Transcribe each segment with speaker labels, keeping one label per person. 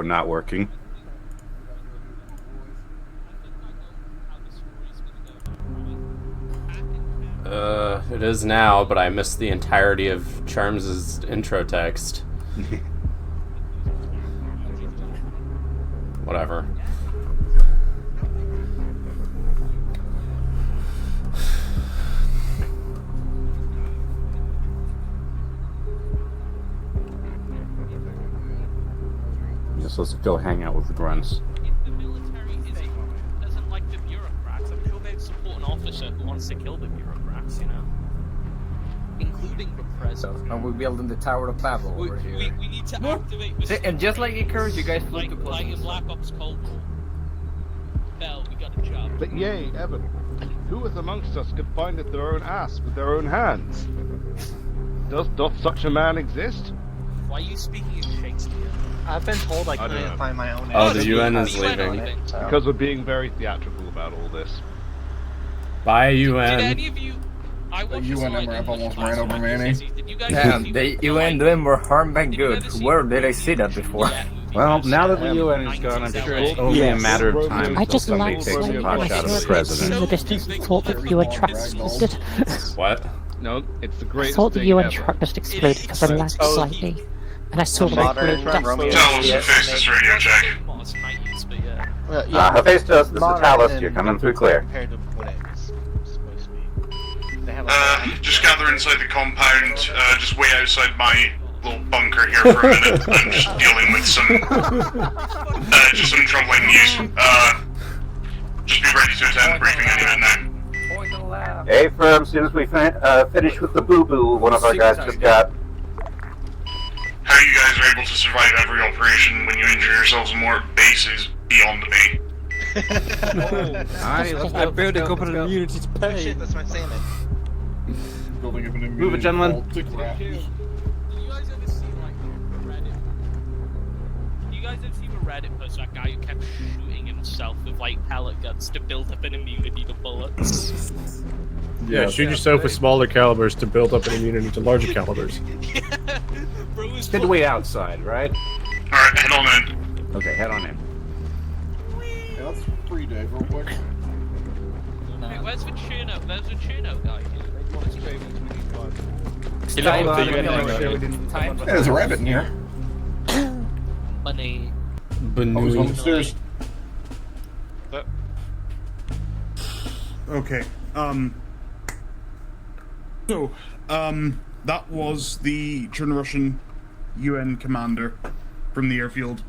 Speaker 1: not working.
Speaker 2: It is now, but I missed the entirety of Charms' intro text. Whatever.
Speaker 1: Just let's go hang out with the grunts.
Speaker 3: If the military doesn't like the bureaucrats, I'm sure they'd support an officer who wants to kill the bureaucrats, you know? Including the president.
Speaker 4: Are we building the Tower of Babel over here?
Speaker 3: We need to activate the...
Speaker 4: See, and just like Icarus, you guys flew too close.
Speaker 3: Like in Black Ops Cold War. Bell, we got a job.
Speaker 5: But yea, Evan, who amongst us could find it their own ass with their own hands? Doth such a man exist?
Speaker 3: Why are you speaking in Shakespeare?
Speaker 6: I've been told I couldn't find my own.
Speaker 2: Oh, the UN is leaving.
Speaker 5: Because we're being very theatrical about all this.
Speaker 2: Bye, UN.
Speaker 3: Did any of you...
Speaker 7: The UN MRF almost ran over Manny.
Speaker 4: Damn, the UN doing more harm than good. Where did I see that before?
Speaker 1: Well, now that the UN is gone, I'm sure it's only a matter of time until somebody takes a pot shot at the president.
Speaker 8: In the distance, thought that the UN truck exploded.
Speaker 2: What?
Speaker 5: No, it's the
Speaker 8: I
Speaker 5: greatest
Speaker 8: thought the
Speaker 5: thing
Speaker 8: UN
Speaker 5: ever.
Speaker 8: truck just exploded because I lagged slightly. And I saw the
Speaker 6: modern
Speaker 8: explode
Speaker 6: Romeo
Speaker 8: dust.
Speaker 6: and Juliet
Speaker 9: This radio check.
Speaker 1: Hephaestus, this is Talus. You're coming through clear.
Speaker 6: compared to what it was supposed to be. They have
Speaker 9: Just gather inside the compound, just way outside my little bunker here for a minute. I'm just dealing with some, just some troubling news. Just be ready to attend the briefing any minute now.
Speaker 1: Hey, firm, as soon as we finish with the boo-boo, one of our guys just got...
Speaker 9: How you guys are able to survive every operation when you injure yourselves in more bases beyond me.
Speaker 4: I built a couple of immunity to
Speaker 6: Oh
Speaker 4: pain.
Speaker 6: shit, that's my salmon.
Speaker 7: Building up an
Speaker 1: Move it, gentlemen.
Speaker 3: You guys ever see like Reddit? You guys ever see the Reddit post that guy who kept shooting himself with like pellet guns to build up an immunity to bullets?
Speaker 10: Yeah, shoot yourself with smaller calibers to build up an immunity to larger calibers.
Speaker 3: Bro was
Speaker 1: Good to wait outside, right?
Speaker 9: Alright, head on in.
Speaker 1: Okay, head on in.
Speaker 7: Yeah, let's free day real quick.
Speaker 3: Hey, where's the Cherno? There's a Cherno guy here.
Speaker 4: Time.
Speaker 7: There's a rabbit in here.
Speaker 3: Money.
Speaker 7: Oh, he's on the stairs.
Speaker 11: Okay. That was the Russian UN commander from the airfield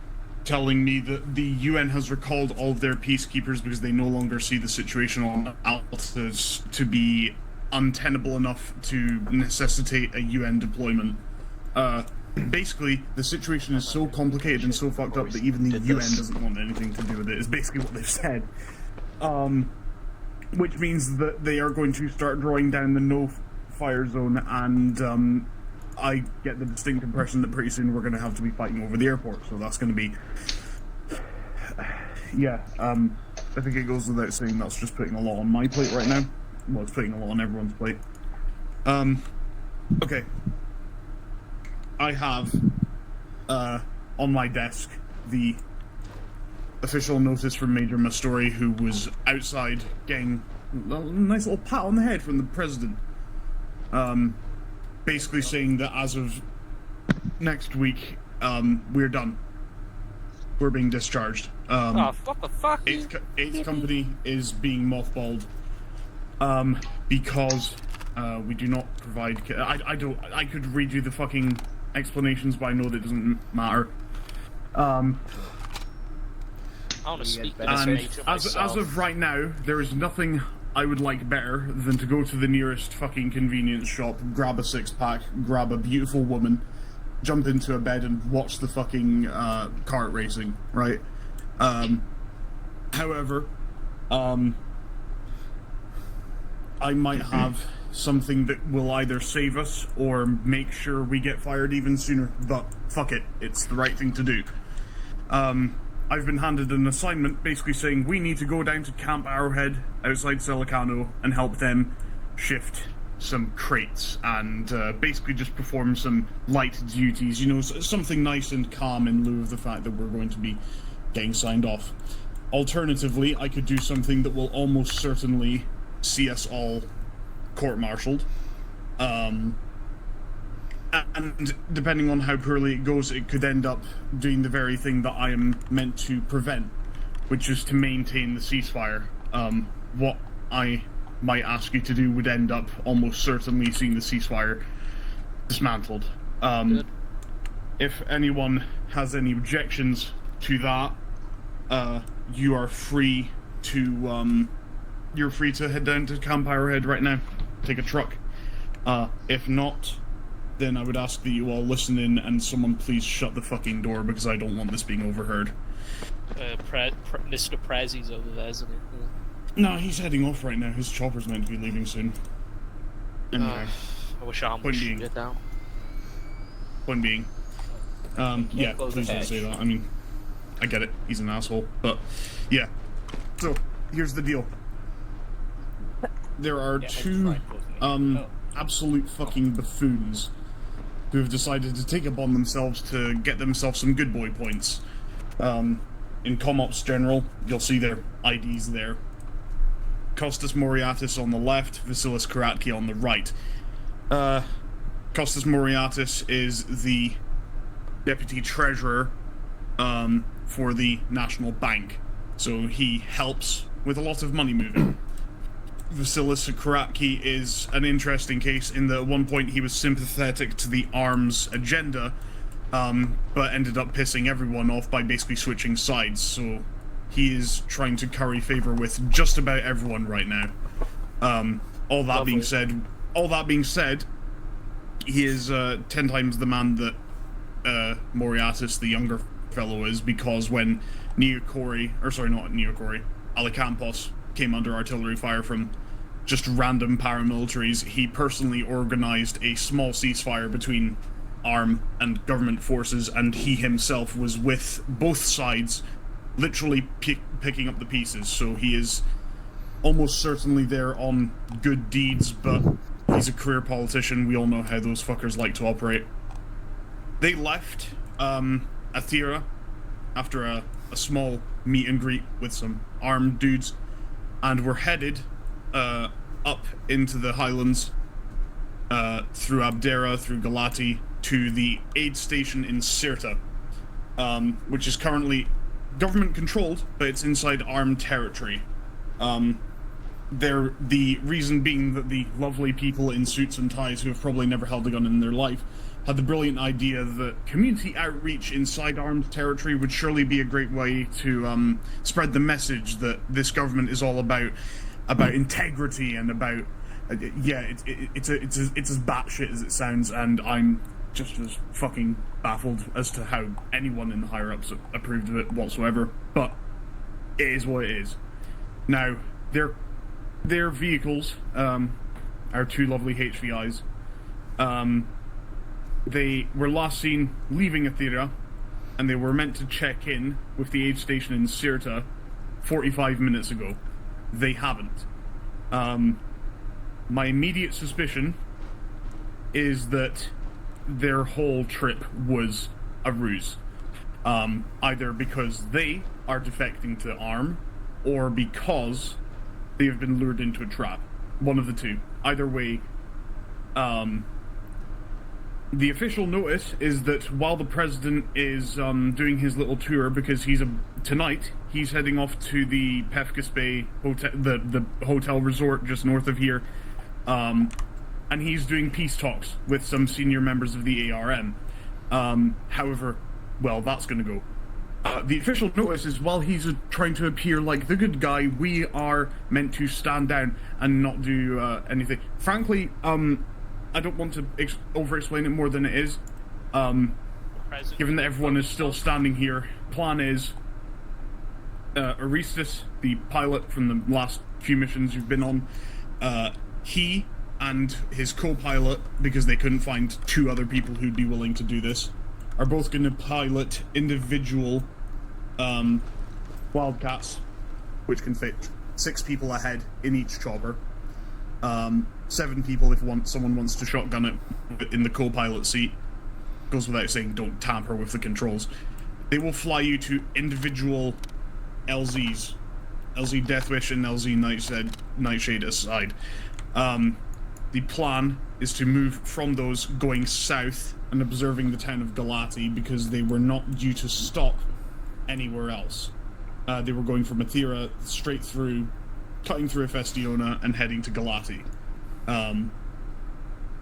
Speaker 11: telling me that the UN has recalled all of their peacekeepers because they no longer see the situation on altitudes to be untenable enough to necessitate a UN deployment. Basically, the situation is so complicated and so fucked up that even the UN doesn't want anything to do with it, is basically what they've said. Which means that they are going to start drawing down the no-fire zone, and I get the distinct impression that pretty soon we're going to have to be fighting over the airport, so that's going to be... Yeah, I think it goes without saying that's just putting a lot on my plate right now. Well, it's putting a lot on everyone's plate. Okay. I have, on my desk, the official notice from Major Mastori, who was outside getting a nice little pat on the head from the president. Basically saying that as of next week, we're done. We're being discharged.
Speaker 3: Oh, what the fuck?
Speaker 11: Eighth company is being mothballed, because, we do not provide... I could read you the fucking explanations, but I know that it doesn't matter.
Speaker 3: I want to speak to this major myself.
Speaker 11: As of right now, there is nothing I would like better than to go to the nearest fucking convenience shop, grab a six-pack, grab a beautiful woman, jump into a bed and watch the fucking kart racing, right? However, I might have something that will either save us or make sure we get fired even sooner, but fuck it, it's the right thing to do. I've been handed an assignment basically saying we need to go down to Camp Arrowhead outside Celicano and help them shift some crates and basically just perform some light duties, you know, something nice and calm in lieu of the fact that we're going to be getting signed off. Alternatively, I could do something that will almost certainly see us all court-martialed. And depending on how poorly it goes, it could end up doing the very thing that I am meant to prevent, which is to maintain the ceasefire. What I might ask you to do would end up almost certainly seeing the ceasefire dismantled. If anyone has any objections to that, you are free to head down to Camp Arrowhead right now. Take a truck. If not, then I would ask that you all listen in and someone please shut the fucking door because I don't want this being overheard.
Speaker 3: Mr. Prezzy's over there, isn't it?
Speaker 11: No, he's heading off right now. His chopper's meant to be leaving soon. Anyway,
Speaker 3: I wish I would shoot it down.
Speaker 11: Point being, yeah, please don't say that. I mean, I get it. He's an asshole, but yeah. So here's the deal. There are two absolute fucking buffoons who have decided to take upon themselves to get themselves some good boy points. In Comops General, you'll see their IDs there. Costas Moriatis on the left, Vasilis Karatki on the right. Costas Moriatis is the deputy treasurer for the National Bank, so he helps with a lot of money moving. Vasilis Karatki is an interesting case in that at one point he was sympathetic to the arms agenda, but ended up pissing everyone off by basically switching sides, so he is trying to curry favor with just about everyone right now. All that being said, he is 10 times the man that Moriatis, the younger fellow, is, because when Alicampos came under artillery fire from just random paramilitaries, he personally organized a small ceasefire between ARM and government forces, and he himself was with both sides, literally picking up the pieces, so he is almost certainly there on good deeds, but he's a career politician. We all know how those fuckers like to operate. They left Athira after a small meet and greet with some armed dudes, and were headed up into the highlands through Abdera, through Galati, to the aid station in Sirta, which is currently government controlled, but it's inside armed territory. The reason being that the lovely people in suits and ties who have probably never held a gun in their life had the brilliant idea that community outreach inside armed territory would surely be a great way to spread the message that this government is all about integrity and about it's as batshit as it sounds, and I'm just as fucking baffled as to how anyone in the higher ups approved of it whatsoever. But it is what it is. Now their vehicles, our two lovely HVIs, they were last seen leaving Athira, and they were meant to check in with the aid station in Sirta 45 minutes ago. They haven't. My immediate suspicion is that their whole trip was a ruse. Either because they are defecting to ARM, or because they have been lured into a trap. One of the two. Either way, the official notice is that while the president is doing his little tour, because tonight he's heading off to the Pefkas Bay hotel, the hotel resort just north of here, and he's doing peace talks with some senior members of the ARM. However, well, that's going to go. The official notice is while he's trying to appear like the good guy, we are meant to stand down and not do anything. Frankly, I don't want to over-explain it more than it is. Given that everyone is still standing here, plan is Aristus, the pilot from the last few missions you've been on, he and his co-pilot, because they couldn't find two other people who'd be willing to do this, are both going to pilot individual Wildcats, which can fit 6 people ahead in each chopper. 7 people if someone wants to shotgun it in the co-pilot seat. Goes without saying, don't tamper with the controls. They will fly you to individual LZs. LZ Deathwish and LZ Nightshade aside. The plan is to move from those going south and observing the town of Galati because they were not due to stop anywhere else. They were going from Athera straight through, cutting through Efestiona and heading to Galati.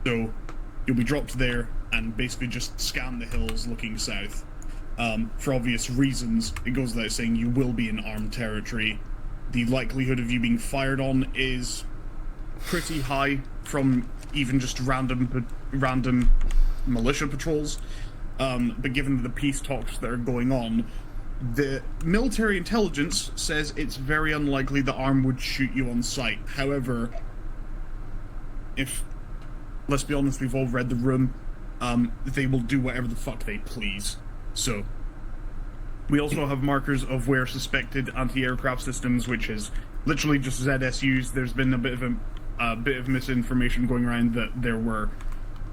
Speaker 11: So you'll be dropped there and basically just scan the hills looking south. For obvious reasons, it goes without saying you will be in armed territory. The likelihood of you being fired on is pretty high from even just random militia patrols. But given the peace talks that are going on, the military intelligence says it's very unlikely the ARM would shoot you on sight. However, let's be honest, we've all read the room, they will do whatever the fuck they please. So, we also have markers of where suspected anti-aircraft systems, which is literally just ZSUs. There's been a bit of misinformation going around that there were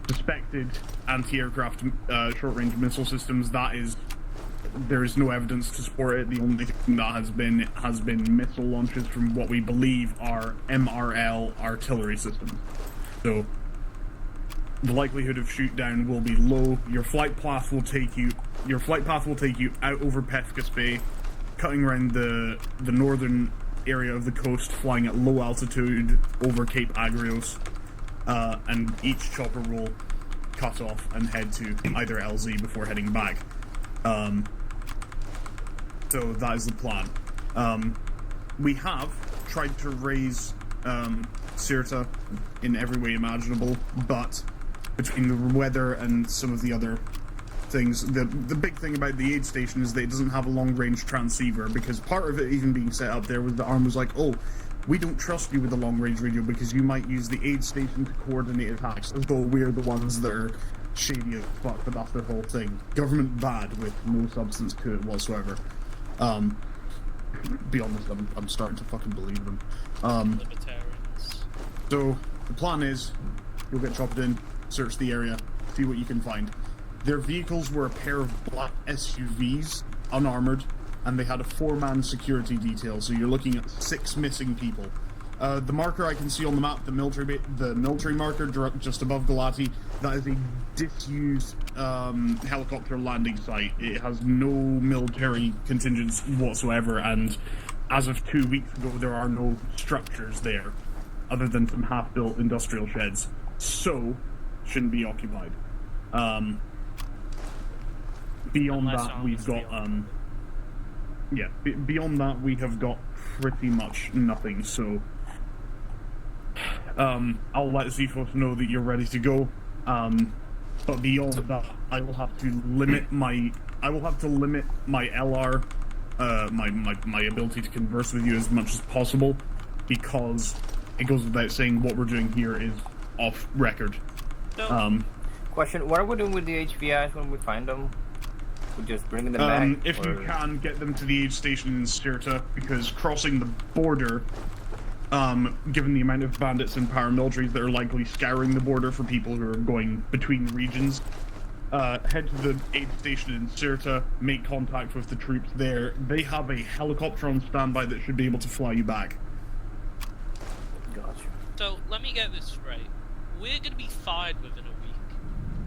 Speaker 11: suspected anti-aircraft short-range missile systems. There is no evidence to support it. The only thing that has been missile launches from what we believe are MRL artillery systems. So the likelihood of shoot down will be low. Your flight path will take you out over Pefkas Bay, cutting around the northern area of the coast, flying at low altitude over Cape Agrios, and each chopper will cut off and head to either LZ before heading back. So that is the plan. We have tried to raise Sirta in every way imaginable, but between the weather and some of the other things, the big thing about the aid station is that it doesn't have a long-range transceiver, because part of it even being set up there was the ARM was like, oh, we don't trust you with the long-range radio because you might use the aid station to coordinate attacks, as though we're the ones that are shady as fuck, but that's their whole thing. Government bad with no substance to it whatsoever. Be honest, I'm starting to fucking believe them.
Speaker 3: Libertarians.
Speaker 11: So, the plan is, you'll get chopped in, search the area, see what you can find. Their vehicles were a pair of black SUVs, unarmored, and they had a 4-man security detail, so you're looking at 6 missing people. The marker I can see on the map, the military marker just above Galati, that is a disused helicopter landing site. It has no military contingents whatsoever, and as of 2 weeks ago, there are no structures there, other than some half-built industrial sheds. So, shouldn't be occupied. Beyond that, we've got, beyond that, we have got pretty much nothing, so I'll let Zephos know that you're ready to go, but beyond that, I will have to limit my LR, my ability to converse with you as much as possible, because it goes without saying what we're doing here is off record.
Speaker 4: Question, what are we doing with the HVIs when we find them? We just bring them back?
Speaker 11: If you can, get them to the aid station in Sirta, because crossing the border, given the amount of bandits and paramilitaries that are likely scouring the border for people who are going between regions, head to the aid station in Sirta, make contact with the troops there. They have a helicopter on standby that should be able to fly you back.
Speaker 4: Gotcha.
Speaker 3: So, let me get this straight. We're gonna be fired within a week.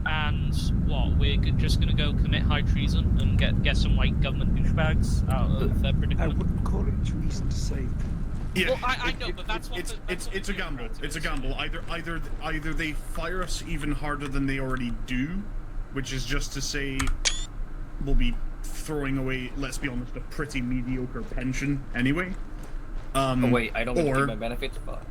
Speaker 3: And what? We're just gonna go commit high treason and get some white government douchebags out of their predicament?
Speaker 12: I wouldn't call it treason to say.
Speaker 11: Yeah,
Speaker 3: well, I know, but that's what
Speaker 11: it's a gamble. It's a gamble. Either they fire us even harder than they already do, which is just to say we'll be throwing away, let's be honest, a pretty mediocre pension anyway.
Speaker 4: Oh wait, I don't get my benefits, but...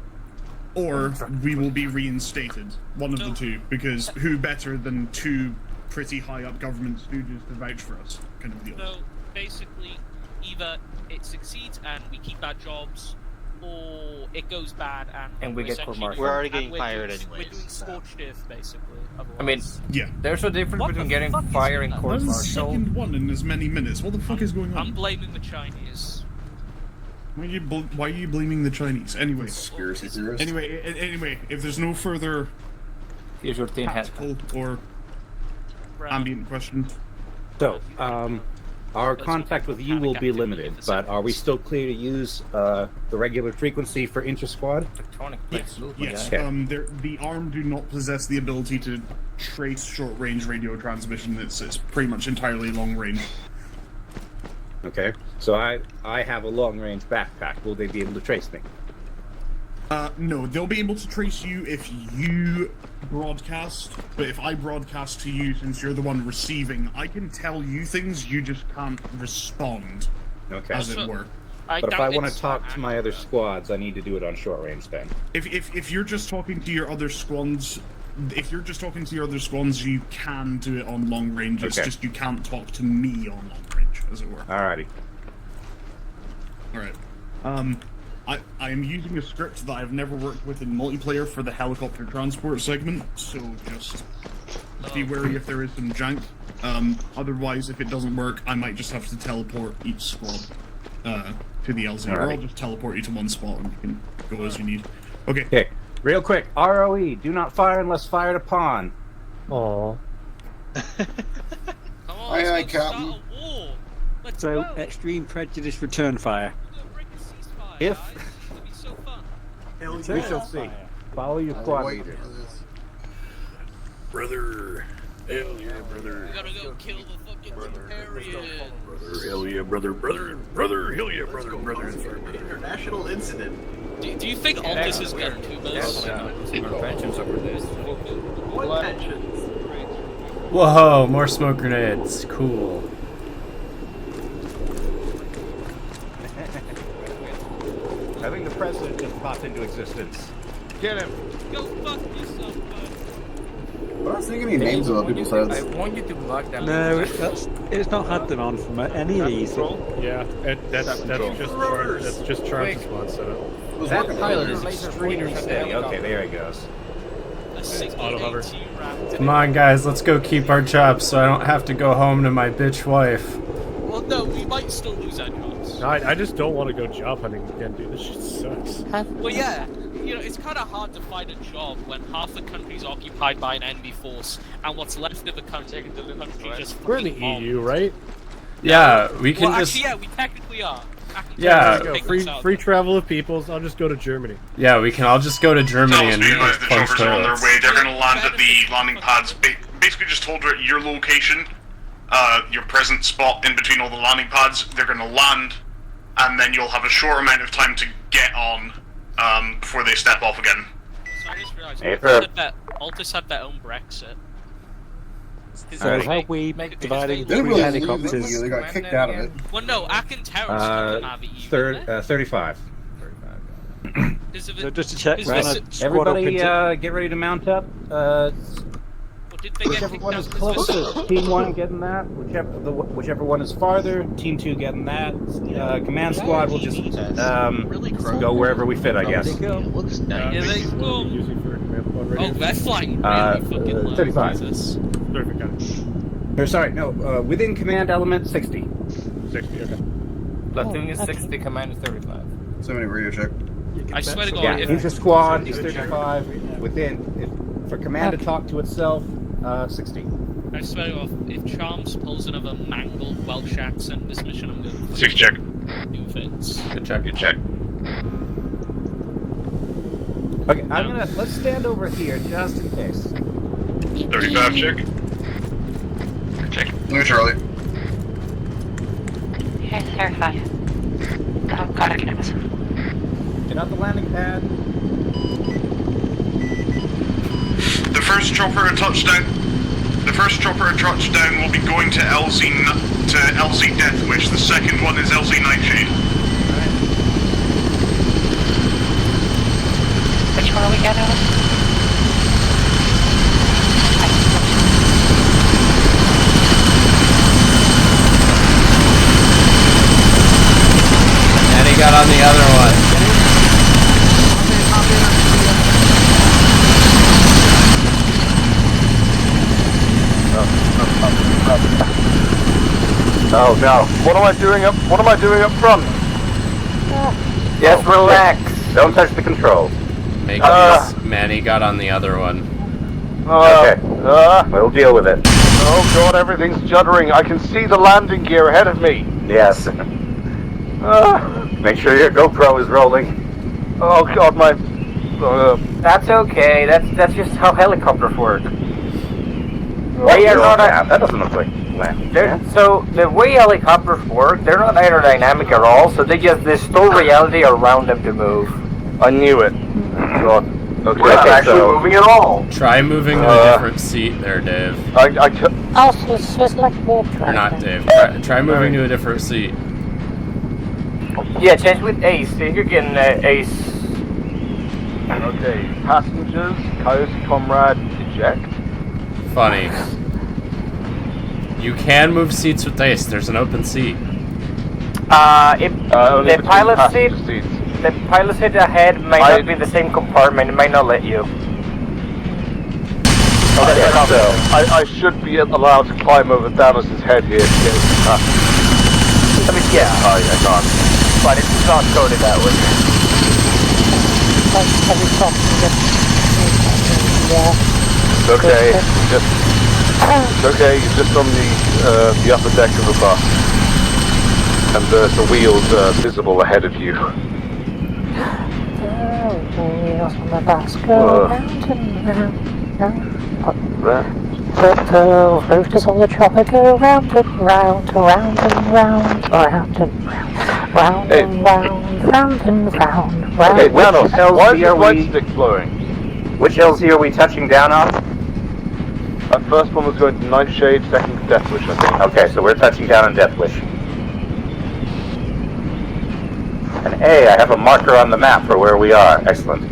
Speaker 11: Or we will be reinstated. One of the two, because who better than 2 pretty high-up government stooges to vouch for us, kind of deal.
Speaker 3: So, basically, either it succeeds and we keep our jobs, or it goes bad and
Speaker 4: we get court-martialed.
Speaker 6: We're already getting fired anyways.
Speaker 3: We're doing scorched earth, basically. Otherwise.
Speaker 4: I mean,
Speaker 11: yeah.
Speaker 4: There's a difference between getting fired and court-martialed.
Speaker 11: That's the second one in as many minutes. What the fuck is going on?
Speaker 3: I'm blaming the Chinese.
Speaker 11: Why are you blaming the Chinese? Anyway.
Speaker 7: Conspiracy theorist.
Speaker 11: Anyway, if there's no further
Speaker 4: here's your
Speaker 11: tactical or ambient questions.
Speaker 1: So, our contact with you will be limited, but are we still clear to use the regular frequency for inter-squad?
Speaker 11: Yes. The ARM do not possess the ability to trace short-range radio transmission. It's pretty much entirely long-range.
Speaker 1: Okay, so I have a long-range backpack. Will they be able to trace me?
Speaker 11: No, they'll be able to trace you if you broadcast, but if I broadcast to you, since you're the one receiving, I can tell you things, you just can't respond, as it were.
Speaker 1: But if I want to talk to my other squads, I need to do it on short range then.
Speaker 11: If you're just talking to your other squads, you can do it on long range. It's just you can't talk to me on long range, as it were.
Speaker 1: Alrighty.
Speaker 11: Alright. I am using a script that I've never worked with in multiplayer for the helicopter transport segment, so just be wary if there is some jank. Otherwise, if it doesn't work, I might just have to teleport each squad to the LZ, or I'll just teleport you to one spot and you can go as you need. Okay.
Speaker 1: Real quick, ROE, do not fire unless fired upon.
Speaker 10: Aww.
Speaker 7: Aye, Captain.
Speaker 12: So, extreme prejudice return fire.
Speaker 1: If
Speaker 12: we
Speaker 1: shall see. Follow your squad leader.
Speaker 10: Brother. Hell yeah, brother.
Speaker 3: We gotta go kill the fucking Imperium.
Speaker 10: Brother, hell yeah, brother. Hell yeah, brother.
Speaker 6: International incident.
Speaker 3: Do you think Altus has got tubas?
Speaker 6: What pensions?
Speaker 2: Whoa, more smoke grenades. Cool.
Speaker 1: I think the president just popped into existence.
Speaker 5: Get him!
Speaker 3: Go fuck yourself, bud.
Speaker 7: I don't think any names about people's heads.
Speaker 4: I want you to block them.
Speaker 12: No, it's not had them on from any of these.
Speaker 10: Yeah, that's just Charles' spawn setup.
Speaker 1: That pilot is extremely steady. Okay, there he goes.
Speaker 10: Auto hover.
Speaker 2: Come on, guys, let's go keep our jobs so I don't have to go home to my bitch wife.
Speaker 3: Well, no, we might still lose our jobs.
Speaker 10: I just don't want to go job hunting again, dude. This shit sucks.
Speaker 3: Well, yeah, it's kind of hard to find a job when half the country's occupied by an enemy force, and what's left of the country just
Speaker 10: We're in the EU, right?
Speaker 2: Yeah, we can
Speaker 3: well,
Speaker 2: just.
Speaker 3: Actually, yeah, we technically are.
Speaker 2: Yeah,
Speaker 10: free travel of peoples. I'll just go to Germany.
Speaker 2: Yeah, we can all just go to Germany and
Speaker 9: realize the
Speaker 2: punch
Speaker 9: choppers are on their
Speaker 2: toilets.
Speaker 9: way. They're gonna land at the landing pads. Basically, just hold your location, your present spot in between all the landing pads. They're gonna land, and then you'll have a short amount of time to get on before they step off again.
Speaker 3: So I just realized Altus had their own Brexit.
Speaker 12: So how we dividing
Speaker 7: They
Speaker 12: between
Speaker 7: really
Speaker 12: helicopters?
Speaker 7: they got kicked out of it.
Speaker 3: Well, no, Akin Terrace doesn't have it either.
Speaker 1: 35.
Speaker 12: So just to check, we're on a squad
Speaker 1: Everybody,
Speaker 12: up into...
Speaker 1: get ready to mount up.
Speaker 3: Did they get
Speaker 1: Whichever
Speaker 3: kicked
Speaker 1: one
Speaker 3: out
Speaker 1: is
Speaker 3: of this
Speaker 1: closest, Team 1 getting that. Whichever one is farther, Team 2 getting that. Command Squad will just go wherever we fit, I guess.
Speaker 6: It looks nice.
Speaker 3: Yeah, they go. Oh, that's flying really fucking low.
Speaker 1: 35.
Speaker 3: Jesus.
Speaker 1: Or sorry, no, within command element, 60.
Speaker 10: 60, okay.
Speaker 4: Platoon is 60, command is 35.
Speaker 7: So many radio check.
Speaker 3: I swear to God,
Speaker 1: Yeah,
Speaker 3: if
Speaker 1: inter squad is 35. For command to talk to itself, 60.
Speaker 3: I swear to God, if Charms pulls another mangled Welsh accent this mission, I'm gonna
Speaker 9: 6 check.
Speaker 3: do things.
Speaker 2: Good check.
Speaker 9: Good check.
Speaker 1: Okay, let's stand over here just in case.
Speaker 9: 35 check. Check.
Speaker 7: New Charlie.
Speaker 8: Yes, 35. Gotta get it.
Speaker 1: Get out the landing pad.
Speaker 9: The first chopper at touchdown. The first chopper at touchdown will be going to LZ Death Wish. The second one is LZ Nightshade.
Speaker 8: Which one are we getting on?
Speaker 2: And he got on the other one.
Speaker 5: Oh no! What am I doing up front?
Speaker 4: Just relax.
Speaker 1: Don't touch the controls.
Speaker 2: Make these. Manny got on the other one.
Speaker 1: Okay. We'll deal with it.
Speaker 5: Oh god, everything's juddering. I can see the landing gear ahead of me.
Speaker 1: Yes. Make sure your GoPro is rolling.
Speaker 5: Oh god, my...
Speaker 4: That's okay. That's just how helicopters work.
Speaker 1: They are not. That doesn't look like land.
Speaker 4: So the way helicopters work, they're not aerodynamic at all. So they store reality around them to move.
Speaker 5: I knew it. God. Okay,
Speaker 1: We're not actually
Speaker 5: so
Speaker 1: moving at all.
Speaker 2: Try moving to a different seat there, Dave.
Speaker 8: Also, it's like warp drive.
Speaker 2: Or not, Dave. Try moving to a different seat.
Speaker 4: Yeah, change with Ace. See if you can Ace.
Speaker 5: Okay, passengers, coyote comrade, eject.
Speaker 2: Funny. You can move seats with Ace. There's an open seat.
Speaker 4: The pilot seat. The pilot seat ahead might not be the same compartment. It might not let you.
Speaker 5: Okay, I should be allowed to climb over Thanos' head here to get it.
Speaker 4: I mean, yeah.
Speaker 5: I can't.
Speaker 4: But it's not coded that way.
Speaker 5: It's okay. It's okay. You're just on the upper deck of the bus, and the wheels are visible ahead of you.
Speaker 8: Wheels on the bus go round and round. The roosters on the chopper go round and round, round and round, round and round, round and round, round and round.
Speaker 5: Okay, Thanos, why is
Speaker 1: LZ
Speaker 5: your
Speaker 1: are
Speaker 5: right
Speaker 1: we?
Speaker 5: stick blowing?
Speaker 1: Which LZ are we touching down on?
Speaker 5: That first one was going to Nightshade, second to Deathwish, I think.
Speaker 1: Okay, so we're touching down on Deathwish. And A, I have a marker on the map for where we are. Excellent.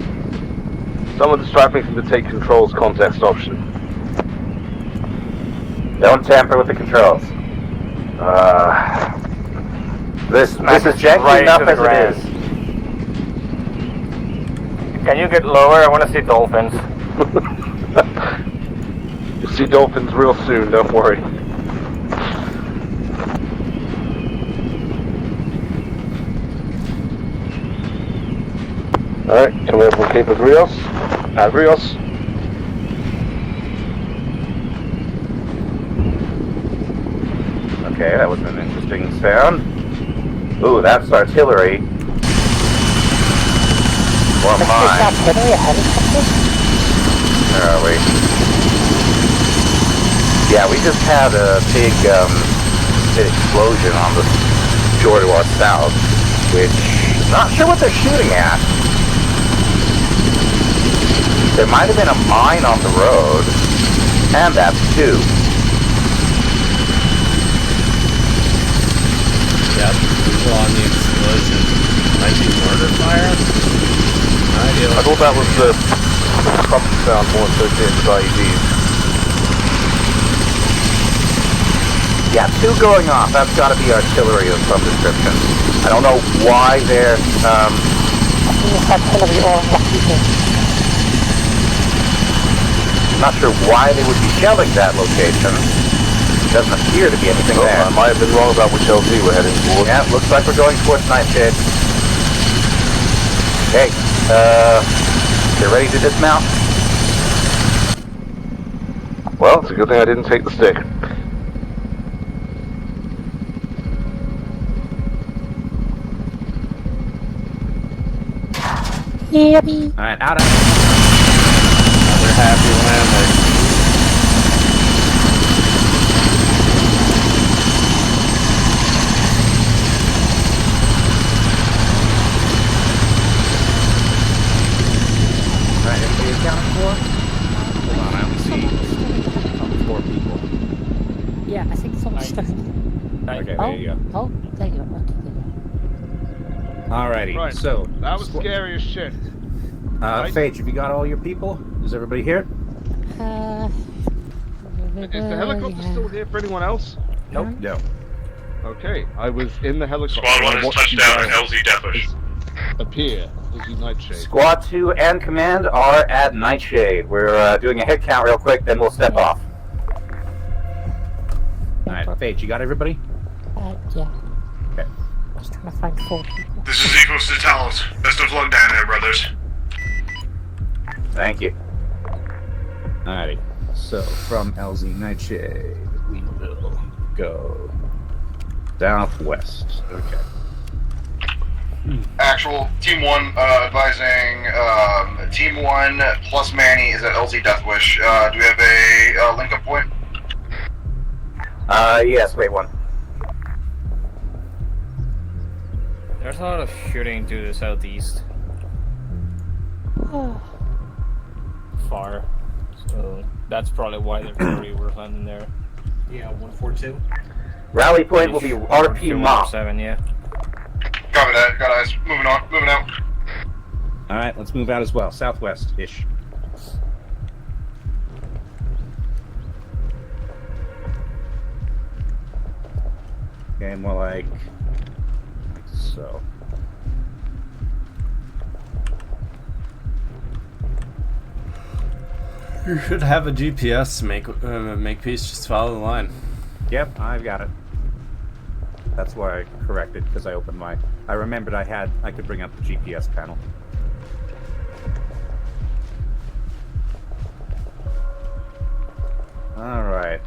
Speaker 5: Someone distract me from the take controls context option.
Speaker 1: Don't tamper with the controls. This is janky
Speaker 4: right
Speaker 1: enough
Speaker 4: into the
Speaker 1: as
Speaker 4: ground.
Speaker 1: it is.
Speaker 4: Can you get lower? I want to see dolphins.
Speaker 5: You'll see dolphins real soon, don't worry. Alright, can we have one Cape Adrios? Adrios?
Speaker 1: Okay, that was an interesting sound. Ooh, that's artillery. Or mine. Where are we? Yeah, we just had a big explosion on the shore to our south, which not sure what they're shooting at. There might have been a mine on the road, and that's two.
Speaker 2: Yep, people on the explosion. Might be mortar fire? No idea.
Speaker 5: I thought that was the trumpet sound more associated with IEDs.
Speaker 1: Yeah, two going off. That's got to be artillery of some description. I don't know why they're,
Speaker 8: artillery or rocket.
Speaker 1: not sure why they would be shelling that location. Doesn't appear to be anything there.
Speaker 5: I might have been wrong about which LZ we're heading towards.
Speaker 1: Yeah, looks like we're going towards Nightshade. Okay, they're ready to dismount?
Speaker 5: Well, it's a good thing I didn't take the stick.
Speaker 8: Yippee.
Speaker 1: Alright, out of...
Speaker 2: Another happy landing.
Speaker 1: Alright, everybody accounted for? Hold on, I only see 4 people.
Speaker 8: Yeah, I think it's all stuck.
Speaker 1: Okay, there you go.
Speaker 8: Oh, there you go.
Speaker 1: Alrighty,
Speaker 5: Right.
Speaker 1: so...
Speaker 5: That was scary as shit.
Speaker 1: Phage, have you got all your people? Is everybody here?
Speaker 5: Is the helicopter still here for anyone else?
Speaker 1: Nope. No.
Speaker 5: Okay, I was in the helicopter.
Speaker 9: Squad 1
Speaker 5: I
Speaker 9: has
Speaker 5: watched
Speaker 9: touched
Speaker 5: you
Speaker 9: down
Speaker 5: guys
Speaker 9: at LZ Deathwish.
Speaker 5: appear as you Nightshade.
Speaker 1: Squad 2 and Command are at Nightshade. We're doing a hit count real quick, then we'll step off. Alright, Phage, you got everybody?
Speaker 8: Yeah.
Speaker 1: Okay.
Speaker 8: Let's try trying to find 4 people.
Speaker 9: This is Eagles to Talos. Best of luck down there, brothers.
Speaker 1: Thank you. Alrighty. So, from LZ Nightshade, we will go southwest. Okay.
Speaker 9: Actual Team 1 advising Team 1 plus Manny is at LZ Deathwish. Do we have a link-up point?
Speaker 4: Yes, wait one.
Speaker 6: There's a lot of shooting to the southeast. Far. So that's probably why the Fury were landing there.
Speaker 13: Yeah, 142.
Speaker 4: Rally point will be RP Mop.
Speaker 6: 7, yeah.
Speaker 9: Copy that. Got eyes. Moving on. Moving out.
Speaker 1: Alright, let's move out as well. Southwest-ish. Okay, more like so.
Speaker 2: You should have a GPS make piece. Just follow the line.
Speaker 1: Yep, I've got it. That's why I corrected, because I opened my... I remembered I could bring up the GPS panel. Alright.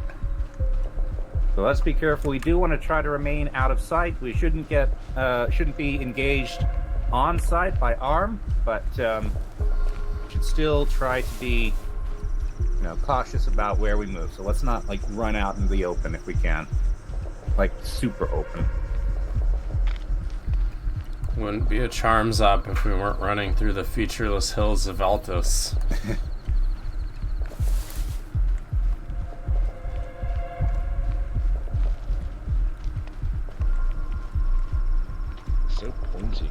Speaker 1: So let's be careful. We do want to try to remain out of sight. We shouldn't be engaged on sight by arm, but should still try to be, cautious about where we move. So let's not run out into the open if we can, super open.
Speaker 2: Wouldn't be a charms up if we weren't running through the featureless hills of Altos.
Speaker 13: So pointy.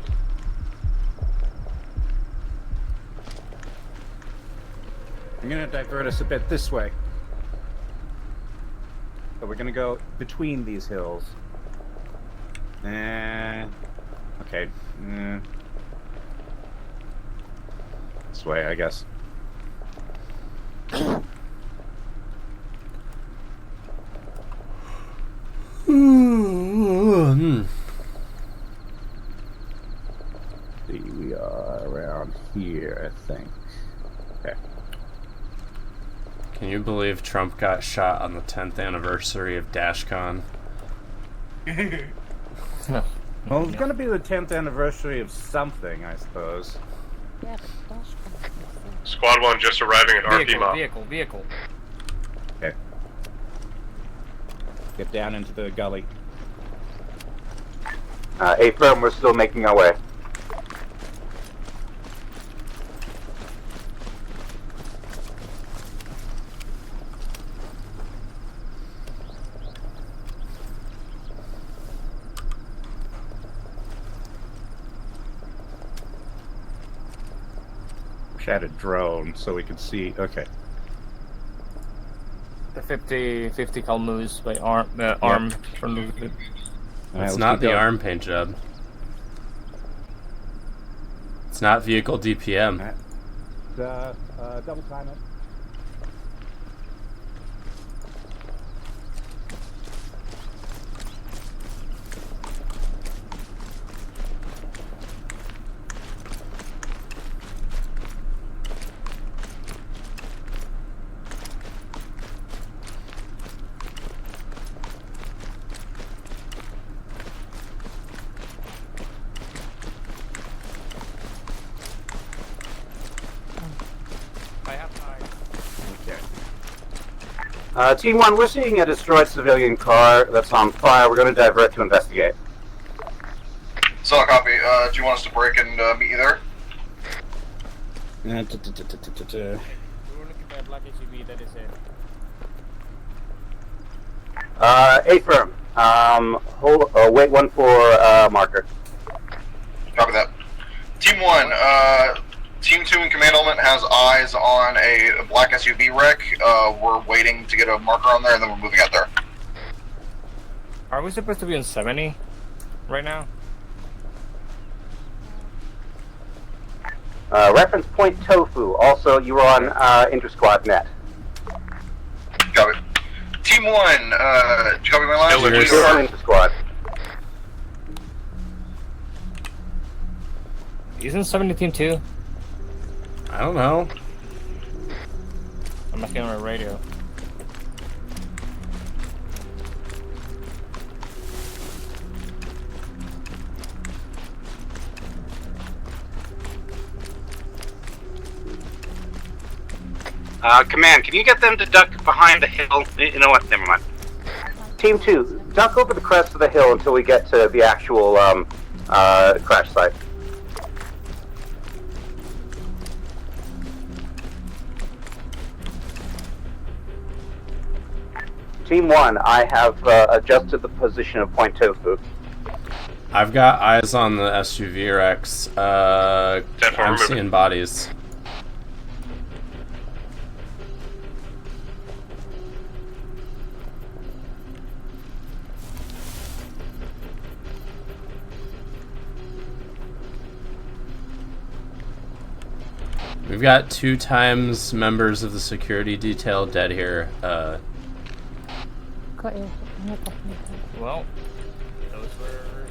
Speaker 1: I'm going to divert us a bit this way. So we're going to go between these hills. Okay. This way, I guess. See, we are around here, I think. Okay.
Speaker 2: Can you believe Trump got shot on the 10th anniversary of DashCon?
Speaker 1: Well, it's going to be the 10th anniversary of something, I suppose.
Speaker 8: Yeah, but gosh,
Speaker 10: Squad 1 just arriving at RP Mop.
Speaker 6: Vehicle.
Speaker 1: Okay. Get down into the gully.
Speaker 4: A-firm, we're still making our way.
Speaker 1: Had a drone so we could see. Okay.
Speaker 6: The 50 cal moves by arm from the...
Speaker 2: It's not the arm paint job. It's not vehicle DPM.
Speaker 1: Double time it.
Speaker 4: Team 1, we're seeing a destroyed civilian car that's on fire. We're going to divert to investigate.
Speaker 9: Solid copy. Do you want us to break and meet you there?
Speaker 6: We're looking at black SUV that is in.
Speaker 4: A-firm. Wait one for marker.
Speaker 9: Copy that. Team 1, Team 2 in command element has eyes on a black SUV wreck. We're waiting to get a marker on there, and then we're moving out there.
Speaker 6: Are we supposed to be on 70 right now?
Speaker 4: Reference point Tofu. Also, you were on Inter-Squad net.
Speaker 9: Copy. Team 1, did you copy my line?
Speaker 4: You're on Inter-Squad.
Speaker 6: Isn't 70 Team 2?
Speaker 2: I don't know.
Speaker 6: I'm looking on my radio.
Speaker 1: Command, can you get them to duck behind the hill? You know what? Never mind.
Speaker 4: Team 2, duck over the crest of the hill until we get to the actual crash site. Team 1, I have adjusted the position of point tofu.
Speaker 2: I've got eyes on the SUV Rex. I'm seeing bodies. We've got 2 times members of the security detail dead here.
Speaker 8: Got you.
Speaker 6: Well, those were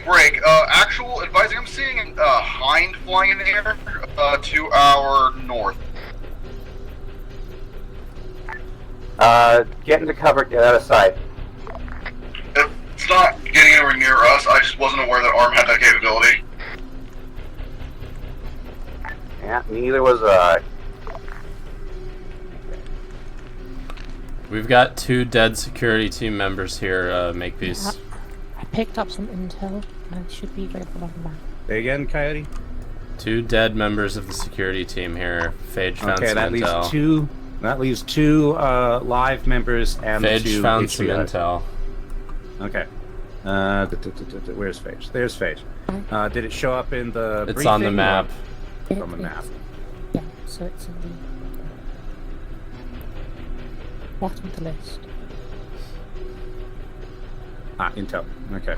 Speaker 9: Break. Actual advising, I'm seeing a hind flying in the air to our north.
Speaker 4: Get into cover, get out of sight.
Speaker 9: It's not getting anywhere near us, I just wasn't aware that ARM had that capability.
Speaker 4: Yeah, neither was I.
Speaker 2: We've got 2 dead security team members here, Makepeace.
Speaker 8: I picked up some intel. I should be very good on that.
Speaker 1: Say again, Coyote?
Speaker 2: 2 dead members of the security team here. Phage found some intel.
Speaker 1: That leaves 2 live members and
Speaker 2: Phage
Speaker 1: 2
Speaker 2: found
Speaker 1: HVIs.
Speaker 2: some intel.
Speaker 1: Okay. Where's Phage? There's Phage. Did it show up in the
Speaker 2: It's on the map.
Speaker 1: It's on the map.
Speaker 8: Yeah, so it's in the bottom of the list.
Speaker 1: Intel. Okay.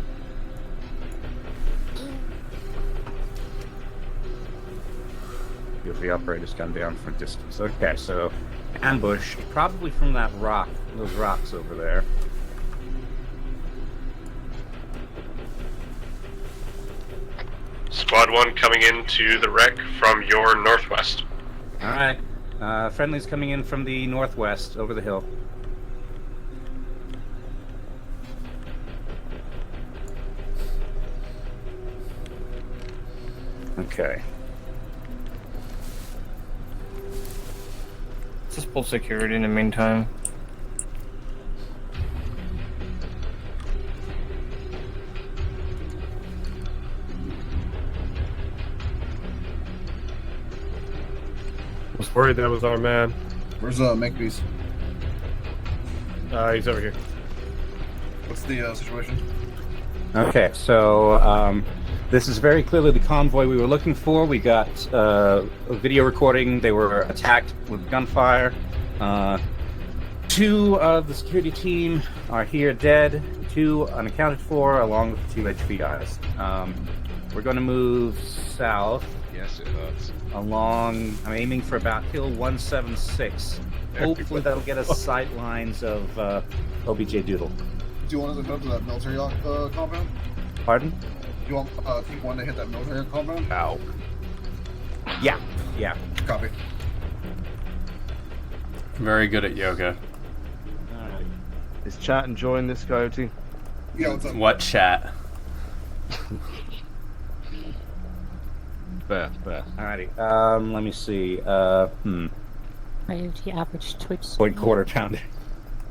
Speaker 1: The operator's gone down for distance. Okay, so ambush, probably from that rock, those rocks over there.
Speaker 14: Squad 1 coming into the wreck from your northwest.
Speaker 1: Alright. Friendly's coming in from the northwest, over the hill. Okay.
Speaker 6: Just pull security in the meantime.
Speaker 10: Was worried that was our man.
Speaker 7: Where's Makepeace?
Speaker 10: He's over here.
Speaker 7: What's the situation?
Speaker 1: Okay, so this is very clearly the convoy we were looking for. We got a video recording. They were attacked with gunfire. 2 of the security team are here dead. 2 unaccounted for, along with 2 HVIs. We're going to move south.
Speaker 14: Yes, it does.
Speaker 1: Along, I'm aiming for about hill 176. Hopefully that'll get us sight lines of OBJ Doodle.
Speaker 7: Do you want us to go to that military compound?
Speaker 1: Pardon?
Speaker 7: Do you want Team 1 to hit that military compound?
Speaker 1: Ow. Yeah.
Speaker 7: Copy.
Speaker 2: Very good at yoga.
Speaker 1: Alright.
Speaker 15: Is chat enjoying this, Coyote?
Speaker 7: Yeah, what's up?
Speaker 2: What chat?
Speaker 15: Fair.
Speaker 1: Alrighty. Let me see.
Speaker 8: Coyote average Twitch.
Speaker 1: Point quarter pounder.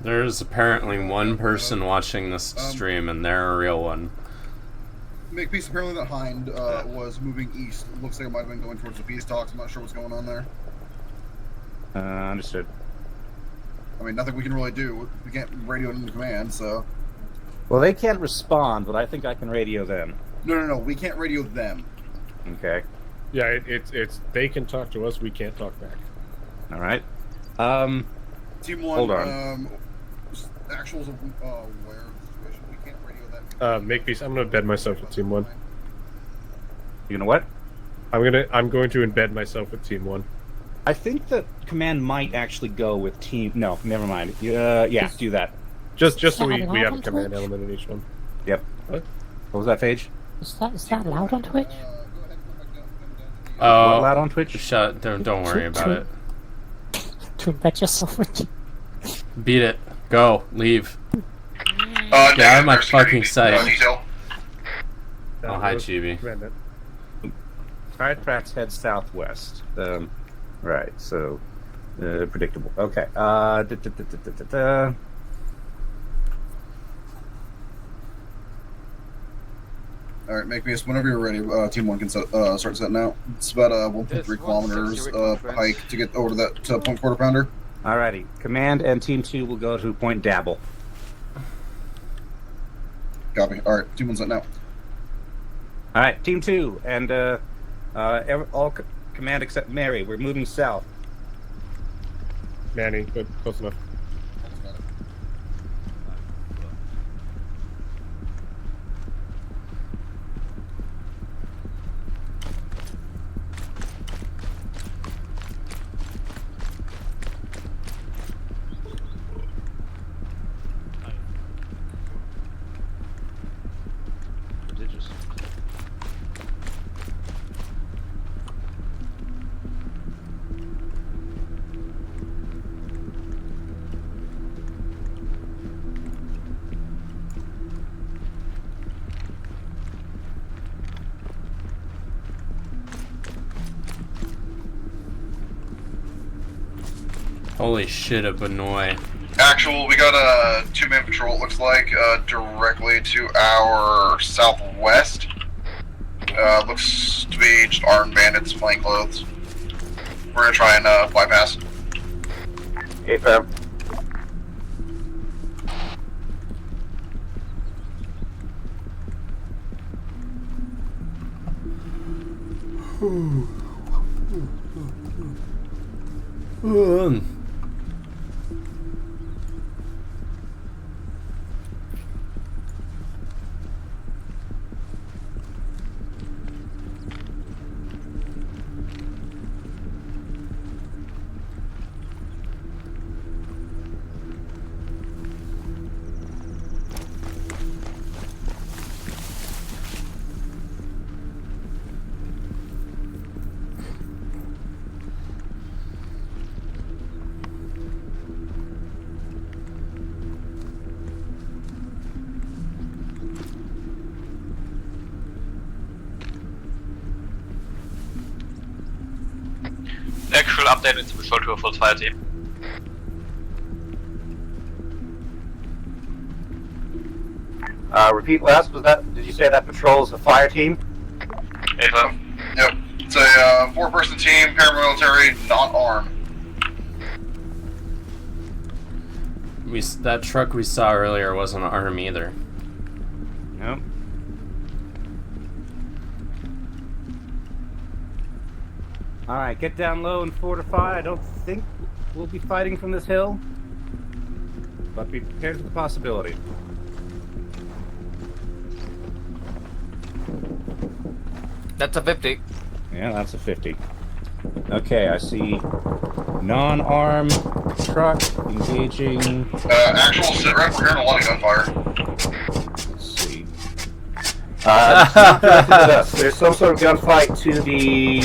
Speaker 2: There's apparently 1 person watching this stream, and they're a real one.
Speaker 7: Makepeace, apparently that hind was moving east. It looks like it might have been going towards the peace talks. I'm not sure what's going on there.
Speaker 1: Understood.
Speaker 7: I mean, nothing we can really do. We can't radio it into command, so...
Speaker 1: Well, they can't respond, but I think I can radio them.
Speaker 7: No. We can't radio them.
Speaker 1: Okay.
Speaker 10: Yeah, it's they can talk to us, we can't talk back.
Speaker 1: All right.
Speaker 7: Team 1,
Speaker 1: hold on.
Speaker 7: Actuals of where the situation. We can't radio that.
Speaker 10: Makepeace, I'm gonna embed myself with Team 1.
Speaker 1: You know what?
Speaker 10: I'm going to embed myself with Team 1.
Speaker 1: I think that command might actually go with team. No, never mind. Yeah, do that.
Speaker 10: Just so
Speaker 8: Is that
Speaker 10: we
Speaker 8: allowed
Speaker 10: have a
Speaker 8: on
Speaker 10: command
Speaker 8: Twitch?
Speaker 10: element in each one.
Speaker 1: Yep.
Speaker 10: What?
Speaker 1: What was that, Phage?
Speaker 8: Is that allowed on Twitch?
Speaker 2: Oh,
Speaker 1: What, allowed on Twitch?
Speaker 2: Shut. Don't worry about it.
Speaker 8: To embed yourself with.
Speaker 2: Beat it. Go. Leave. Get out of my fucking sight.
Speaker 9: Detail.
Speaker 2: Oh, hi, Chibi.
Speaker 1: Tide tracks head southwest. Right, so predictable. Okay.
Speaker 7: All right, make me whenever you're ready. Team 1 can start setting out. It's about 1.3 kilometers hike to get over to that point quarter pounder.
Speaker 1: Alrighty. Command and Team 2 will go to Point Dabble.
Speaker 7: Copy. All right, Team 1 setting out.
Speaker 1: All right, Team 2 and all command except Mary. We're moving south.
Speaker 10: Manny, good, close enough.
Speaker 2: Holy shit, a Benoit.
Speaker 9: Actual, we got a 2-man patrol, it looks like, directly to our southwest. Looks to be just armed bandits, plain clothes. We're gonna try and bypass.
Speaker 4: Hey, fam.
Speaker 16: Actual update into patrol to a full fire team.
Speaker 4: Repeat last, did you say that patrol's a fire team?
Speaker 9: Yep. It's a 4-person team, paramilitary, not armed.
Speaker 2: That truck we saw earlier wasn't armed either.
Speaker 1: Nope. Alright, get down low and fortify. I don't think we'll be fighting from this hill, but be prepared for the possibility.
Speaker 6: That's a 50.
Speaker 1: Yeah, that's a 50. Okay, I see non-armed truck engaging.
Speaker 9: Actual sit rep, we're hearing a lot of gunfire.
Speaker 1: Let's see.
Speaker 4: There's some sort of gunfight to the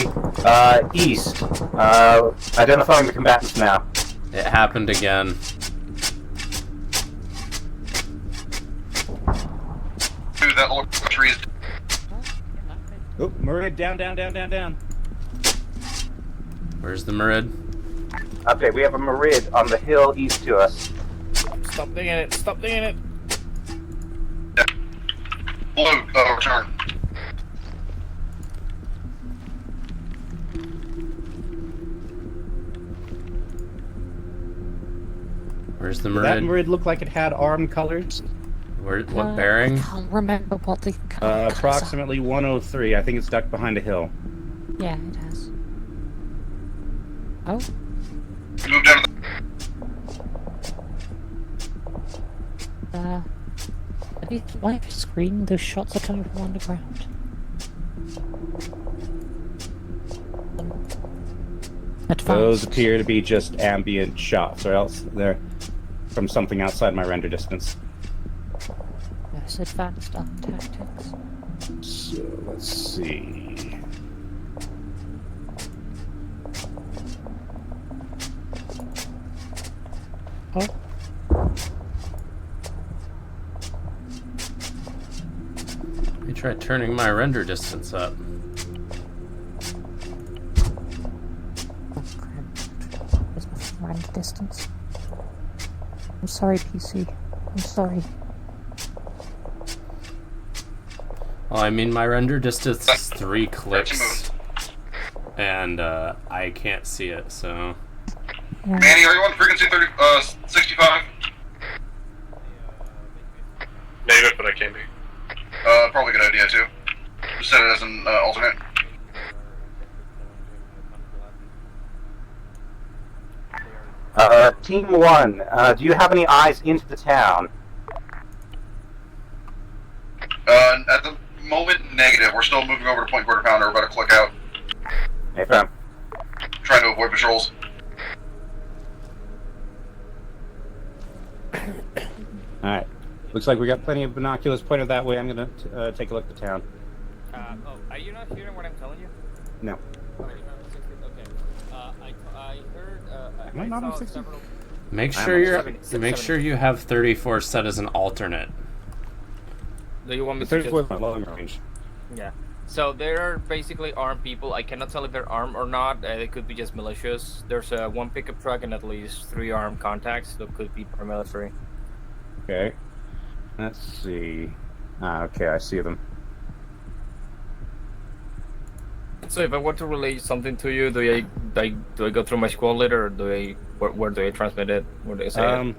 Speaker 4: east. Identifying the combatants now.
Speaker 2: It happened again.
Speaker 9: Dude, that little tree is.
Speaker 1: Oh, Marid, down.
Speaker 2: Where's the Marid?
Speaker 4: Okay, we have a Marid on the hill east to us.
Speaker 6: Stop digging it.
Speaker 9: Yeah. Blue, return.
Speaker 2: Where's the
Speaker 1: Did
Speaker 2: Marid?
Speaker 1: that Marid look like it had armed colors?
Speaker 2: What bearing?
Speaker 8: I can't remember what the
Speaker 1: Approximately 103. I think it's ducked behind a hill.
Speaker 8: Yeah, it has. Oh.
Speaker 9: Move down to
Speaker 8: Have you live screen? Those shots are coming from underground.
Speaker 1: Those appear to be just ambient shots, or else they're from something outside my render distance.
Speaker 8: Yes, advanced arm tactics.
Speaker 1: So let's see.
Speaker 8: Oh.
Speaker 2: I tried turning my render distance up.
Speaker 8: Where's my render distance? I'm sorry, PC. I'm sorry.
Speaker 2: Well, I mean, my render distance is 3 clicks, and I can't see it, so...
Speaker 7: Manny, are you on frequency 65?
Speaker 14: Negative, but I can be.
Speaker 7: Probably a good idea too. Just set it as an alternate.
Speaker 1: Team 1, do you have any eyes into the town?
Speaker 7: At the moment, negative. We're still moving over to Point Quarter Pounder. We're about to click out.
Speaker 1: Hey, fam.
Speaker 7: Trying to avoid patrols.
Speaker 1: Alright. Looks like we got plenty of binoculars pointed that way. I'm gonna take a look at the town.
Speaker 6: Are you not hearing what I'm telling you?
Speaker 1: No.
Speaker 6: Oh, you're not 60? Okay. I heard.
Speaker 1: Am I not on 60?
Speaker 2: Make sure you have 34 set as an alternate.
Speaker 6: Do you want me to
Speaker 1: 34 is my long range.
Speaker 6: Yeah. So there are basically armed people. I cannot tell if they're armed or not. They could be just militias. There's one pickup truck and at least 3 armed contacts that could be paramilitary.
Speaker 1: Okay. Let's see. Okay, I see them.
Speaker 6: So if I want to relay something to you, do I go through my squad leader, or where do I transmit it? Where do I say it?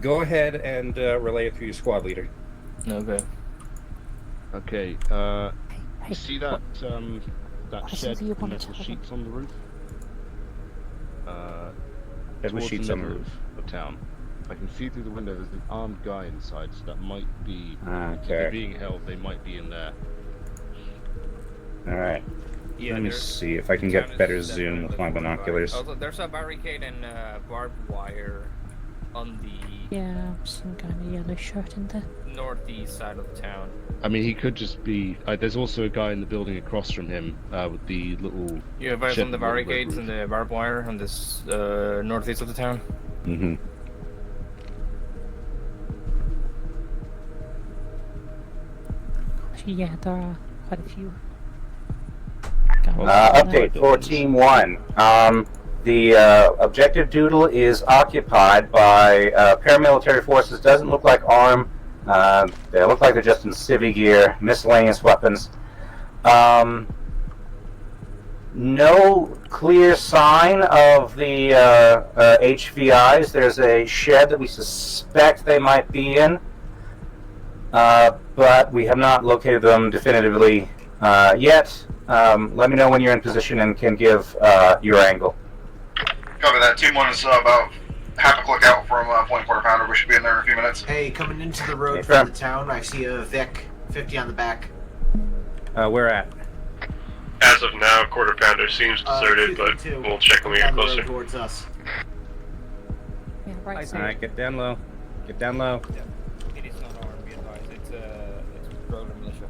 Speaker 1: Go ahead and relay it through your squad leader.
Speaker 6: Okay.
Speaker 15: Okay, you see that shed with metal sheets on the roof? Towards
Speaker 1: sheets
Speaker 15: the
Speaker 1: on the
Speaker 15: middle
Speaker 1: roof
Speaker 15: of town. I can see through the window there's an armed guy inside, so that might be...
Speaker 1: Okay.
Speaker 15: If they're being held, they might be in there.
Speaker 1: Alright.
Speaker 6: Yeah,
Speaker 1: Let me see if I can get better zoom with my binoculars.
Speaker 6: Also, there's a barricade and barbed wire on the
Speaker 8: Yeah, some kind of yellow shirt in there.
Speaker 6: northeast side of the town.
Speaker 15: I mean, he could just be... there's also a guy in the building across from him with the little...
Speaker 6: You have eyes
Speaker 15: shed
Speaker 6: on the
Speaker 15: with little
Speaker 6: barricades
Speaker 15: roof.
Speaker 6: and the barbed wire on this northeast of the town?
Speaker 1: Mm-hmm.
Speaker 8: Yeah, there are quite a few.
Speaker 1: Update for Team 1. The objective doodle is occupied by paramilitary forces. Doesn't look like armed. They look like they're just in civvy gear, miscellaneous weapons. No clear sign of the HVIs. There's a shed that we suspect they might be in, but we have not located them definitively yet. Let me know when you're in position and can give your angle.
Speaker 7: Copy that. Team 1 is about half a click out from Point Quarter Pounder. We should be in there in a few minutes.
Speaker 13: Hey, coming into the road
Speaker 1: Hey,
Speaker 13: from
Speaker 1: Fran.
Speaker 13: the town, I see a Vic 50 on the back.
Speaker 1: Where at?
Speaker 14: As of now, Quarter Pounder seems deserted, but we'll check when we get
Speaker 13: Down the road
Speaker 14: closer.
Speaker 13: towards us.
Speaker 8: Yeah, right.
Speaker 1: Alright, get down low. Get down low.
Speaker 6: It is not armed, be advised. It's road militia.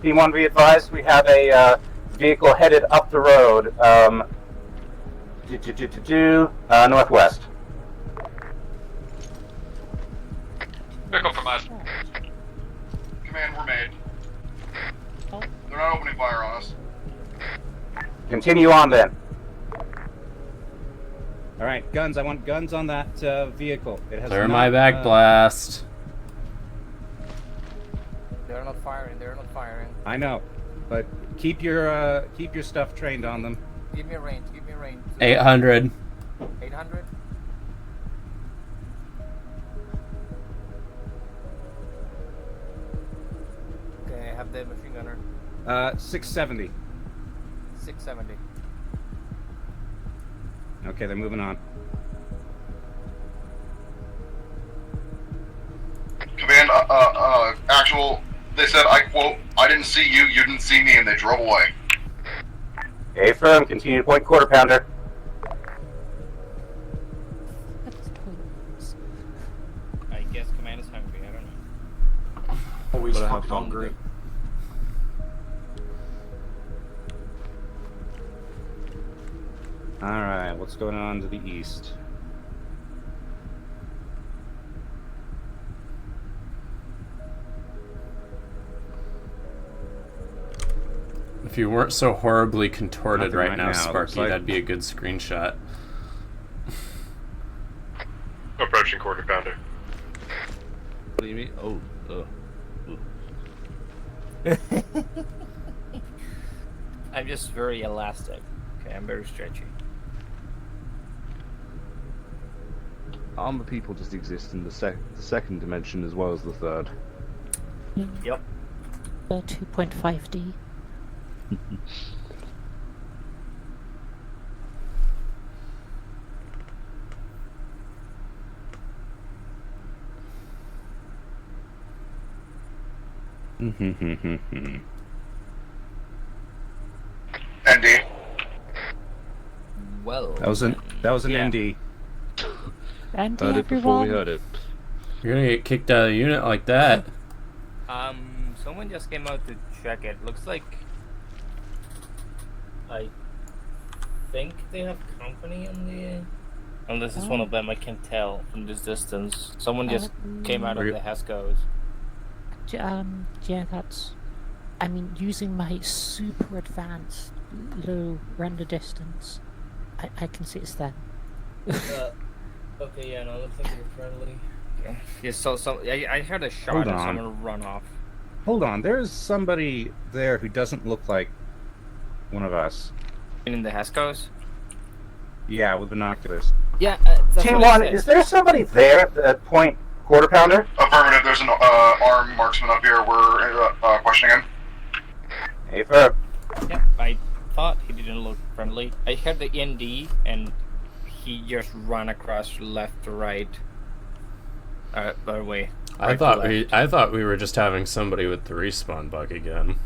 Speaker 1: Team 1, be advised, we have a vehicle headed up the road, northwest.
Speaker 16: We're compromised.
Speaker 7: Command, we're made. They're not opening fire on us.
Speaker 1: Continue on then. Alright, guns. I want guns on that vehicle. It has
Speaker 2: Clear
Speaker 1: not,
Speaker 2: my back blast.
Speaker 6: They're not firing,
Speaker 1: I know, but keep your stuff trained on them.
Speaker 6: Give me a range,
Speaker 2: 800.
Speaker 6: 800? Okay, I have the machine gunner.
Speaker 1: 670.
Speaker 6: 670.
Speaker 1: Okay, they're moving on.
Speaker 7: Command, actual, they said, I quote, I didn't see you, you didn't see me, and they drove away.
Speaker 1: Okay, firm. Continue to point Quarter Pounder.
Speaker 6: man is hungry. I don't know.
Speaker 13: Always
Speaker 15: But I
Speaker 13: fucking
Speaker 15: have fun
Speaker 13: hungry.
Speaker 15: with
Speaker 1: Alright, what's going on to the east?
Speaker 2: If you weren't so horribly contorted
Speaker 1: Nothing
Speaker 2: right
Speaker 1: right
Speaker 2: now,
Speaker 1: now,
Speaker 2: Sparky,
Speaker 1: looks like.
Speaker 2: that'd be a good screenshot.
Speaker 14: Approaching quarter pounder.
Speaker 15: What do you mean? Oh,
Speaker 6: I'm just very elastic. Okay, I'm very stretchy.
Speaker 15: armor people just exist in the second dimension as well as the third.
Speaker 6: Yep.
Speaker 8: 2.5D.
Speaker 9: ND.
Speaker 6: Well.
Speaker 1: That was an ND.
Speaker 8: And
Speaker 15: Heard it before we heard it.
Speaker 2: You're gonna get kicked out of the unit like that.
Speaker 6: Someone just came out to check it. Looks like I think they have company on the. Unless it's one of them, I can't tell from this distance. Someone just came out of the Hescos.
Speaker 8: Yeah, that's. I mean, using my super advanced low render distance, I can see it's them.
Speaker 6: Okay, yeah, no, looks like they're friendly. Okay. Yeah, so I heard a shot
Speaker 1: Hold
Speaker 6: and
Speaker 1: on.
Speaker 6: someone run off.
Speaker 1: Hold on, there's somebody there who doesn't look like one of us.
Speaker 6: In the Hescos?
Speaker 1: Yeah, with binoculars.
Speaker 6: Yeah, that's
Speaker 4: Team
Speaker 6: what I
Speaker 4: 1,
Speaker 6: said.
Speaker 4: is there somebody there at point quarter pounder?
Speaker 9: Affirmative, there's an armed marksman up here. We're questioning him.
Speaker 4: Hey, Ferb.
Speaker 6: Yeah, I thought he didn't look friendly. I heard the ND and he just ran across left to right. By the way.
Speaker 2: I thought we were just having somebody with the respawn bug again.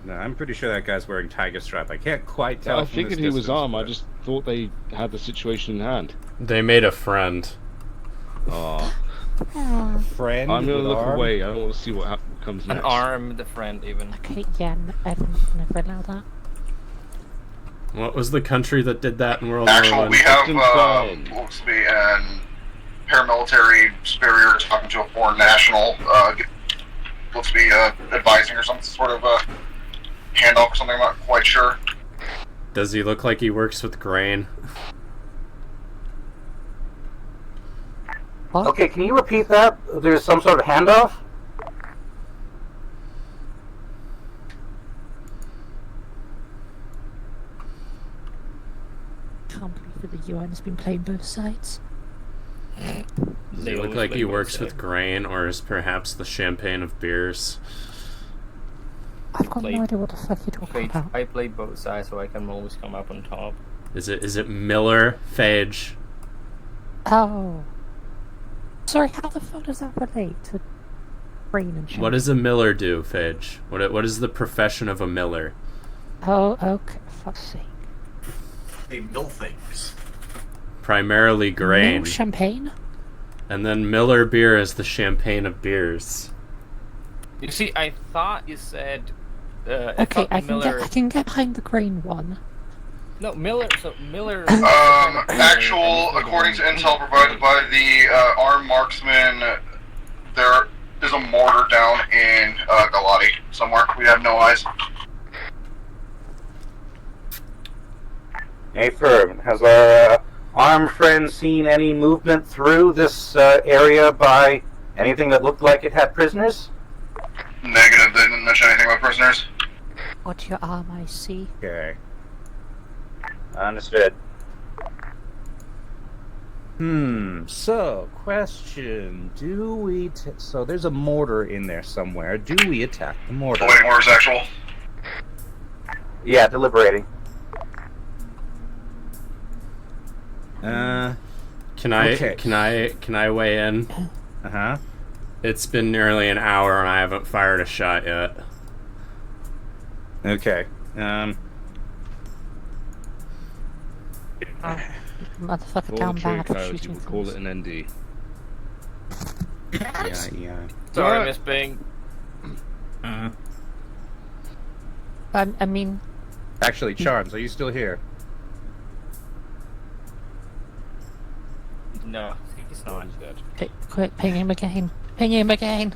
Speaker 1: No, I'm pretty sure that guy's wearing tiger stripe. I can't quite tell.
Speaker 15: I
Speaker 1: from
Speaker 15: figured
Speaker 1: this
Speaker 15: he was
Speaker 1: distance,
Speaker 15: armed. I
Speaker 1: but-
Speaker 15: just thought they had the situation in hand.
Speaker 2: They made a friend.
Speaker 1: Oh. Friend.
Speaker 15: I'm gonna
Speaker 1: with
Speaker 15: look
Speaker 1: arm?
Speaker 15: away. I don't want to see what comes
Speaker 6: An
Speaker 15: next.
Speaker 6: armed friend, even.
Speaker 8: Okay, yeah, I'd never allow that.
Speaker 2: What was the country that did that in World War
Speaker 9: Actually,
Speaker 2: One?
Speaker 9: we have looks to be an paramilitary superior talking to a foreign national. Looks to be advising or some sort of handoff or something. I'm not quite sure.
Speaker 2: Does he look like he works with grain?
Speaker 4: Okay, can you repeat that? There's some sort of handoff?
Speaker 8: Can't believe that the UN has been playing both sides.
Speaker 2: Does he look like he works with grain, or is perhaps the champagne of beers?
Speaker 8: I've got no idea what the fuck you're talking about.
Speaker 6: I play both sides, so I can always come up on top.
Speaker 2: Is it Miller Phage?
Speaker 8: Oh. Sorry, how the fuck does that relate to brain and shit?
Speaker 2: What does a miller do, Phage? What is the profession of a miller?
Speaker 8: Oh, okay, fuck's sake.
Speaker 13: They mill things.
Speaker 2: Primarily grain.
Speaker 8: No champagne?
Speaker 2: And then Miller beer is the champagne of beers.
Speaker 6: You see, I thought you said.
Speaker 8: Okay, I can get behind the grain one.
Speaker 6: No, Miller. So Miller.
Speaker 9: Actual, according to intel provided by the armed marksman, there is a mortar down in Galati somewhere. We have no eyes.
Speaker 4: Hey, Ferb, has our armed friend seen any movement through this area by anything that looked like it had prisoners?
Speaker 9: Negative. They didn't mention anything about prisoners.
Speaker 8: What's your arm I see?
Speaker 1: Okay.
Speaker 4: Understood.
Speaker 1: So, question. Do we... so, there's a mortar in there somewhere. Do we attack the mortar?
Speaker 9: Awaiting orders, actual.
Speaker 4: Yeah, deliberating.
Speaker 2: Can I weigh in?
Speaker 1: Uh-huh.
Speaker 2: It's been nearly an hour and I haven't fired a shot yet.
Speaker 1: Okay.
Speaker 8: Motherfucker
Speaker 15: For
Speaker 8: down
Speaker 15: the trade
Speaker 8: bad for
Speaker 15: priority,
Speaker 8: shooting
Speaker 15: we'll call
Speaker 8: things.
Speaker 15: it an ND.
Speaker 1: Yeah.
Speaker 6: Sorry, Miss Bing.
Speaker 8: I mean,
Speaker 1: Actually, Charms, are you still here?
Speaker 6: No, he's not.
Speaker 8: quick, ping him again. Ping him again.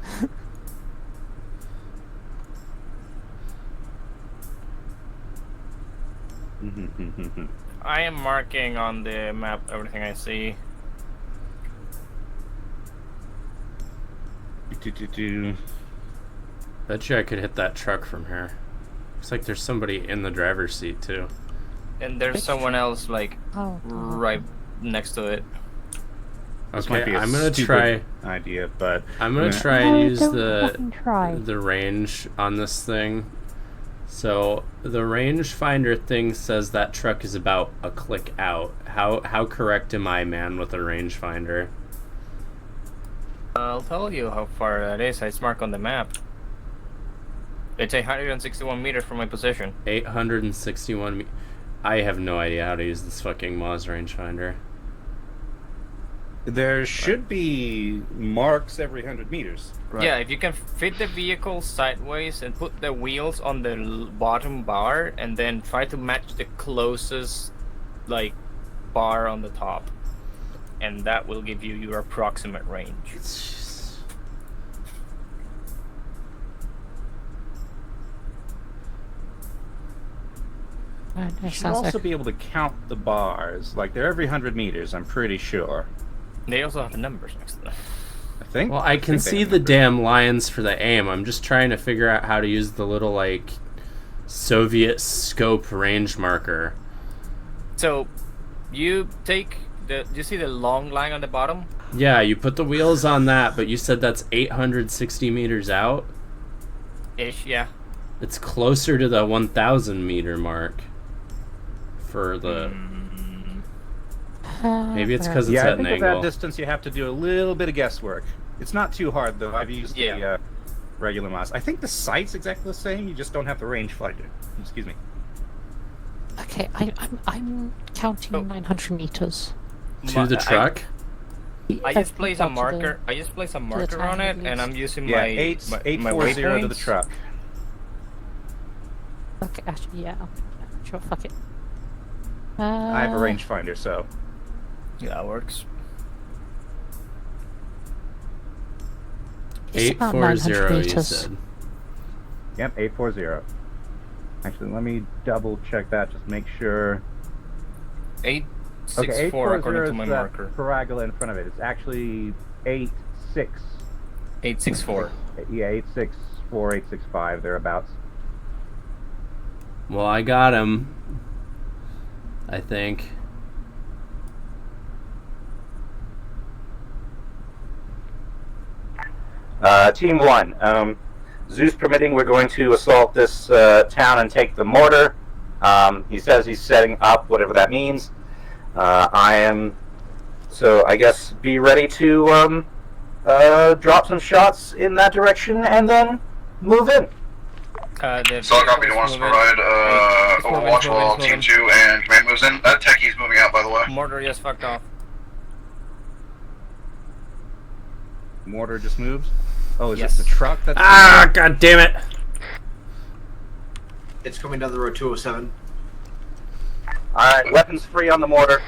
Speaker 6: I am marking on the map everything I see.
Speaker 2: Bet you I could hit that truck from here. Looks like there's somebody in the driver's seat too.
Speaker 6: And there's someone else like right next to it.
Speaker 1: This might
Speaker 2: Okay,
Speaker 1: be a
Speaker 2: I'm gonna
Speaker 1: stupid
Speaker 2: try.
Speaker 1: idea, but
Speaker 2: I'm gonna try and use
Speaker 8: don't
Speaker 2: the
Speaker 8: fucking try.
Speaker 2: range on this thing. So the rangefinder thing says that truck is about a click out. How correct am I, man, with a rangefinder?
Speaker 6: I'll tell you how far that is. It's marked on the map. It's 861 meters from my position.
Speaker 2: 861. I have no idea how to use this fucking Moz rangefinder.
Speaker 1: there should be marks every 100 meters.
Speaker 6: Right. Yeah, if you can fit the vehicle sideways and put the wheels on the bottom bar, and then try to match the closest like bar on the top, and that will give you your approximate range.
Speaker 1: You should also be able to count the bars. Like, they're every 100 meters, I'm pretty sure.
Speaker 6: They also have numbers next to them.
Speaker 1: I think.
Speaker 2: Well, I can see the damn lines for the aim. I'm just trying to figure out how to use the little, like, Soviet scope range marker.
Speaker 6: So, you take the... Do you see the long line on the bottom?
Speaker 2: Yeah, you put the wheels on that, but you said that's 860 meters out?
Speaker 6: Ish, yeah.
Speaker 2: It's closer to the 1,000 meter mark for the... Maybe it's because it's at an
Speaker 1: angle. At that distance, you have to do a little bit of guesswork. It's not too hard, though. I've used the regular mouse. I think the sight's exactly the same. You just don't have the rangefinder. Excuse me.
Speaker 8: Okay, I'm counting 900 meters.
Speaker 2: To the truck?
Speaker 6: I just place a marker. I just place a marker on it, and I'm using my
Speaker 1: 840 to the truck.
Speaker 8: Okay, actually, yeah. Sure, fuck it.
Speaker 1: I have a rangefinder, so.
Speaker 6: Yeah, that works.
Speaker 2: 840, you said.
Speaker 1: Yep, 840. Actually, let me double check that, just make sure.
Speaker 6: 864 according to my marker.
Speaker 1: Parabola in front of it. It's actually 86.
Speaker 6: 864.
Speaker 1: Yeah, 864, 865, thereabouts.
Speaker 2: Well, I got him. I think.
Speaker 4: Team 1, Zeus permitting, we're going to assault this town and take the mortar. He says he's setting up, whatever that means. I am, so I guess be ready to drop some shots in that direction and then move in.
Speaker 9: Solid copy wants to provide overwatch while Team 2 and Command moves in. That techie's moving out, by the way.
Speaker 6: Mortar just fucked off.
Speaker 1: Mortar just moved? Oh, is this the truck that's...
Speaker 2: God damn it!
Speaker 13: It's coming down the road 207.
Speaker 4: Alright, weapons free on the mortar.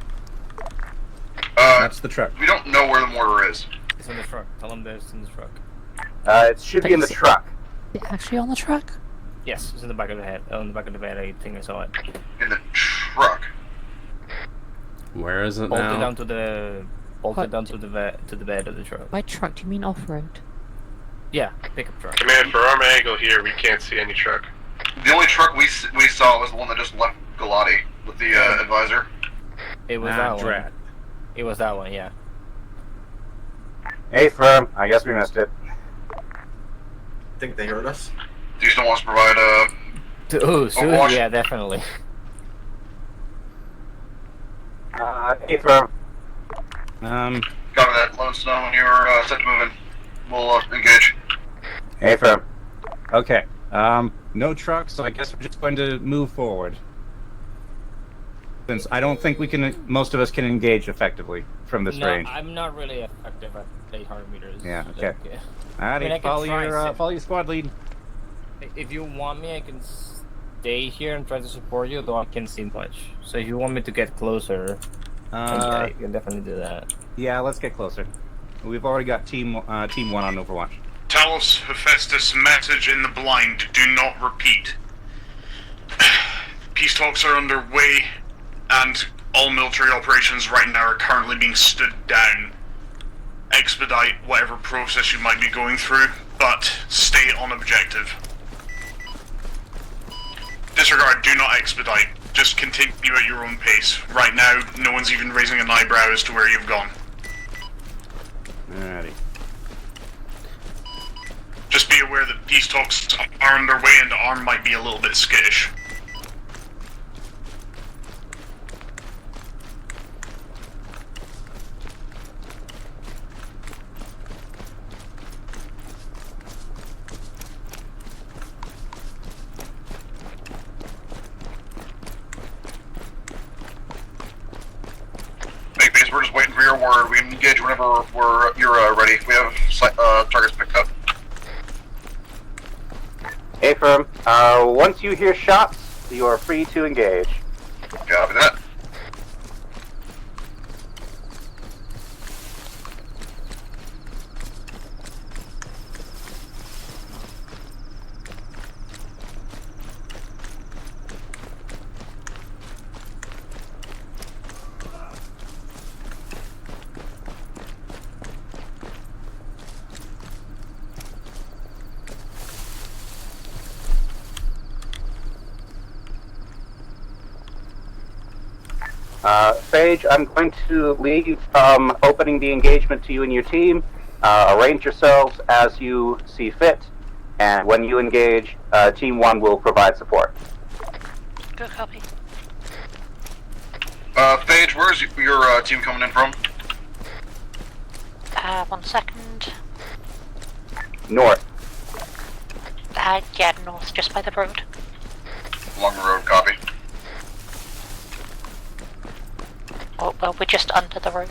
Speaker 1: That's the truck.
Speaker 9: We don't know where the mortar is.
Speaker 6: It's in the truck. Tell them that it's in the truck.
Speaker 4: It should be in the truck.
Speaker 8: Is it actually on the truck?
Speaker 6: Yes, it's in the back of the head. On the back of the bed, I think I saw it.
Speaker 9: In the truck.
Speaker 2: Where is it
Speaker 6: Bolted
Speaker 2: now?
Speaker 6: down to the... Bolted down to the bed of the truck.
Speaker 8: By truck, do you mean off-road?
Speaker 6: Yeah, pickup truck.
Speaker 14: Command, for our angle here, we can't see any truck.
Speaker 9: The only truck we saw was the one that just left Galati with the advisor.
Speaker 6: It was that one. It was that one, yeah.
Speaker 4: Hey, firm. I guess we missed it.
Speaker 13: Think they heard us?
Speaker 9: Do you still want to provide
Speaker 6: Soon, yeah, definitely.
Speaker 4: Hey, firm.
Speaker 9: Copy that. Let us know when you're set to move in. We'll engage.
Speaker 4: Hey, firm.
Speaker 1: Okay. No trucks, so I guess we're just going to move forward. distance, I don't think we can. Most of us can engage effectively from this
Speaker 6: No,
Speaker 1: range.
Speaker 6: I'm not really effective at 800 meters.
Speaker 1: Yeah. Okay.
Speaker 6: Like,
Speaker 1: Alrighty,
Speaker 6: I can try,
Speaker 1: follow your squad lead.
Speaker 6: if you want me, I can stay here and try to support you, though I can't see much. So if you want me to get closer, yeah, you can definitely do that.
Speaker 1: Yeah, let's get closer. We've already got team 1 on Overwatch.
Speaker 9: Talos, Hephaestus, message in the blind. Do not repeat. Peace talks are underway, and all military operations right now are currently being stood down. Expedite whatever process you might be going through, but stay on objective. Disregard, do not expedite. Just continue at your own pace. Right now, no one's even raising an eyebrow as to where you've gone.
Speaker 1: Alrighty.
Speaker 9: Just be aware that peace talks are underway and ARM might be a little bit skittish.
Speaker 7: We're just waiting for your word. We can engage whenever you're ready. We have targets picked up.
Speaker 4: Affirm. Once you hear shots, you are free to engage.
Speaker 7: Copy that.
Speaker 4: Sage, I'm going to leave opening the engagement to you and your team. Arrange yourselves as you see fit, and when you engage, Team 1 will provide support.
Speaker 8: Good copy.
Speaker 7: Phage, where's your team coming in from?
Speaker 8: 1 second.
Speaker 4: North.
Speaker 8: Yeah, north, just by the road.
Speaker 7: Along the road, copy.
Speaker 8: Oh, well, we're just under the road.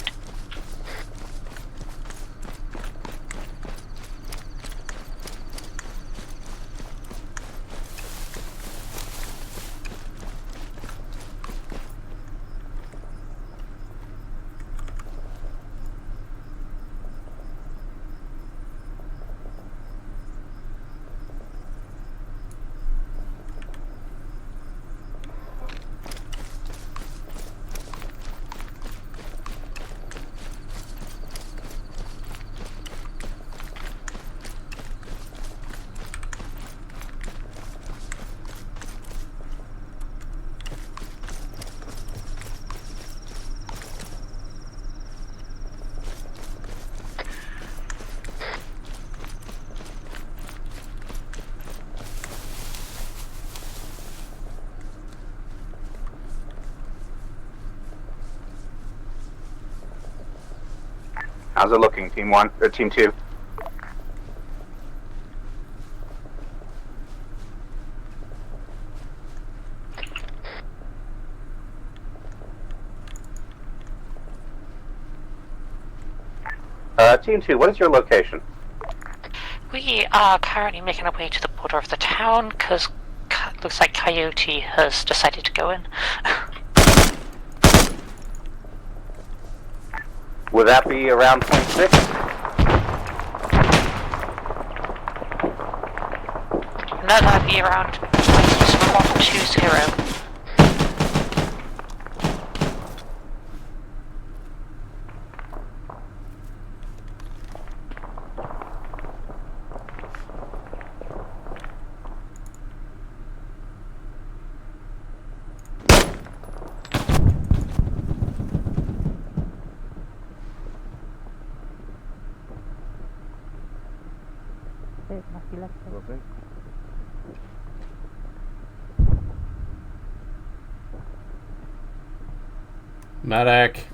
Speaker 4: How's it looking, Team 1 or Team 2? Team 2, what is your location?
Speaker 8: We are currently making our way to the border of the town, because looks like Coyote has decided to go in.
Speaker 4: Would that be around point 6?
Speaker 8: No, that'd be around 120.
Speaker 2: Medic.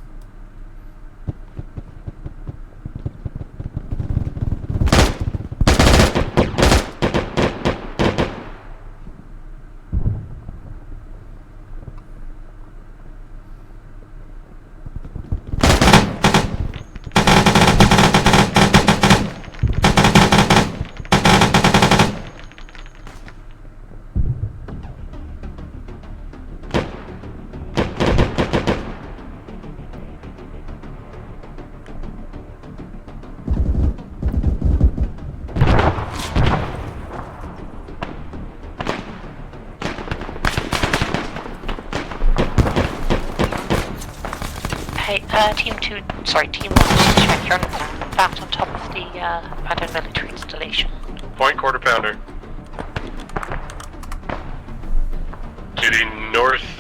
Speaker 8: Team 1, check you're about on top of the abandoned military installation.
Speaker 14: Point quarter pounder. To the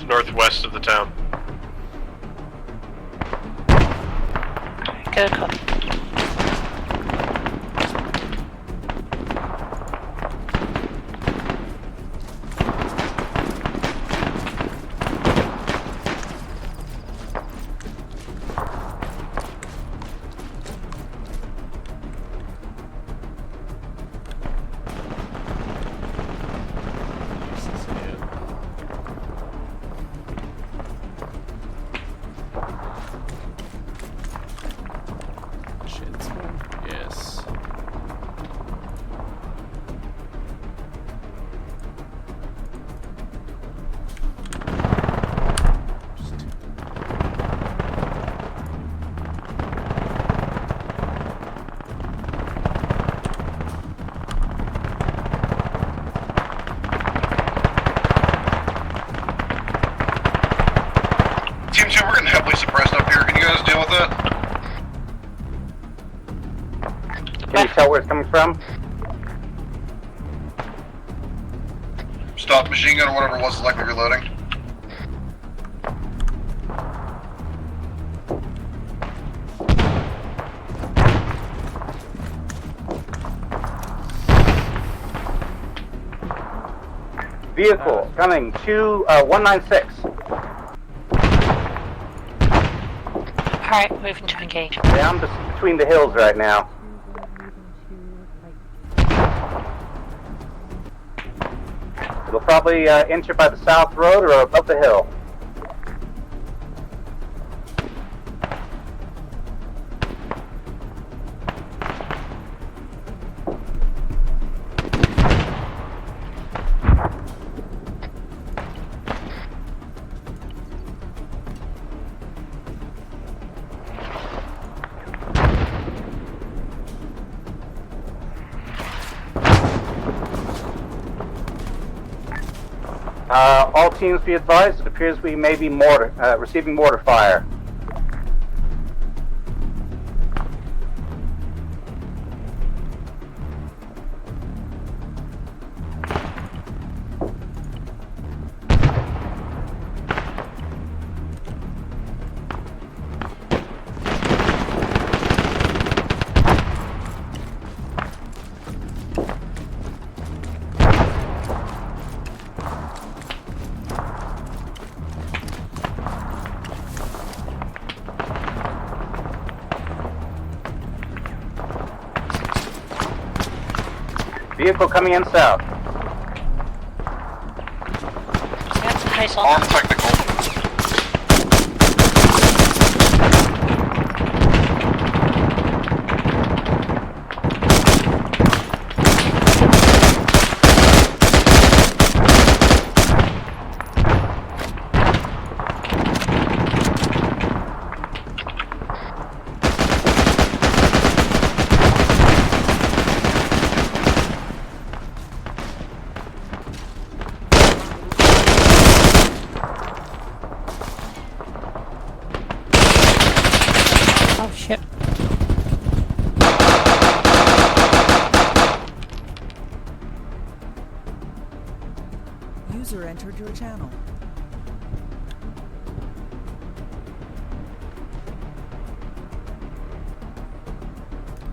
Speaker 14: northwest of the town.
Speaker 8: Good copy.
Speaker 2: Yes.
Speaker 7: Team 2, we're getting heavily suppressed up here. Can you guys deal with that?
Speaker 4: Can you tell where it's coming from?
Speaker 7: Stop machine gun or whatever it was is likely reloading.
Speaker 4: Vehicle coming to 196.
Speaker 8: Alright, moving to engage.
Speaker 4: Down between the hills right now. It'll probably enter by the south road or above the hill. All teams be advised, it appears we may be receiving mortar fire. Vehicle coming in south.
Speaker 7: Arm technical.
Speaker 8: Oh shit.
Speaker 17: User entered your channel.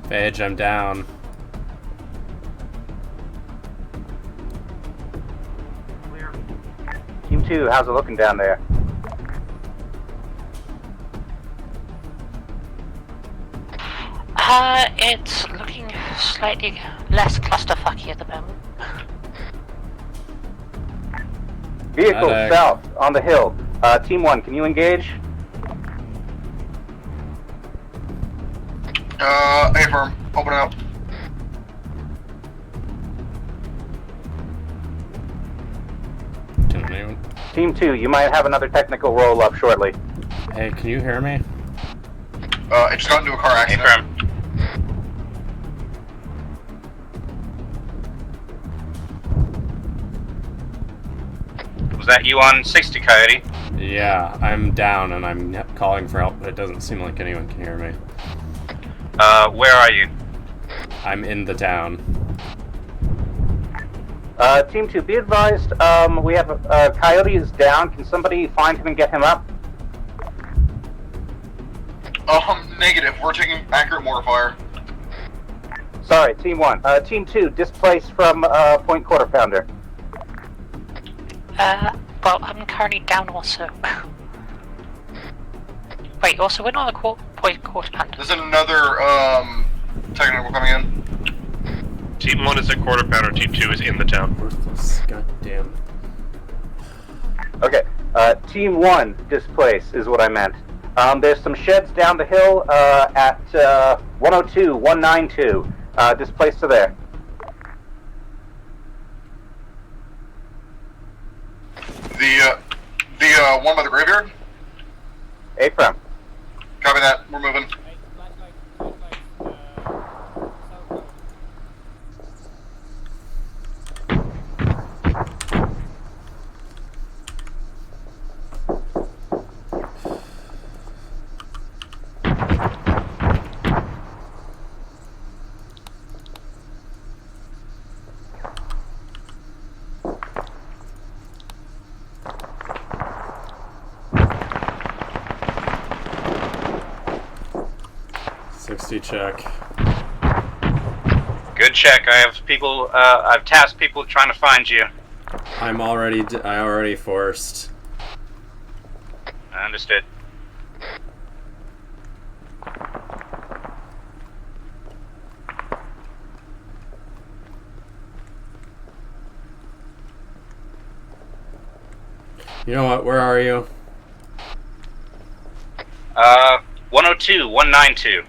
Speaker 2: Phage, I'm down.
Speaker 4: Team 2, how's it looking down there?
Speaker 8: It's looking slightly less clusterfucky at the moment.
Speaker 4: Vehicle south on the hill. Team 1, can you engage?
Speaker 7: A-firm, open up.
Speaker 4: Team 2, you might have another technical roll up shortly.
Speaker 2: Hey, can you hear me?
Speaker 7: It just got into a car accident.
Speaker 18: Was that you on 60, Coyote?
Speaker 2: Yeah, I'm down and I'm calling for help, but it doesn't seem like anyone can hear me.
Speaker 4: Where are you?
Speaker 2: I'm in the town.
Speaker 4: Team 2, be advised, we have, Coyote is down. Can somebody find him and get him up?
Speaker 7: Negative. We're taking accurate mortar fire.
Speaker 4: Sorry, Team 1. Team 2, displaced from, Point Quarter Pounder.
Speaker 8: Well, I'm currently down also. Wait, also, we're not a point quarter pounder.
Speaker 7: There's another, technical coming in.
Speaker 14: Team 1 is at quarter pounder, Team 2 is in the town.
Speaker 2: Worthless, goddamn.
Speaker 4: Okay, Team 1 displaced is what I meant. There's some sheds down the hill, at, 102, 192. Displaced to there.
Speaker 7: The one by the graveyard?
Speaker 4: Affirm.
Speaker 7: Copy that. We're moving.
Speaker 2: Check.
Speaker 4: Good check. I have people, I've tasked people trying to find you.
Speaker 2: I already forced.
Speaker 4: Understood.
Speaker 2: You know what, where are you?
Speaker 4: 102, 192.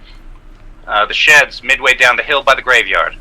Speaker 4: The shed's midway down the hill by the graveyard.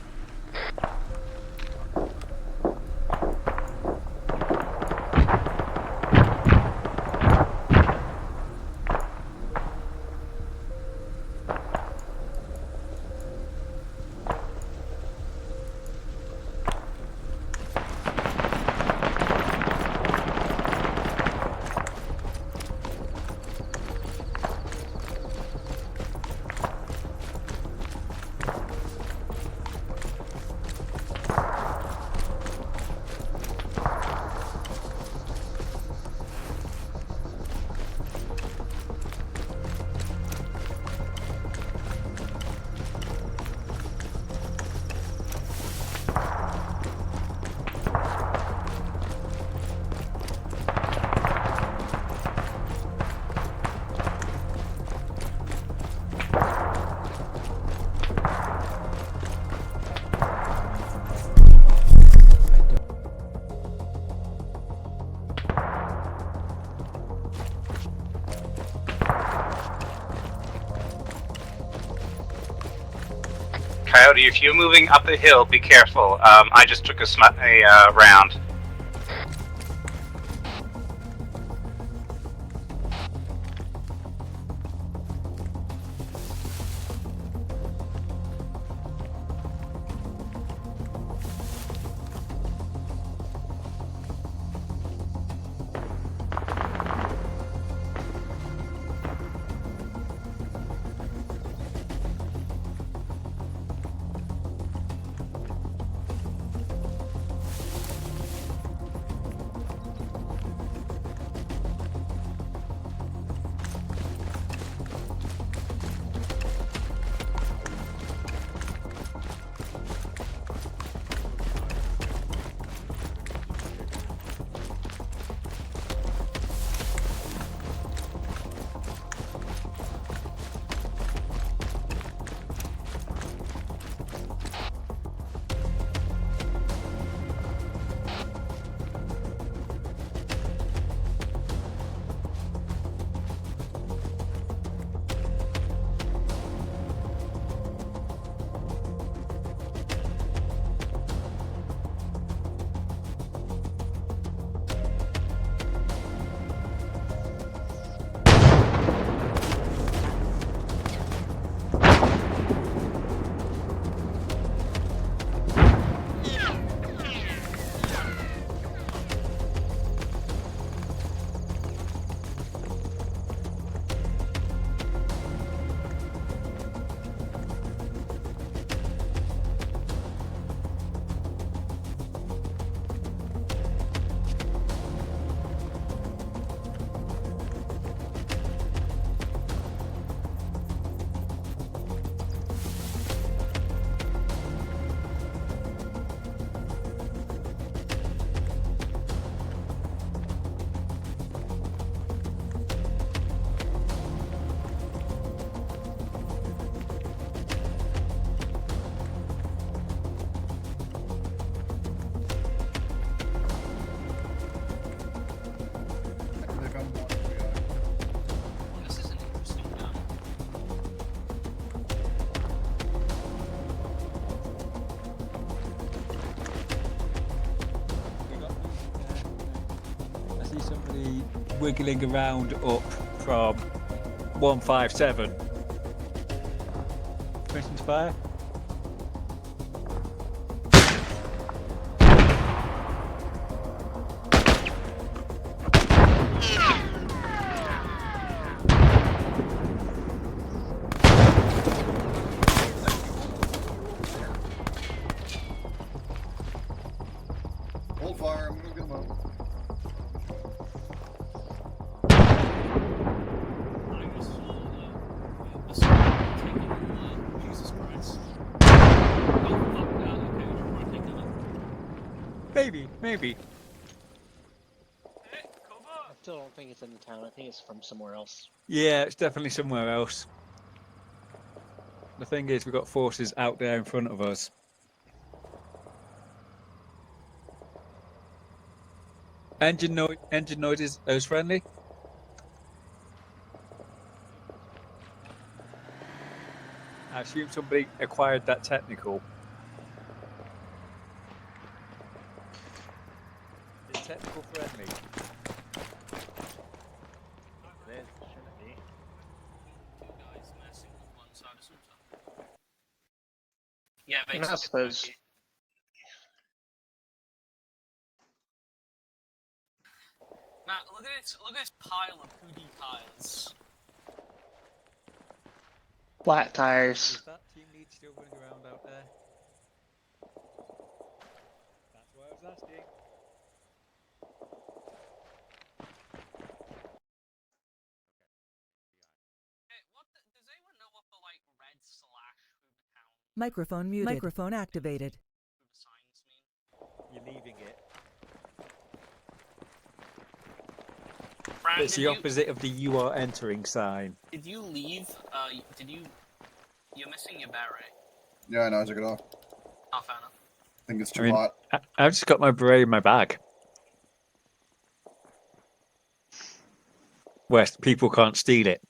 Speaker 4: Coyote, if you're moving up the hill, be careful. I just took a round.
Speaker 12: wiggling around up from 157. Permission to fire?
Speaker 7: Hold fire, I'm gonna get them up.
Speaker 3: Jesus Christ.
Speaker 12: Maybe.
Speaker 8: I still don't think it's in the town. I think it's from somewhere else.
Speaker 12: Yeah, it's definitely somewhere else. The thing is, we've got forces out there in front of us. Engine noises, those friendly? I assume somebody acquired that technical. Is technical friendly?
Speaker 3: Yeah,
Speaker 8: I
Speaker 3: basically.
Speaker 8: suppose.
Speaker 3: Matt, look at this pile of hoodie tires.
Speaker 8: Flat tires.
Speaker 12: Is that team lead still running around out there? That's what I was asking.
Speaker 3: Does anyone know what the red /
Speaker 17: Microphone muted. Microphone activated.
Speaker 3: signs mean?
Speaker 12: You're leaving it.
Speaker 3: Brandon,
Speaker 12: It's the opposite of the "you are entering" sign.
Speaker 3: Did you leave? You're missing your beret.
Speaker 7: Yeah, I know, I took it off.
Speaker 3: Oh, fair enough.
Speaker 7: I think it's too hot.
Speaker 12: I've just got my beret in my bag. Where people can't steal it.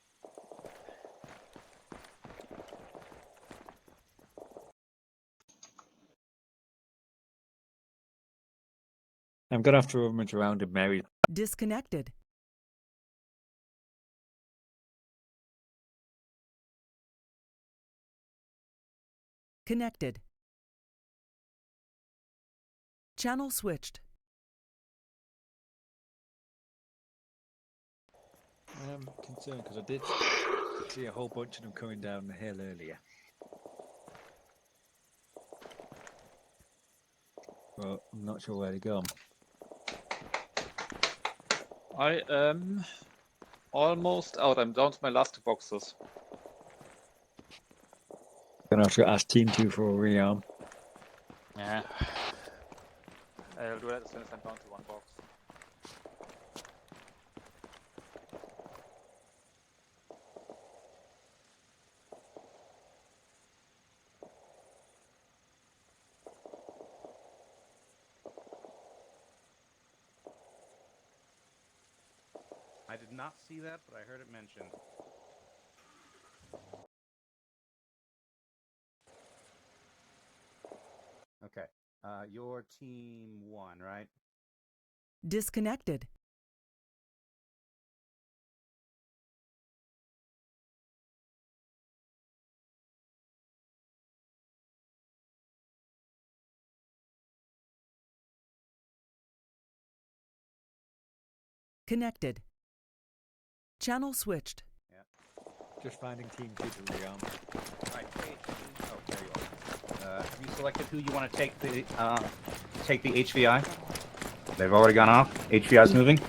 Speaker 12: I'm gonna have to rummage around in Mary.
Speaker 17: Disconnected. Connected. Channel switched.
Speaker 12: I am concerned because I did see a whole bunch of them coming down the hill earlier. Well, I'm not sure where they're gone.
Speaker 18: I am almost out. I'm down to my last 2 boxes.
Speaker 12: Gonna have to ask Team 2 for a rearm.
Speaker 18: Yeah. I'll do that as soon as I'm down to 1 box.
Speaker 1: I did not see that, but I heard it mentioned. Okay. You're team 1, right?
Speaker 17: Disconnected. Connected. Channel switched.
Speaker 1: Yeah.
Speaker 12: Just finding Team 2 to rearm.
Speaker 1: Alright, oh, there you are. Have you selected who you want to take the HVI? They've already gone off? HVI's moving?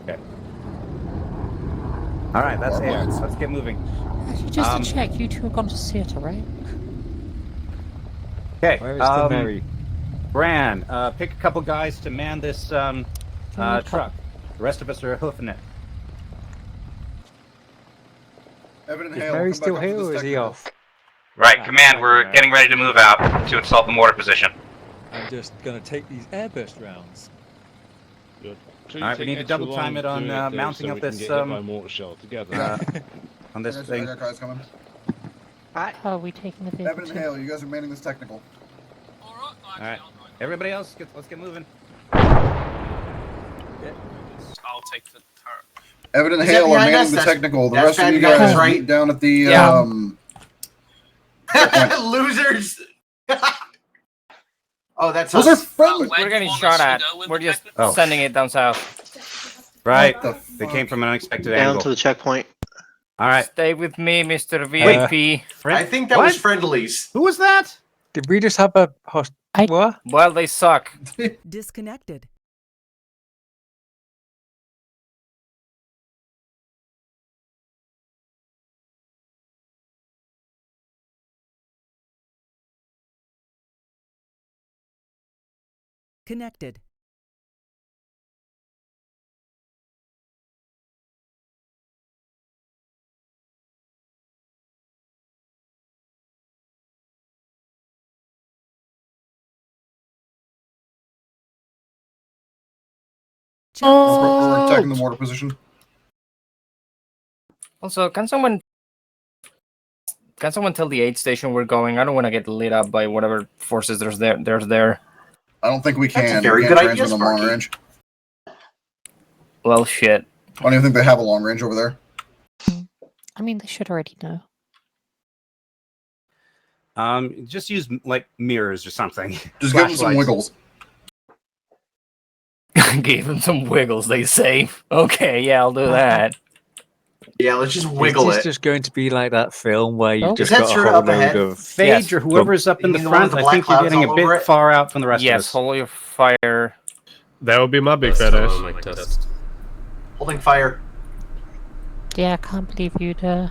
Speaker 1: Okay. Alright, that's air. Let's get moving.
Speaker 8: Actually, just to check, you two have gone to theatre, right?
Speaker 1: Okay,
Speaker 12: Where is the Mary?
Speaker 1: Bran, pick a couple guys to man this truck. The rest of us are hoofing it.
Speaker 7: Evan and
Speaker 12: Is
Speaker 7: Hale,
Speaker 12: Mary
Speaker 7: come back
Speaker 12: still
Speaker 7: up to
Speaker 12: here
Speaker 7: this
Speaker 12: or is he
Speaker 7: technical.
Speaker 12: off?
Speaker 4: Right, command, we're getting ready to move out to assault the mortar position.
Speaker 12: I'm just gonna take these airburst rounds.
Speaker 15: Good.
Speaker 1: Alright, we need to double time it on mounting up this
Speaker 15: mortar shell together.
Speaker 1: on this
Speaker 7: I
Speaker 1: thing.
Speaker 7: got guys coming.
Speaker 8: How are we taking the vehicle?
Speaker 7: Evan and Hale, you guys are manning this technical.
Speaker 1: Alright, everybody else, let's get moving.
Speaker 3: I'll take the turret.
Speaker 7: Evan and
Speaker 13: Is that
Speaker 7: Hale are
Speaker 13: behind us?
Speaker 7: manning the
Speaker 13: That's-
Speaker 7: technical. The
Speaker 13: that's
Speaker 7: rest of
Speaker 13: bad
Speaker 7: you
Speaker 13: guys,
Speaker 7: guys
Speaker 13: right?
Speaker 7: meet down at the
Speaker 6: Yeah.
Speaker 7: checkpoint.
Speaker 13: Losers. Oh, that's
Speaker 7: Those
Speaker 13: us.
Speaker 7: are friendly.
Speaker 6: We're getting shot at. We're just sending it down south.
Speaker 1: Right. They came from an unexpected
Speaker 19: Down
Speaker 1: angle.
Speaker 19: to the checkpoint.
Speaker 1: All right.
Speaker 6: Stay with me, Mr. VIP.
Speaker 13: I think that was friendlies.
Speaker 1: Who was that?
Speaker 12: Did we just have a what?
Speaker 6: Well, they suck.
Speaker 17: Disconnected. Connected.
Speaker 7: We're attacking the mortar position.
Speaker 6: Also, can someone tell the aid station we're going? I don't want to get lit up by whatever forces there's there.
Speaker 7: I don't think we can.
Speaker 13: That's a very
Speaker 7: we
Speaker 13: good
Speaker 7: can't
Speaker 13: idea,
Speaker 7: transmit on long
Speaker 13: Sparky.
Speaker 7: range.
Speaker 6: Well, shit.
Speaker 7: I don't even think they have a long range over there.
Speaker 8: I mean, they should already know.
Speaker 1: Just use like mirrors or something.
Speaker 7: Just give them some
Speaker 1: Flashlights.
Speaker 7: wiggles.
Speaker 6: Gave them some wiggles, they say. Okay, yeah, I'll do that.
Speaker 13: Yeah, let's just wiggle
Speaker 12: Is this
Speaker 13: it.
Speaker 12: just going to be like that film where you
Speaker 8: Oh.
Speaker 12: just
Speaker 13: Is that
Speaker 12: got a
Speaker 13: sort of
Speaker 12: whole
Speaker 13: up ahead?
Speaker 12: load of...
Speaker 1: Phage or whoever's up in
Speaker 13: You
Speaker 1: the
Speaker 13: mean the one with
Speaker 1: front,
Speaker 13: the
Speaker 1: I think
Speaker 13: black
Speaker 1: you're getting
Speaker 13: clouds
Speaker 1: a
Speaker 13: all
Speaker 1: bit
Speaker 13: over it?
Speaker 1: far out from the rest of
Speaker 6: Yes,
Speaker 1: us.
Speaker 6: hold your fire.
Speaker 10: That would be my big
Speaker 2: That's
Speaker 10: fat
Speaker 2: still
Speaker 10: ass.
Speaker 2: on my test.
Speaker 13: Holding fire.
Speaker 8: Yeah, I can't believe you'd
Speaker 19: I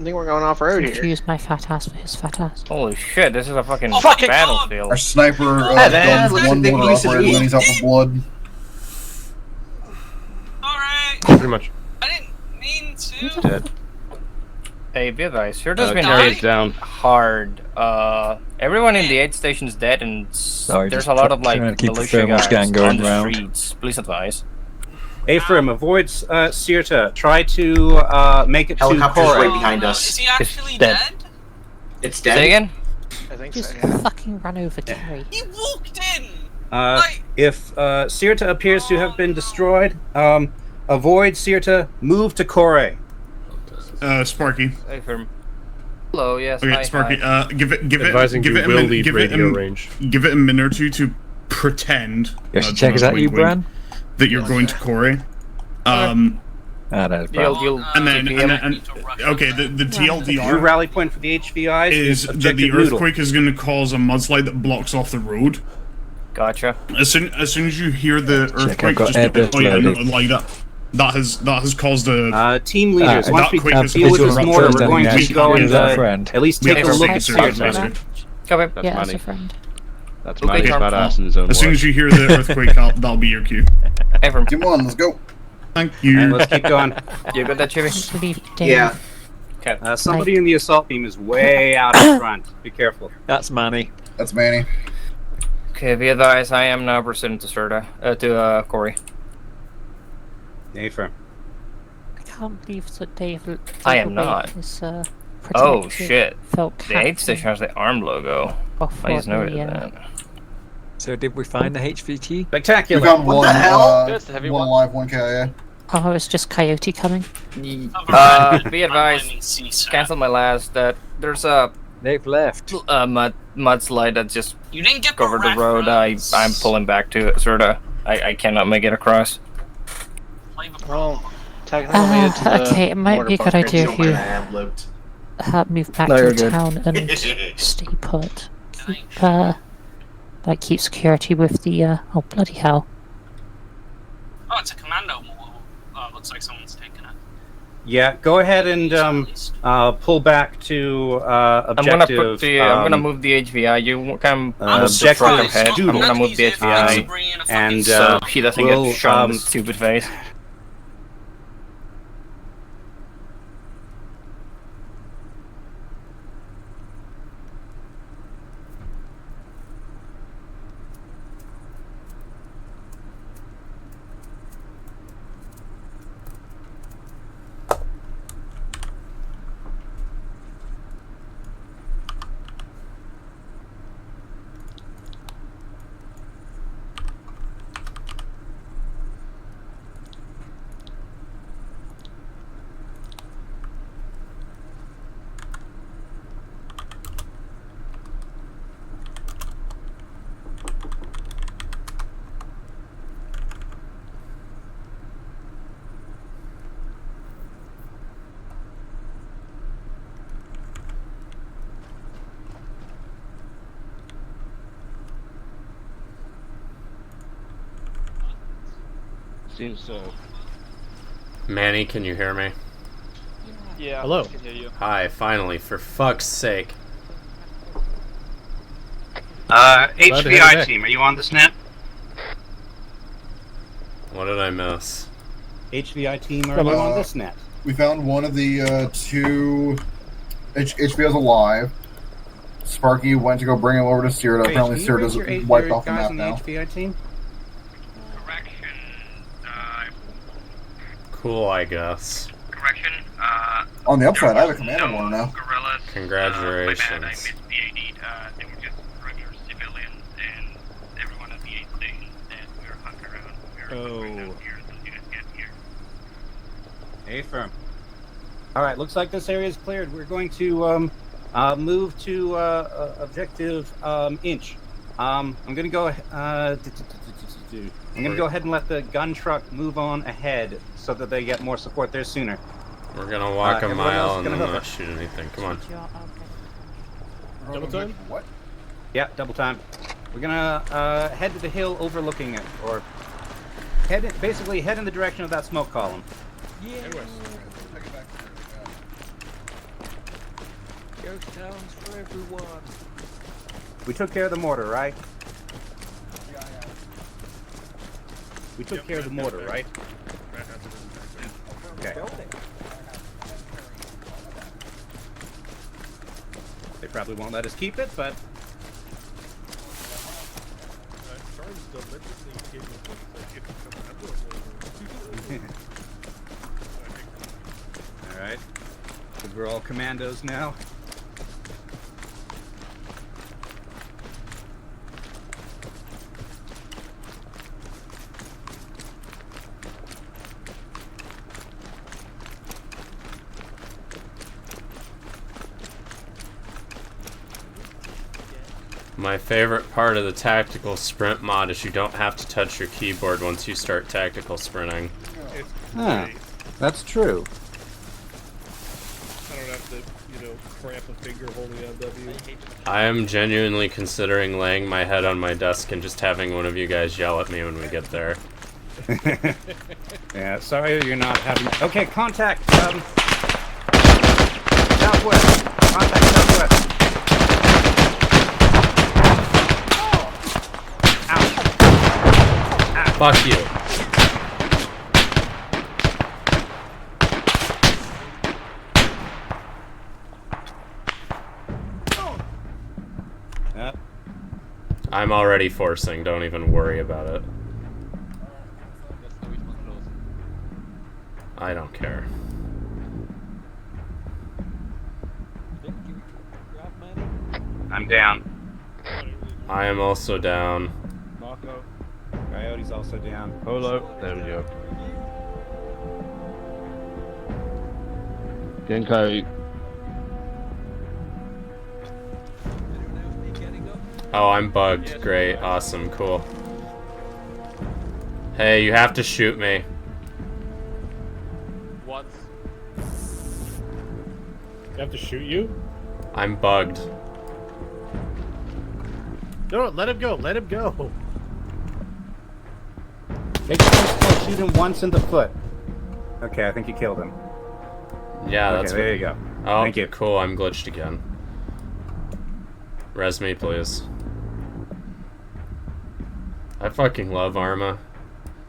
Speaker 19: think we're going off road here.
Speaker 8: confuse my fat ass for his fat ass.
Speaker 6: Holy shit, this is a fucking
Speaker 3: Oh my
Speaker 6: battlefield.
Speaker 7: Our sniper
Speaker 13: man,
Speaker 7: guns
Speaker 13: looks
Speaker 7: one
Speaker 13: like they
Speaker 7: mortar
Speaker 13: can use
Speaker 7: operator,
Speaker 13: it.
Speaker 7: and then he's out for blood.
Speaker 3: Alright.
Speaker 10: Pretty much.
Speaker 3: I didn't mean to.
Speaker 15: Dead.
Speaker 6: Hey, be advised, sure has been
Speaker 15: Carried down.
Speaker 6: hard. Everyone in the aid station's dead, and
Speaker 12: Sorry,
Speaker 6: there's
Speaker 12: just
Speaker 6: a lot of
Speaker 12: trying
Speaker 6: like
Speaker 12: to keep the
Speaker 6: militia
Speaker 12: thermal
Speaker 6: guys
Speaker 12: scan going
Speaker 6: on the
Speaker 12: round.
Speaker 6: streets. Please advise.
Speaker 1: Ephraim avoids Sirta. Try to make it to
Speaker 13: Helicopter's right
Speaker 1: Kore.
Speaker 13: behind
Speaker 3: Is
Speaker 13: us.
Speaker 3: he actually
Speaker 6: dead.
Speaker 3: dead?
Speaker 13: It's
Speaker 6: Say
Speaker 13: dead.
Speaker 6: again?
Speaker 19: I think
Speaker 8: Just
Speaker 19: so, yeah.
Speaker 8: fucking run over Kerry.
Speaker 3: He walked in. Like-
Speaker 1: If Sirta appears to have been destroyed, avoid Sirta. Move to Kore.
Speaker 11: Sparky.
Speaker 6: Hey, firm. Hello, yes.
Speaker 11: Okay,
Speaker 6: hi,
Speaker 11: Sparky.
Speaker 6: hi.
Speaker 11: Give it
Speaker 10: Advising
Speaker 11: give
Speaker 10: you
Speaker 11: it a
Speaker 10: will
Speaker 11: min-
Speaker 10: leave
Speaker 11: give it
Speaker 10: radio
Speaker 11: a-
Speaker 10: range.
Speaker 11: Give it a minute or two to pretend.
Speaker 12: Yes,
Speaker 11: nudge,
Speaker 12: check, is
Speaker 11: nudge,
Speaker 12: that you,
Speaker 11: wink, wink,
Speaker 12: Bran?
Speaker 11: that you're going to Corey.
Speaker 12: Ah, that's Bran.
Speaker 6: You'll
Speaker 11: And then,
Speaker 6: TPM.
Speaker 11: okay, the
Speaker 1: Your
Speaker 11: TLDR
Speaker 1: rally point for the HVIs
Speaker 11: is that the
Speaker 1: objective noodle.
Speaker 11: earthquake is going to cause a mudslide that blocks off the road.
Speaker 6: Gotcha.
Speaker 11: As soon as you hear the
Speaker 12: I've
Speaker 11: earthquake,
Speaker 12: got
Speaker 11: just
Speaker 12: airburst loaded.
Speaker 11: like that. That has caused a.
Speaker 1: Team leaders,
Speaker 11: that
Speaker 1: once we
Speaker 11: quick
Speaker 1: deal
Speaker 11: has
Speaker 1: with
Speaker 11: caused
Speaker 1: this
Speaker 11: a
Speaker 1: mortar,
Speaker 11: rupture.
Speaker 1: we're going to
Speaker 11: We-
Speaker 1: go and
Speaker 12: Is that a friend?
Speaker 1: at least
Speaker 11: We
Speaker 1: take a
Speaker 11: have
Speaker 1: look
Speaker 11: a
Speaker 1: at
Speaker 11: friend.
Speaker 1: Sirta.
Speaker 11: That's
Speaker 6: Okay.
Speaker 19: That's
Speaker 8: Yeah,
Speaker 19: Manny.
Speaker 8: as a friend.
Speaker 15: That's
Speaker 6: Okay,
Speaker 15: Manny's
Speaker 6: Tom.
Speaker 15: badass in his own
Speaker 11: As soon
Speaker 15: way.
Speaker 11: as you hear the earthquake, that'll be your cue.
Speaker 6: Ephraim,
Speaker 7: Team 1, let's go.
Speaker 11: Thank you.
Speaker 1: And let's keep going.
Speaker 6: you got that, Chibi?
Speaker 8: I believe Dave.
Speaker 13: Yeah.
Speaker 6: Okay.
Speaker 1: Somebody in the assault team is way out in front. Be careful.
Speaker 12: That's Manny.
Speaker 7: That's Manny.
Speaker 6: Okay, be advised, I am now proceeding to Corey.
Speaker 1: Ephraim.
Speaker 8: I can't believe that Dave.
Speaker 6: I am not.
Speaker 8: Is,
Speaker 6: Oh
Speaker 8: protective
Speaker 6: shit!
Speaker 8: felt
Speaker 6: The aid
Speaker 8: cap
Speaker 6: station has the arm logo.
Speaker 8: off
Speaker 6: I just
Speaker 8: what
Speaker 6: noted
Speaker 8: the,
Speaker 6: that.
Speaker 12: So did we find the HVT?
Speaker 7: We
Speaker 1: Spectacular.
Speaker 7: found
Speaker 13: What
Speaker 7: one,
Speaker 13: the hell?
Speaker 19: That's the heavy
Speaker 7: one
Speaker 19: one.
Speaker 7: alive, one KIA.
Speaker 8: Oh, it's just Coyote coming.
Speaker 6: Be
Speaker 3: I'm
Speaker 6: advised,
Speaker 3: blaming CSAT.
Speaker 6: cancel my last. That there's a
Speaker 12: They've left.
Speaker 6: mudslide that just
Speaker 3: You didn't get
Speaker 6: covered the
Speaker 3: the
Speaker 6: road. I'm pulling back to it, sorta. I cannot make it across.
Speaker 19: Well, technically made it to the
Speaker 8: Okay, it might be a good
Speaker 19: mortar
Speaker 8: idea if you
Speaker 13: have lived.
Speaker 8: move back
Speaker 12: No,
Speaker 8: to
Speaker 12: you're
Speaker 8: the
Speaker 12: good.
Speaker 8: town and stay put. Keep keep security with the. Oh bloody hell!
Speaker 3: Oh, it's a commando model. Oh, looks like someone's taken it.
Speaker 1: Yeah, go ahead and pull back to objective.
Speaker 6: I'm gonna move the HVI. You can
Speaker 1: objective
Speaker 6: front ahead. I'm
Speaker 1: doodle.
Speaker 6: gonna move the HVI,
Speaker 1: and
Speaker 6: so he doesn't
Speaker 1: we'll,
Speaker 6: get shot in the stupid face.
Speaker 15: Seems so.
Speaker 2: Manny, can you hear me?
Speaker 18: Yeah,
Speaker 10: Hello.
Speaker 18: I can hear you.
Speaker 2: Hi, finally, for fuck's sake.
Speaker 1: HVI team, are you on this net?
Speaker 2: What did I miss?
Speaker 1: HVI team, are you on this net?
Speaker 7: We found one of the two HVOs alive. Sparky went to go bring him over to Sierra. Apparently, Sierra is wiped off the map now.
Speaker 1: HVI team?
Speaker 2: Cool, I guess.
Speaker 16: Correction.
Speaker 7: On the upside, I have a commando one now.
Speaker 2: Congratulations.
Speaker 16: They were just regular civilians, and everyone at the aid station said we were hung around.
Speaker 1: Oh.
Speaker 16: Here, so you just get here.
Speaker 1: A firm. All right, looks like this area is cleared. We're going to move to objective inch. I'm going to go. I'm going to go ahead and let the gun truck move on ahead so that they get more support there sooner.
Speaker 2: We're gonna walk a
Speaker 1: everyone
Speaker 2: mile
Speaker 1: else
Speaker 2: and
Speaker 1: gonna
Speaker 2: then
Speaker 1: hook
Speaker 2: not
Speaker 1: it.
Speaker 2: shoot anything. Come on.
Speaker 10: Double time?
Speaker 7: What?
Speaker 1: Yeah, double time. We're gonna head to the hill overlooking it, or basically head in the direction of that smoke column.
Speaker 18: Yeah. Ghost towns for everyone.
Speaker 1: We took care of the mortar, right? We took care of the mortar, right? Okay. They probably won't let us keep it, but all right. So we're all commandos now.
Speaker 2: My favorite part of the tactical sprint mod is you don't have to touch your keyboard once you start tactical sprinting.
Speaker 1: Huh. That's true.
Speaker 10: I don't have to, cramp a finger holding on W.
Speaker 2: I am genuinely considering laying my head on my desk and just having one of you guys yell at me when we get there.
Speaker 1: Yeah, sorry you're not having. Okay, contact. Southwest. Contact southwest.
Speaker 2: Fuck you.
Speaker 1: Yep.
Speaker 2: I'm already forcing, don't even worry about it. I don't care.
Speaker 1: I'm down.
Speaker 2: I am also down.
Speaker 10: Marco.
Speaker 1: Coyote's also down.
Speaker 15: Polo. There we go. Genko.
Speaker 2: Oh, I'm bugged. Great. Awesome. Cool. Hey, you have to shoot me.
Speaker 18: What?
Speaker 10: You have to shoot you?
Speaker 2: I'm bugged.
Speaker 10: No, let him go. Let him go.
Speaker 1: Make sure to shoot him once in the foot. Okay, I think you killed him.
Speaker 2: Yeah,
Speaker 1: Okay,
Speaker 2: that's
Speaker 1: there you go.
Speaker 2: Oh,
Speaker 1: Thank you.
Speaker 2: Cool. I'm glitched again. Res me, please. I fucking love Arma.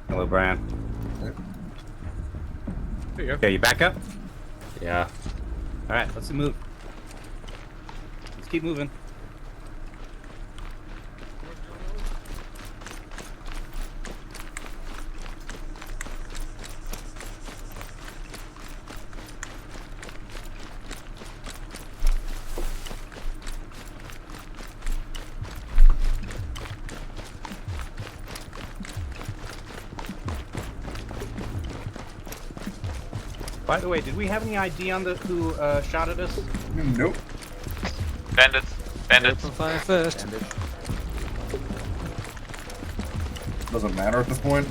Speaker 1: Hello, Brian.
Speaker 10: There you go.
Speaker 1: Okay, you back up?
Speaker 2: Yeah.
Speaker 1: Alright, let's move. Let's keep moving. By the way, did we have any ID on who shot at us?
Speaker 7: Nope.
Speaker 16: Bandits. Bandits.
Speaker 18: Open fire first.
Speaker 7: Doesn't matter at this point.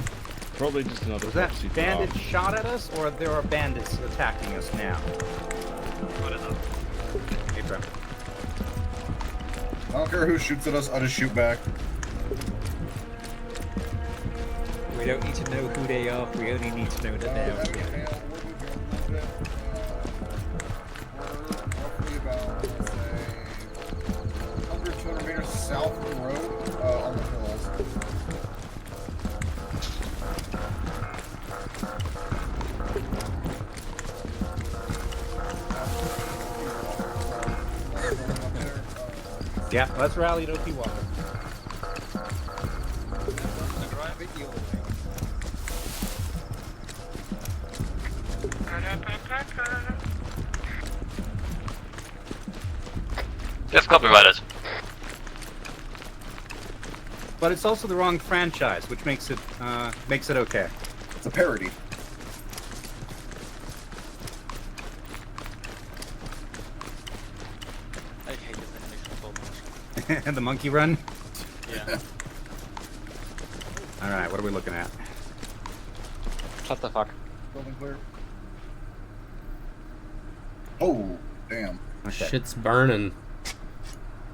Speaker 15: Probably just another
Speaker 1: Was that
Speaker 15: proxy
Speaker 1: bandits
Speaker 15: car.
Speaker 1: shot at us, or there are bandits attacking us now? Hey, bro.
Speaker 7: I don't care who shoots at us, I just shoot back.
Speaker 1: Wait
Speaker 12: We don't need to know who they are. We only need to know that they are here.
Speaker 7: Roughly about, let's say, 100, 200 meters south of the road on the hills.
Speaker 1: Yeah, let's rally to Okinawa.
Speaker 19: Yes, copyrighted.
Speaker 1: But it's also the wrong franchise, which makes it okay.
Speaker 7: It's a parody.
Speaker 18: I hate this animation so much.
Speaker 1: And the monkey run.
Speaker 18: Yeah.
Speaker 1: All right, what are we looking at?
Speaker 18: Shut the fuck.
Speaker 7: Building clear. Oh, damn.
Speaker 1: Okay.
Speaker 2: Shit's burning.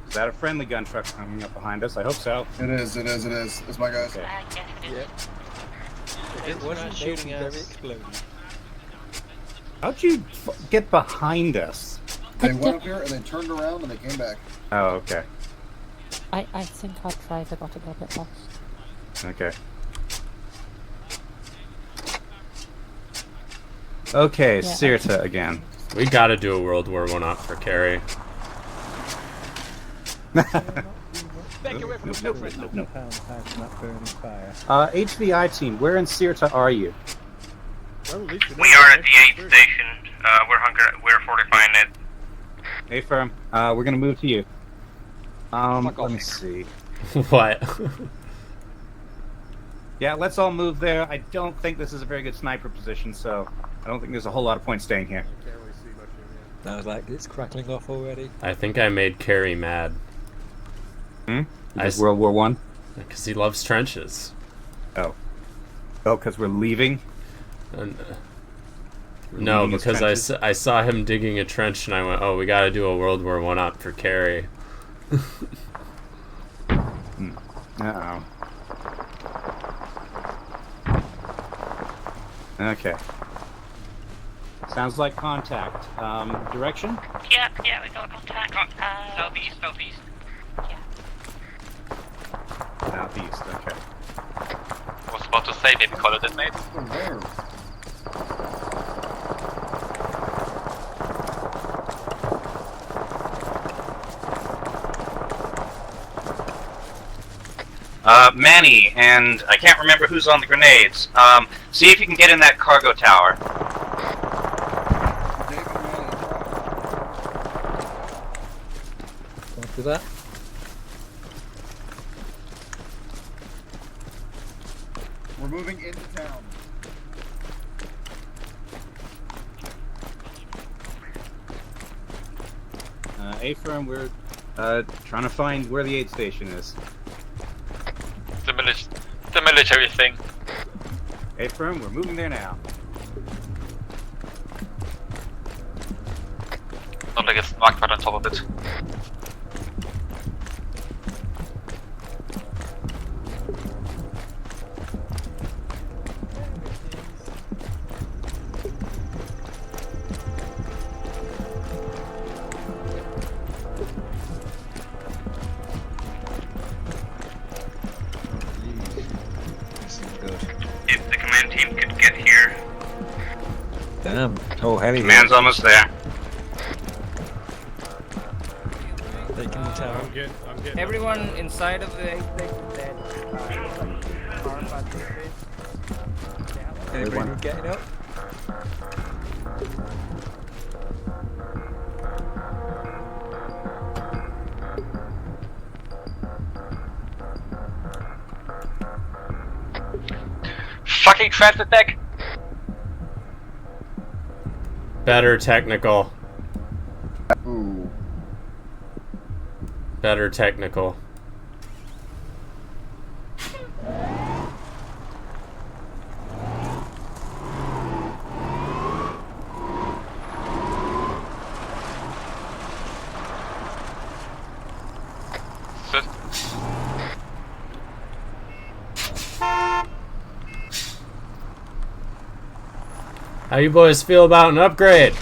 Speaker 1: Is that a friendly gun truck coming up behind us? I hope so.
Speaker 7: It is. It's my guys.
Speaker 1: Okay.
Speaker 12: If it wasn't shooting very exploding.
Speaker 1: How'd you get behind us?
Speaker 7: They went up here and they turned around and they came back.
Speaker 1: Oh, okay.
Speaker 8: I think our driver got a little bit lost.
Speaker 1: Okay. Okay,
Speaker 8: Yeah.
Speaker 1: Sirta again.
Speaker 2: We gotta do a World War I op for Carrie.
Speaker 18: Back away from the footprint.
Speaker 1: No.
Speaker 12: Fire.
Speaker 1: HVI team, where in Sirta are you?
Speaker 16: We are at the 8th station. We're fortifying it.
Speaker 1: Hey, firm. We're gonna move to you. Let me see.
Speaker 2: What?
Speaker 1: Yeah, let's all move there. I don't think this is a very good sniper position, so I don't think there's a whole lot of point staying here.
Speaker 12: I was like, it's crackling off already.
Speaker 2: I think I made Carrie mad.
Speaker 1: World War One?
Speaker 2: Because he loves trenches.
Speaker 1: Oh. Oh, because we're leaving?
Speaker 2: And,
Speaker 1: We're
Speaker 2: no,
Speaker 1: leaving his
Speaker 2: because
Speaker 1: trenches?
Speaker 2: I saw him digging a trench and I went, oh, we gotta do a World War I op for Carrie.
Speaker 1: Uh-oh. Okay. Sounds like contact. Direction?
Speaker 8: Yeah, we got contact.
Speaker 16: Southeast.
Speaker 1: Southeast, okay.
Speaker 16: I was about to say, maybe call it mate.
Speaker 4: Manny, and I can't remember who's on the grenades. See if you can get in that cargo tower.
Speaker 12: Don't do that.
Speaker 7: We're moving into town.
Speaker 1: A-firm, we're trying to find where the aid station is.
Speaker 16: The military thing.
Speaker 1: A-firm, we're moving there now.
Speaker 16: Not like it's marked right on top of it. If the command team could get here.
Speaker 12: Damn. Oh, heavy.
Speaker 4: Command's almost there.
Speaker 12: Taking the tower.
Speaker 10: I'm getting
Speaker 6: Everyone inside of the 8th station dead.
Speaker 12: Everyone getting up?
Speaker 16: Fucking transit deck!
Speaker 2: Better technical.
Speaker 7: Ooh.
Speaker 2: Better technical. How you boys feel about an upgrade?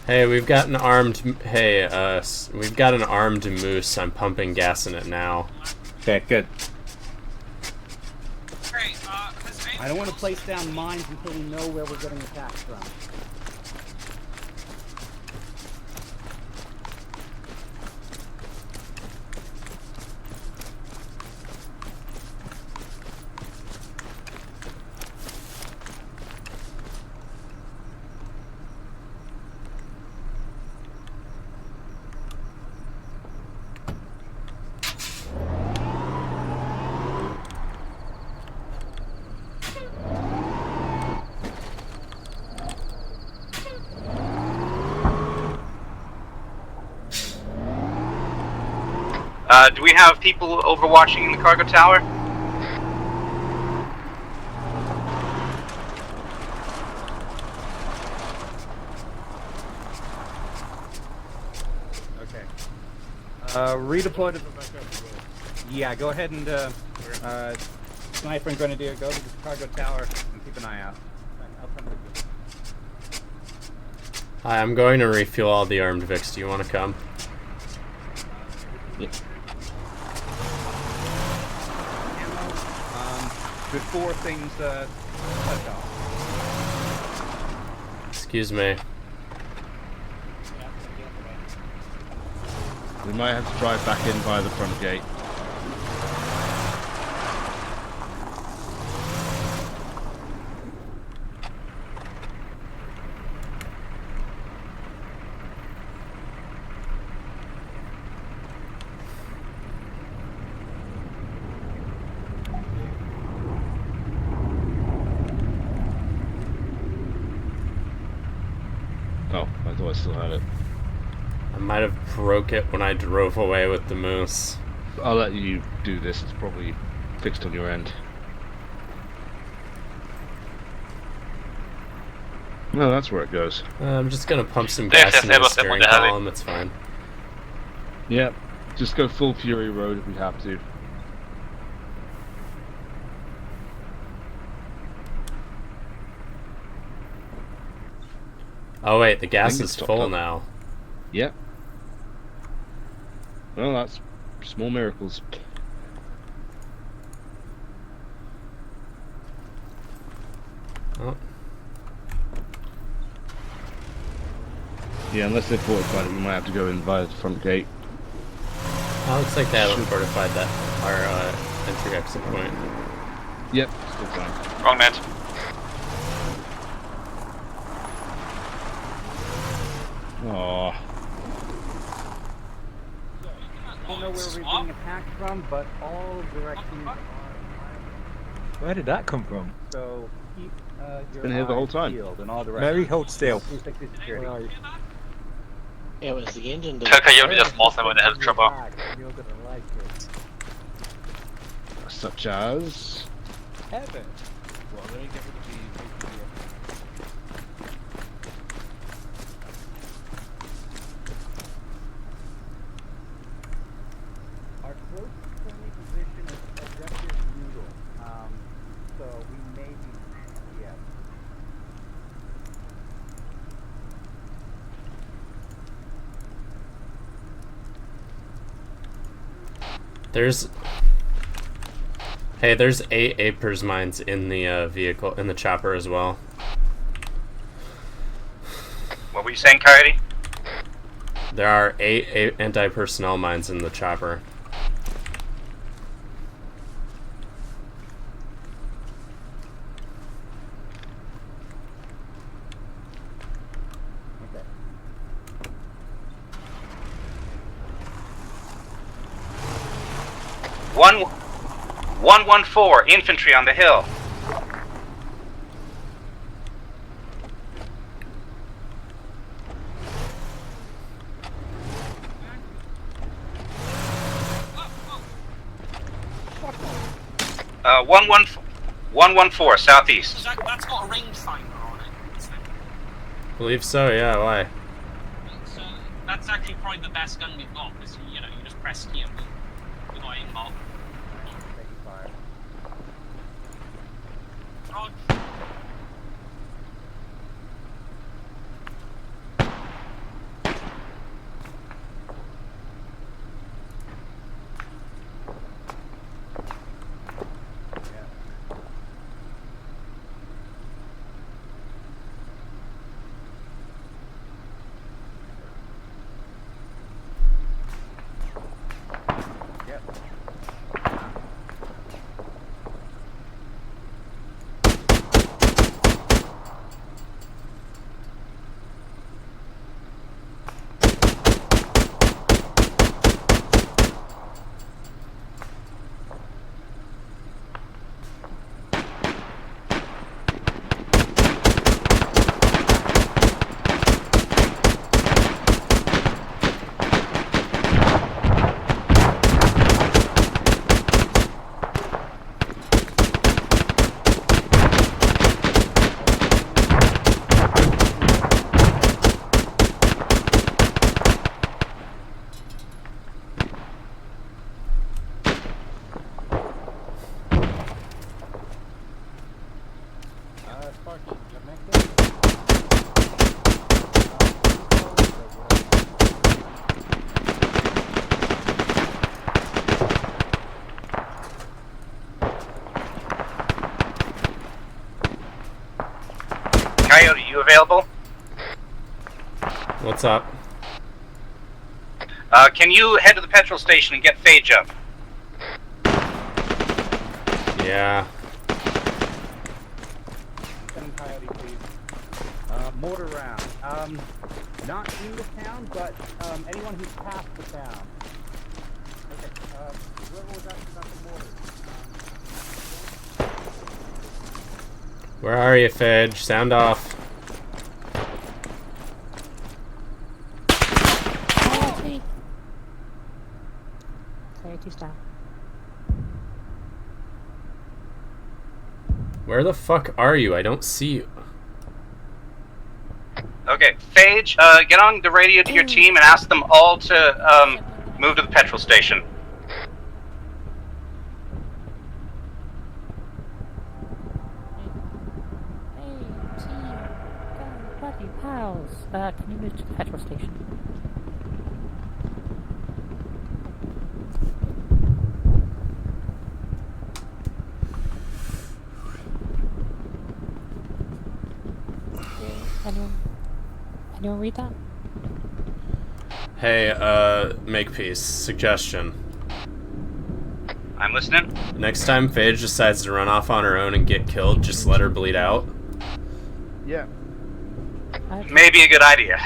Speaker 2: Hey, we've got an armed. We've got an armed moose. I'm pumping gas in it now.
Speaker 1: Okay, good. I don't want to place down mines until we know where we're getting attacked from.
Speaker 20: Do we have people overwatching in the cargo tower?
Speaker 1: Okay. Redeploy to the Yeah, go ahead and Sniper and Grenadier, go to the cargo tower and keep an eye out. I'll come with you.
Speaker 2: Hi, I'm going to refuel all the armed Vics. Do you want to come?
Speaker 1: Yeah. Before things touch off.
Speaker 2: Excuse me.
Speaker 15: We might have to drive back in by the front gate. Oh, I thought I still had it.
Speaker 2: I might have broke it when I drove away with the moose.
Speaker 15: I'll let you do this. It's probably fixed on your end. No, that's where it goes.
Speaker 2: I'm just gonna pump some gas into the steering column. It's fine.
Speaker 15: Yep. Just go full Fury Road if we have to.
Speaker 2: Oh wait, the gas is full now.
Speaker 15: Yep. Well, that's small miracles.
Speaker 2: Oh.
Speaker 15: Yeah, unless they fortified it, we might have to go in via the front gate.
Speaker 2: Oh, looks like they haven't fortified that our entry exit point.
Speaker 15: Yep, still fine.
Speaker 20: Wrong net.
Speaker 15: Aww.
Speaker 1: I don't know where we're being attacked from, but all directions are...
Speaker 12: Where did that come from?
Speaker 1: So keep your
Speaker 15: been here the whole time.
Speaker 1: peeled in all directions.
Speaker 12: Mary, hold still.
Speaker 1: Where are you?
Speaker 19: It was the engine.
Speaker 20: You're just small time when they had trouble.
Speaker 1: You're gonna like it.
Speaker 15: Such as...
Speaker 1: Heaven.
Speaker 15: Well, let me get rid of the...
Speaker 1: Our close friendly position is objective noodle. So we may be... Yeah.
Speaker 2: There's 8 Apers mines in the vehicle, in the chopper as well.
Speaker 20: What were you saying, Coyote?
Speaker 2: There are 8 anti-personnel mines in the chopper.
Speaker 4: 114, infantry on the hill. Uh, 114, southeast.
Speaker 3: That's got a rangefinder on it.
Speaker 2: Believe so, yeah, why?
Speaker 3: So that's actually probably the best gun we've got, because, you know, you just press key and we got aimbot. Rog.
Speaker 4: Coyote, you available?
Speaker 2: What's up?
Speaker 4: Can you head to the petrol station and get Phage up?
Speaker 2: Yeah.
Speaker 1: Coyote, please. Mortar round. Not in the town, but anyone who's past the town. Okay, whoever was asking about the mortar.
Speaker 2: Where are you, Fedge? Sound off.
Speaker 8: Coyote's down.
Speaker 2: Where the fuck are you? I don't see you.
Speaker 4: Okay, Phage, get on the radio to your team and ask them all to move to the petrol station.
Speaker 8: Buddy pals, can you move to the petrol station? Anyone read that?
Speaker 2: Hey, Makepeace, suggestion.
Speaker 4: I'm listening.
Speaker 2: Next time Phage decides to run off on her own and get killed, just let her bleed out.
Speaker 15: Yeah.
Speaker 4: Maybe a good idea.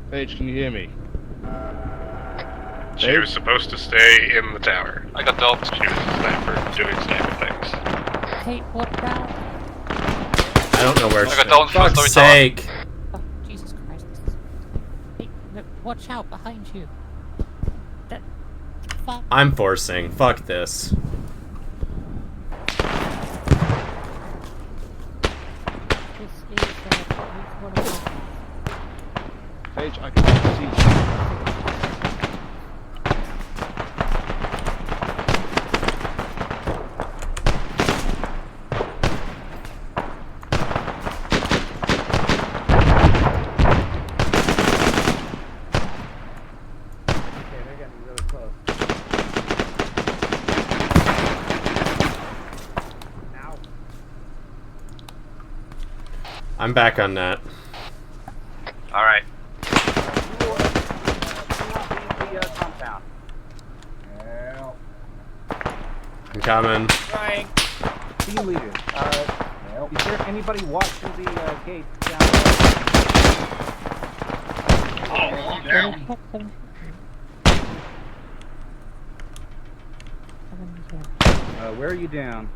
Speaker 15: Phage, can you hear me?
Speaker 14: She was supposed to stay in the tower. I got dumped. She was a sniper doing sniper things.
Speaker 8: Hey, what now?
Speaker 2: I don't know where
Speaker 14: I
Speaker 2: she
Speaker 14: got dumped.
Speaker 2: For fuck's sake!
Speaker 8: Oh, Jesus Christ. Hey, no, watch out behind you. That... Fuck.
Speaker 2: I'm forcing. Fuck this.
Speaker 15: Phage, I can't see you.
Speaker 2: I'm back on that.
Speaker 4: Alright.
Speaker 1: Compound.
Speaker 2: I'm coming.
Speaker 3: Trying.
Speaker 1: Team leader. Is there anybody watching the gate down there? Where are you down?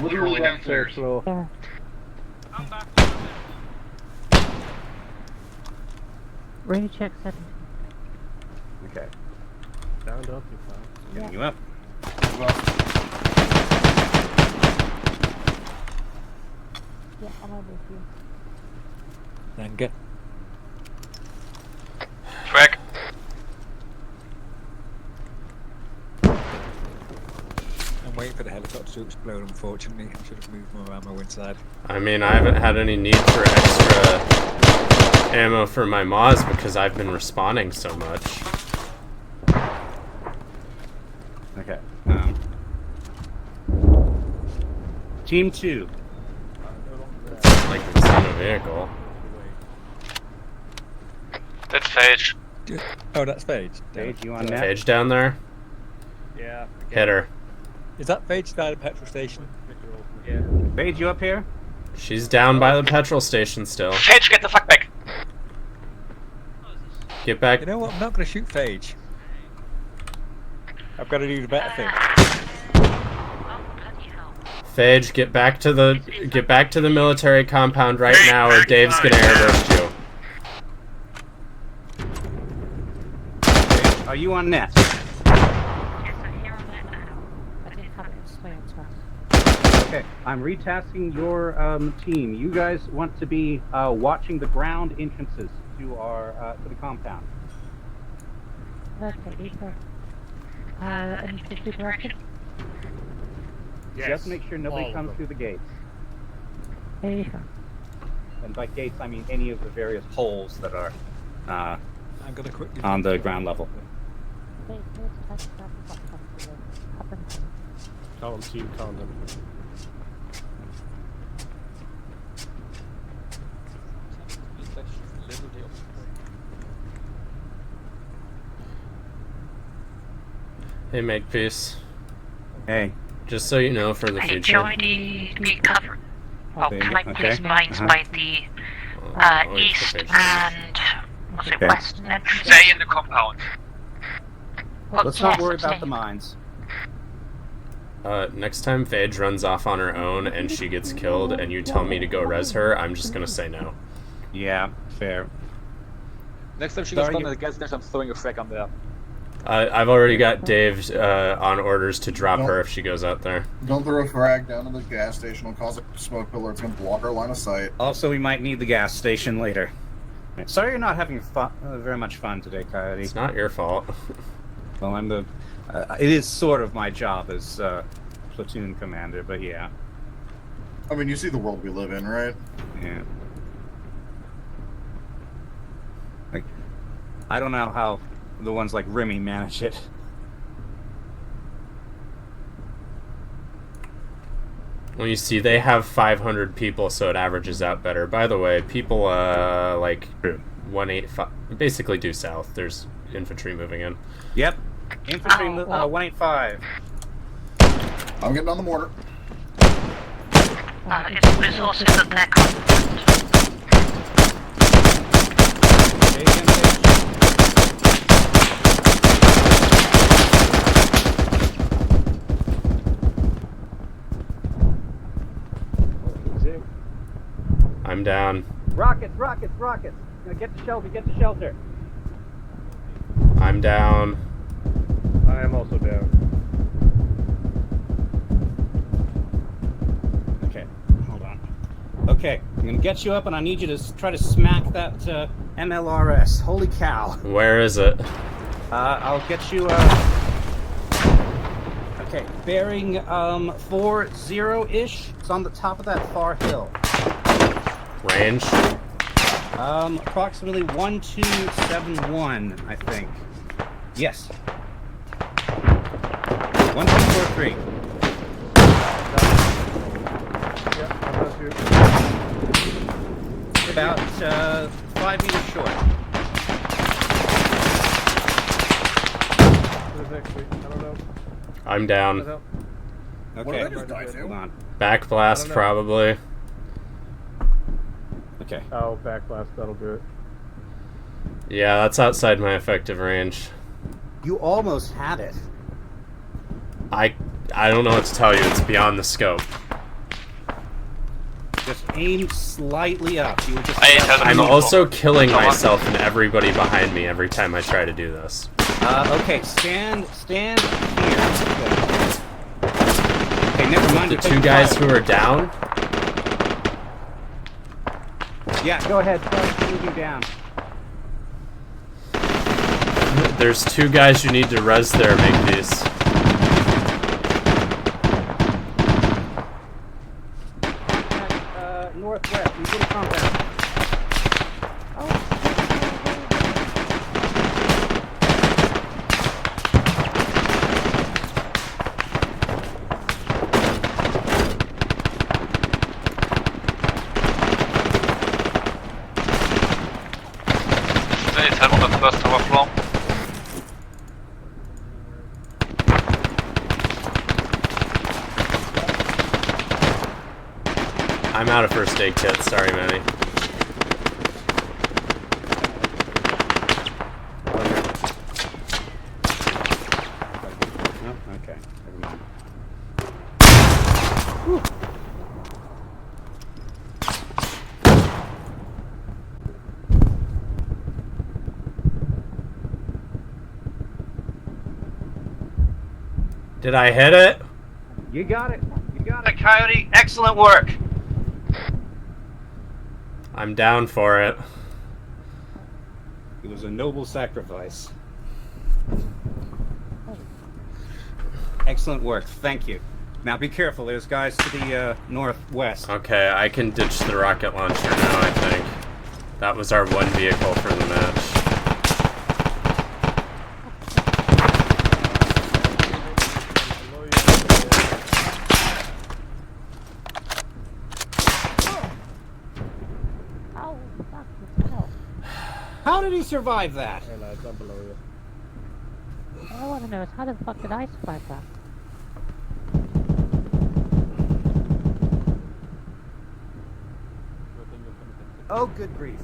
Speaker 14: Literally downstairs.
Speaker 8: There. Radio check 17.
Speaker 1: Okay.
Speaker 10: Sound up, you pal.
Speaker 1: Getting you up.
Speaker 8: Yeah, I'm over with you.
Speaker 12: Thank you.
Speaker 20: Track.
Speaker 12: I'm waiting for the helicopter to explode, unfortunately. I should have moved more ammo inside.
Speaker 2: I mean, I haven't had any need for extra ammo for my Moz because I've been respawning so much.
Speaker 1: Okay. Team 2.
Speaker 2: Like it's in a vehicle.
Speaker 20: That's Phage.
Speaker 12: Oh, that's Phage.
Speaker 1: Phage, you on net?
Speaker 2: Phage down there?
Speaker 12: Yeah.
Speaker 2: Hit her.
Speaker 12: Is that Phage down at the petrol station?
Speaker 1: Yeah. Phage, you up here?
Speaker 2: She's down by the petrol station still.
Speaker 20: Phage, get the fuck back!
Speaker 2: Get back.
Speaker 12: You know what? I'm not going to shoot Phage. I've got to do the better thing.
Speaker 2: Phage, get back to the military compound right now, or Dave's gonna airburst you.
Speaker 1: Are you on net? Okay, I'm retasking your team. You guys want to be watching the ground entrances to our to the compound.
Speaker 8: Okay, Ethan. Any specific direction?
Speaker 1: Yes. Just make sure nobody comes through the gates.
Speaker 8: Ethan.
Speaker 1: And by gates, I mean any of the various holes that are
Speaker 12: I'm gonna quickly
Speaker 1: on the ground level.
Speaker 10: Call him Team Condom.
Speaker 2: Hey, Makepeace.
Speaker 1: Hey.
Speaker 2: Just so you know, for the
Speaker 21: I
Speaker 2: future.
Speaker 21: joined the cover. Well, like these mines by the east and was it west entrance?
Speaker 20: Stay in the compound.
Speaker 1: Let's not worry about the mines.
Speaker 2: Next time Phage runs off on her own and she gets killed and you tell me to go res her, I'm just gonna say no.
Speaker 1: Yeah, fair.
Speaker 18: Next time she goes down to the gas station, I'm throwing a frag on there.
Speaker 2: I've already got Dave on orders to drop her if she goes out there.
Speaker 7: Don't throw a frag down to the gas station. It'll cause a smoke pillar. It's going to block our line of sight.
Speaker 1: Also, we might need the gas station later. Sorry you're not having fun, very much fun today, Coyote.
Speaker 2: It's not your fault.
Speaker 1: Well, I'm the... it is sort of my job as platoon commander, but yeah.
Speaker 7: I mean, you see the world we live in, right?
Speaker 1: Yeah. Like, I don't know how the ones like Remy manage it.
Speaker 2: Well, you see, they have 500 people, so it averages out better. By the way, people like 185 basically due south. There's infantry moving in.
Speaker 1: Yep. Infantry 185.
Speaker 7: I'm getting on the mortar.
Speaker 21: It's resources at their compound.
Speaker 2: I'm down.
Speaker 1: Rockets, rockets, rockets! Get to shelter, get to shelter.
Speaker 2: I'm down.
Speaker 10: I am also down.
Speaker 1: Okay, hold on. Okay, I'm gonna get you up and I need you to try to smack that MLRS. Holy cow.
Speaker 2: Where is it?
Speaker 1: I'll get you, okay, bearing 40-ish. It's on the top of that far hill.
Speaker 2: Range?
Speaker 1: Approximately 1271, I think. Yes. 1243. About 5 meters short.
Speaker 2: I'm down.
Speaker 1: Okay. Hold on.
Speaker 2: Backblast, probably.
Speaker 1: Okay.
Speaker 10: Oh, backblast, that'll do it.
Speaker 2: Yeah, that's outside my effective range.
Speaker 1: You almost had it.
Speaker 2: I don't know what to tell you. It's beyond the scope.
Speaker 1: Just aim slightly up. You would just.
Speaker 2: I'm also killing myself and everybody behind me every time I try to do this.
Speaker 1: Okay, stand here. Okay, never mind.
Speaker 2: The two guys who are down.
Speaker 1: Yeah, go ahead. Move you down.
Speaker 2: There's two guys you need to res there, make these.
Speaker 1: Northwest, you get a compound.
Speaker 2: I'm out of first aid kits, sorry, Manny.
Speaker 1: No? Okay, never mind.
Speaker 2: Did I hit it?
Speaker 1: You got it. You got it.
Speaker 20: Coyote, excellent work.
Speaker 2: I'm down for it.
Speaker 1: It was a noble sacrifice. Excellent work. Thank you. Now be careful. There's guys to the northwest.
Speaker 2: Okay, I can ditch the rocket launcher now, I think. That was our one vehicle for the match.
Speaker 1: How did he survive that?
Speaker 15: Hey lads, I'm below you.
Speaker 8: All I want to know is how the fuck did I survive that?
Speaker 1: Oh, good grief.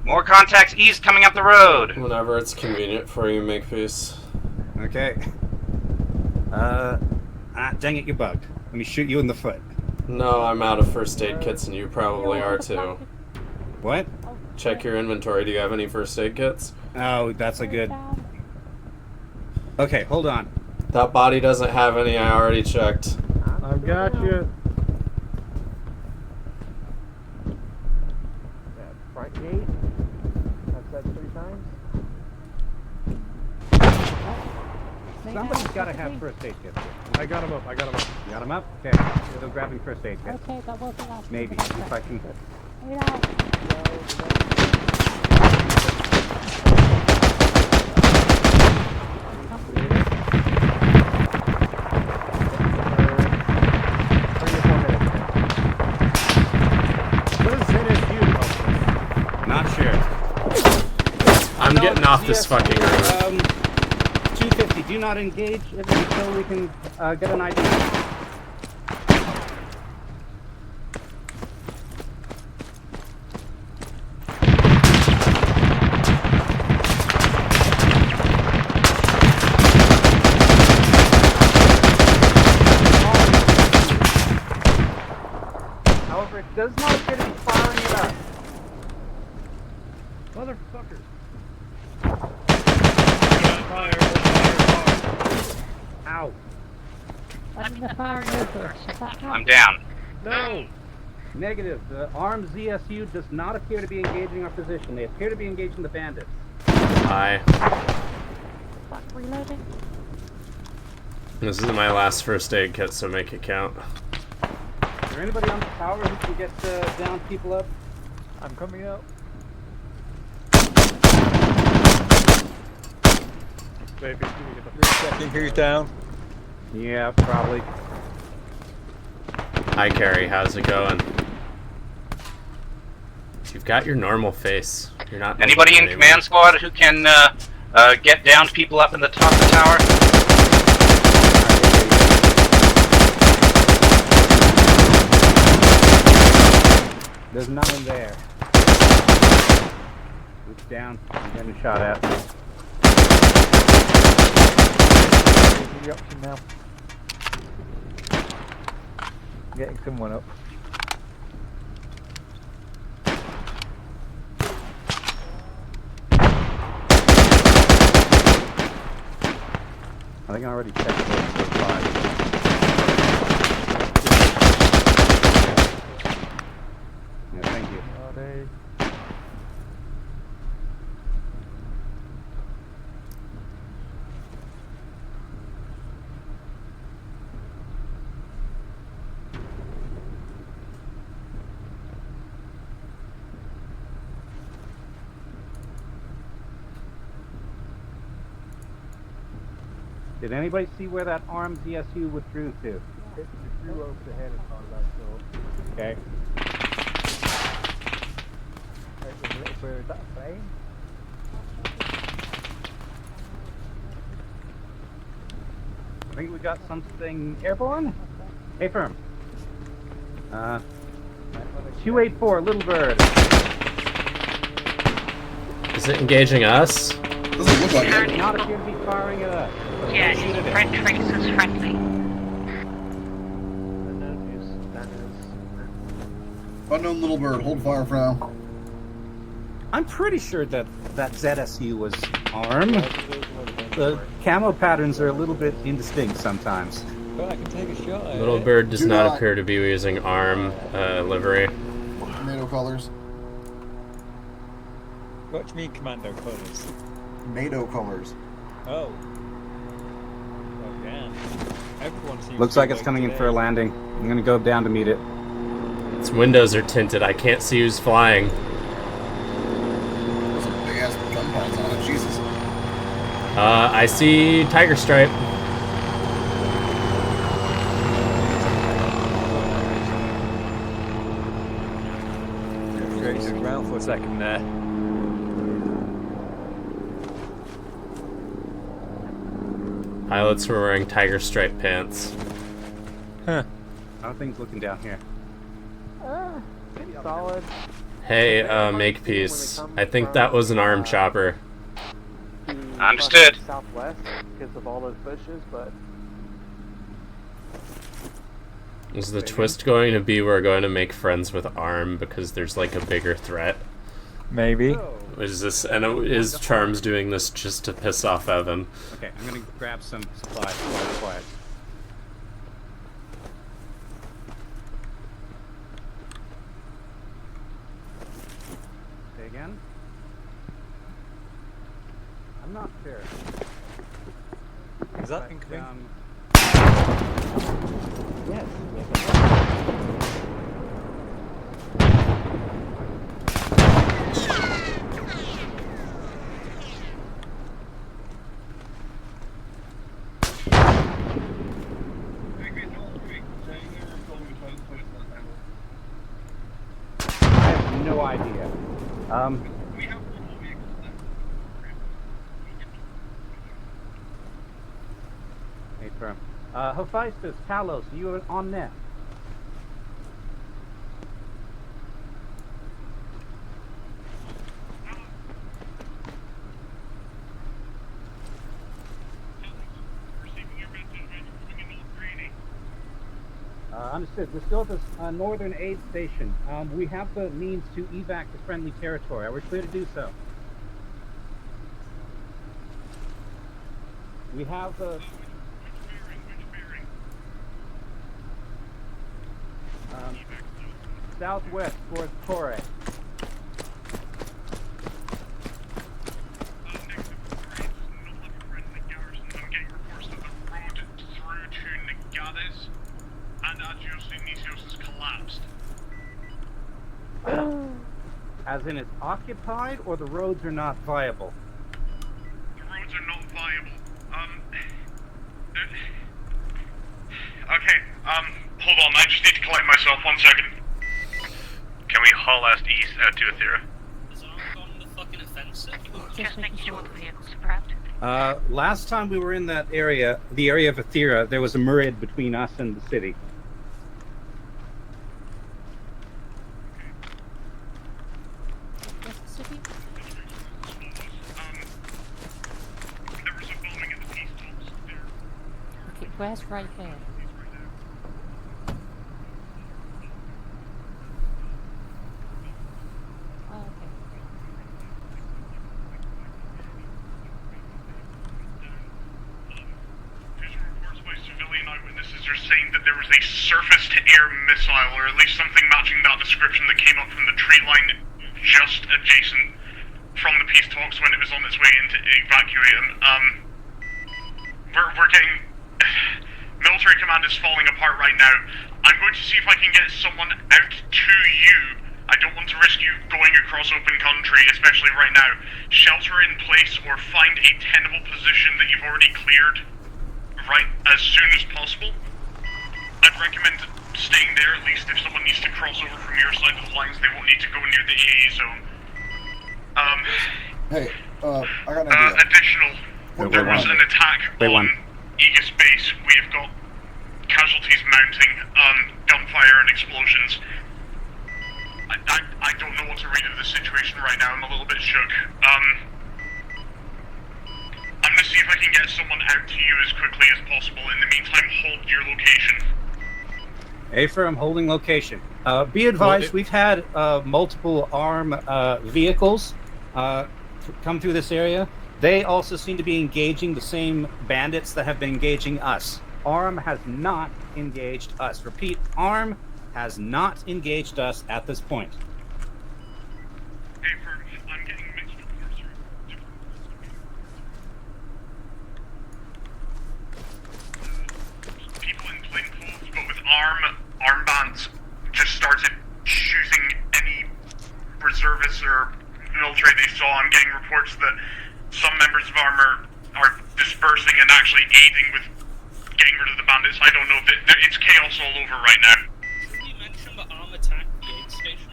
Speaker 20: More contacts east coming up the road.
Speaker 2: Whenever it's convenient for you, Makepeace.
Speaker 1: Okay. Dang it, you bugged. Let me shoot you in the foot.
Speaker 2: No, I'm out of first aid kits and you probably are too.
Speaker 1: What?
Speaker 2: Check your inventory. Do you have any first aid kits?
Speaker 1: Oh, that's a good... Okay, hold on.
Speaker 2: That body doesn't have any, I already checked.
Speaker 15: I've got you.
Speaker 1: Front gate. I've said 3 times. Somebody's got to have first aid kits.
Speaker 15: I got him up.
Speaker 1: You got him up? Okay. Still grabbing first aid kits.
Speaker 8: Okay, that wasn't last.
Speaker 1: Maybe, if I can... Not sure.
Speaker 2: I'm getting off this fucking road.
Speaker 1: 250, do not engage until we can get an idea. However, it does not appear to be firing at us.
Speaker 15: Motherfuckers.
Speaker 1: Ow.
Speaker 20: I'm down.
Speaker 1: No. Negative. The armed ZSU does not appear to be engaging our position. They appear to be engaging the bandits.
Speaker 2: Hi.
Speaker 8: Fuck, reloading.
Speaker 2: This is my last first aid kit, so make it count.
Speaker 1: Is there anybody on the tower who can get down people up?
Speaker 12: I'm coming out.
Speaker 15: Baby,
Speaker 12: Checking who's down.
Speaker 1: Yeah, probably.
Speaker 2: Hi, Carrie. How's it going? You've got your normal face. You're not.
Speaker 20: Anybody in command squad who can get down people up in the top of the tower?
Speaker 1: There's none in there. It's down. I'm getting shot at.
Speaker 12: the option now. Getting someone up.
Speaker 1: I think I already checked those 5. Yeah, thank you. Did anybody see where that armed ZSU withdrew to?
Speaker 12: It withdrew over the head as far as I saw.
Speaker 1: Okay.
Speaker 12: Right, there's a little bird. Is that a plane?
Speaker 1: I think we got something airborne. Hey, firm. 284, Little Bird.
Speaker 2: Is it engaging us?
Speaker 7: Doesn't look like it.
Speaker 1: Not appear to be firing at us.
Speaker 21: Yeah, his friend traces friendly.
Speaker 7: Unknown Little Bird, hold fire for now.
Speaker 1: I'm pretty sure that ZSU was armed. The camo patterns are a little bit indistinct sometimes.
Speaker 12: But I can take a shot at
Speaker 2: Little
Speaker 12: it.
Speaker 2: Bird does
Speaker 7: Do
Speaker 2: not
Speaker 7: not.
Speaker 2: appear to be using arm livery.
Speaker 7: NATO colors.
Speaker 12: What do you mean commando colours?
Speaker 7: NATO colors.
Speaker 12: Oh. Oh, damn. Everyone seems
Speaker 1: Looks
Speaker 12: to
Speaker 1: like it's coming in for a landing. I'm gonna go down to meet it.
Speaker 2: Its windows are tinted. I can't see who's flying.
Speaker 7: There's some big ass gun pads on it. Jesus.
Speaker 2: I see Tiger Stripe.
Speaker 12: Straight to the ground for a second there.
Speaker 2: Pilots were wearing Tiger Stripe pants.
Speaker 1: Huh. How are things looking down here?
Speaker 8: Pretty solid.
Speaker 2: Hey, Makepeace. I think that was an arm chopper.
Speaker 20: Understood.
Speaker 8: Southwest because of all those bushes, but
Speaker 2: Is the twist going to be we're going to make friends with ARM because there's like a bigger threat?
Speaker 12: Maybe.
Speaker 2: Is this, and is Charms doing this just to piss off Evan?
Speaker 1: Okay, I'm gonna grab some supplies. Quiet. Say again? I'm not sure.
Speaker 12: Is that incoming?
Speaker 1: Yes. I have no idea. Hey, firm. Hephaestus, Talos, you are on net. Understood. We're still at this northern aid station. We have the means to evac to friendly territory. Are we clear to do so? We have the... southwest towards Torre. As in it's occupied, or the roads are not viable?
Speaker 9: The roads are not viable. Okay, hold on, I just need to collect myself, 1 second. Can we haul ass east to Aethera?
Speaker 3: Is ARM on the fucking offensive?
Speaker 21: Just making sure the vehicles are prepped.
Speaker 1: Last time we were in that area, the area of Aethera, there was a myriad between us and the city.
Speaker 9: There was a bombing in the peace talks there
Speaker 8: Where's right here? Oh, okay.
Speaker 9: Civilian eyewitnesses are saying that there was a surface-to-air missile, or at least something matching that description, that came up from the tree line just adjacent from the peace talks when it was on its way in to evacuate them. We're getting... Military command is falling apart right now. I'm going to see if I can get someone out to you. I don't want to risk you going across open country, especially right now. Shelter in place or find a tenable position that you've already cleared right as soon as possible. I'd recommend staying there at least. If someone needs to cross over from your side of the lines, they won't need to go near the AA zone.
Speaker 7: Hey, I got an idea.
Speaker 9: Additional, there was an attack on Aegis base. We have got casualties mounting, gunfire and explosions. I don't know what to read of the situation right now. I'm a little bit shook. I'm gonna see if I can get someone out to you as quickly as possible. In the meantime, hold your location.
Speaker 1: A-firm holding location. Be advised, we've had multiple ARM vehicles come through this area. They also seem to be engaging the same bandits that have been engaging us. ARM has not engaged us. Repeat, ARM has not engaged us at this point.
Speaker 9: A-firm, I'm getting mixed reports. People in plain clothes, but with armbands, just started shooting any reservists or military they saw. I'm getting reports that some members of ARM are dispersing and actually aiding with getting rid of the bandits. I don't know. It's chaos all over right now.
Speaker 3: Did you mention that ARM attacked the aid station?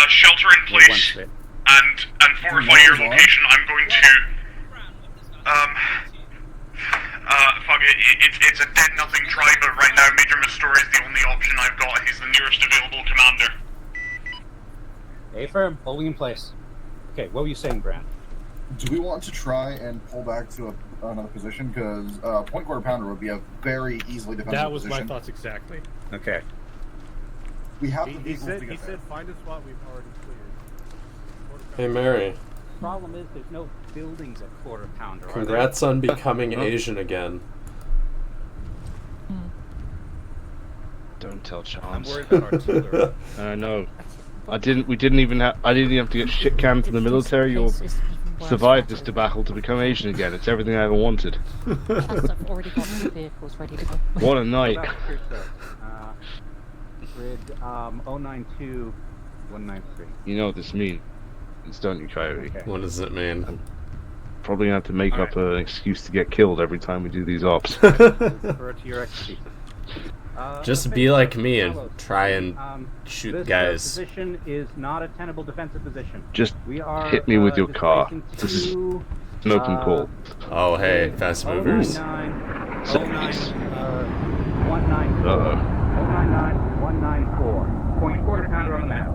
Speaker 9: Shelter in place and fortify your location. I'm going to fuck it. It's a dead nothing try, but right now Major Mistori is the only option I've got. He's the nearest available commander.
Speaker 1: A-firm holding in place. Okay, what were you saying, Brand?
Speaker 7: Do we want to try and pull back to another position? Because point quarter pounder would be a very easily defensive
Speaker 10: That was
Speaker 7: position.
Speaker 10: my thoughts exactly.
Speaker 1: Okay.
Speaker 7: We have the
Speaker 10: He
Speaker 7: vehicles to
Speaker 10: said,
Speaker 7: get there.
Speaker 10: find a spot we've already cleared.
Speaker 2: Hey, Mary.
Speaker 1: Problem is, there's no buildings at Quarter Pounder.
Speaker 2: Congrats on becoming Asian again.
Speaker 15: Don't tell
Speaker 1: I'm
Speaker 15: Chance.
Speaker 1: worried about artillery.
Speaker 15: I know. I didn't even have to get shit canned from the military or survive this debacle to become Asian again. It's everything I ever wanted.
Speaker 8: I've already got the vehicles ready to go.
Speaker 15: What a night.
Speaker 1: Grid 092-193.
Speaker 15: You know what this means, don't you, Kyrie?
Speaker 1: Okay.
Speaker 2: What does it mean?
Speaker 15: I'm probably gonna have to make up an excuse to get killed every time we do these ops.
Speaker 1: Refer to your expertise.
Speaker 2: Just
Speaker 1: Okay,
Speaker 2: be like me and
Speaker 1: fellows,
Speaker 2: try and shoot
Speaker 1: this
Speaker 2: guys.
Speaker 1: position is not a tenable defensive position.
Speaker 15: Just
Speaker 1: we are,
Speaker 15: hit me with your car.
Speaker 1: displacing
Speaker 15: This is
Speaker 1: two,
Speaker 15: an open call.
Speaker 2: Oh, hey, fast movers.
Speaker 1: 099-194. Point quarter pounder on the map.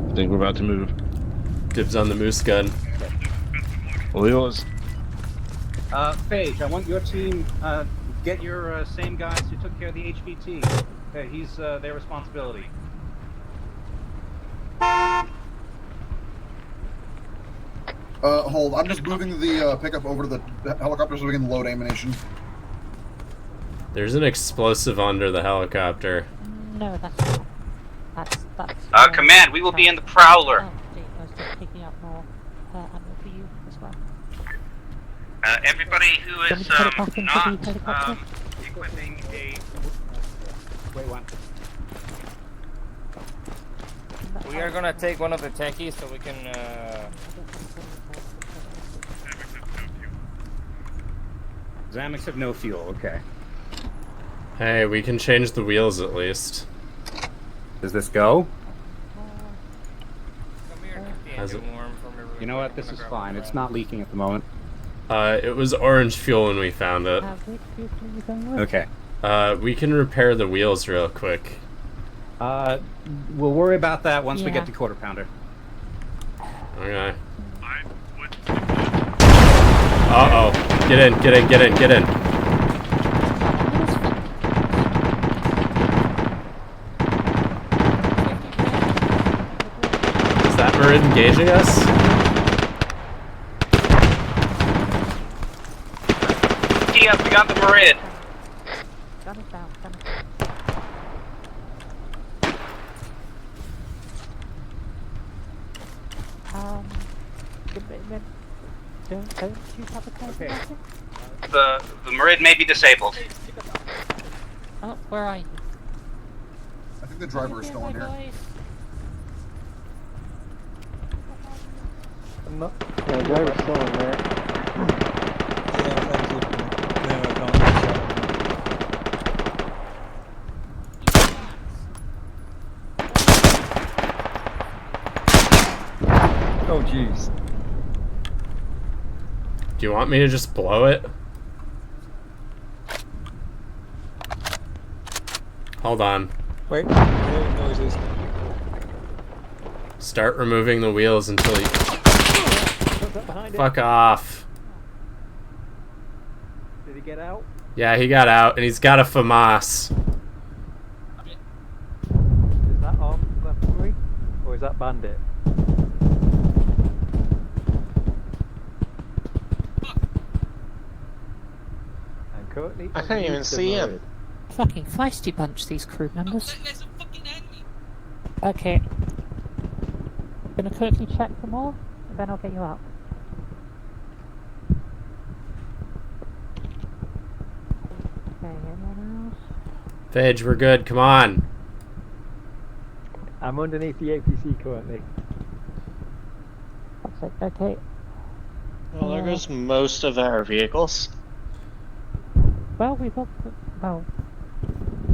Speaker 15: I think we're about to move.
Speaker 2: Dibs on the moose gun.
Speaker 15: All yours.
Speaker 1: Phage, I want your team get your same guys who took care of the HVT. Okay, he's their responsibility.
Speaker 7: Hold. I'm just moving the pickup over to the helicopter so we can load ammunition.
Speaker 2: There's an explosive under the helicopter.
Speaker 8: No, that's
Speaker 20: Command, we will be in the Prowler.
Speaker 8: Oh, I was just picking up more ammo for you as well.
Speaker 20: Everybody who is
Speaker 8: Do you want me to put it back into
Speaker 20: not
Speaker 8: the helicopter?
Speaker 20: equipping a...
Speaker 1: Wait one.
Speaker 6: We are gonna take one of the techies so we can.
Speaker 1: Xamics have no fuel, okay.
Speaker 2: Hey, we can change the wheels at least.
Speaker 1: Does this go?
Speaker 2: Has it?
Speaker 1: You know what? This is fine. It's not leaking at the moment.
Speaker 2: It was orange fuel when we found it.
Speaker 1: Okay.
Speaker 2: We can repair the wheels real quick.
Speaker 1: We'll worry about that once we get to quarter pounder.
Speaker 2: Okay. Uh-oh. Get in. Is that Marid engaging us?
Speaker 20: Yes, we got the Marid.
Speaker 8: Gun is down, gun is down. Don't you have a case?
Speaker 20: The Marid may be disabled.
Speaker 8: Oh, where are you?
Speaker 7: I think the driver is still in here.
Speaker 12: No.
Speaker 5: Yeah, the driver's still in there.
Speaker 12: Oh jeez.
Speaker 2: Do you want me to just blow it? Hold on.
Speaker 12: Wait, hearing noises.
Speaker 2: Start removing the wheels until you... Fuck off.
Speaker 5: Did he get out?
Speaker 2: Yeah, he got out, and he's got a FAMAS.
Speaker 5: Is that armed weaponry? Or is that bandit? And currently...
Speaker 19: I can't even see him.
Speaker 8: Fucking feisty bunch, these crew members. Okay. Gonna quickly check them all, and then I'll get you out. Okay, anyone else?
Speaker 2: Phage, we're good. Come on.
Speaker 5: I'm underneath the APC currently.
Speaker 8: Okay.
Speaker 19: Well, there goes most of our vehicles.
Speaker 8: Well, we've got... Well...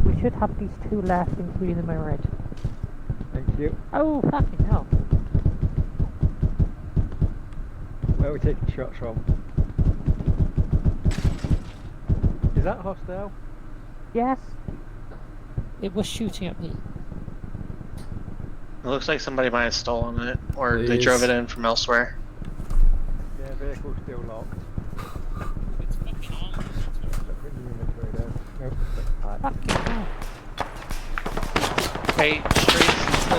Speaker 8: We should have these two left, including the Marid.
Speaker 5: Thank you.
Speaker 8: Oh, fucking hell.
Speaker 5: Where are we taking shots from? Is that hostile?
Speaker 8: Yes. It was shooting at me.
Speaker 19: It looks like somebody might have stolen it, or they
Speaker 2: Please.
Speaker 19: drove it in from elsewhere.
Speaker 5: Yeah, vehicle's still locked.
Speaker 19: Hey, streets to the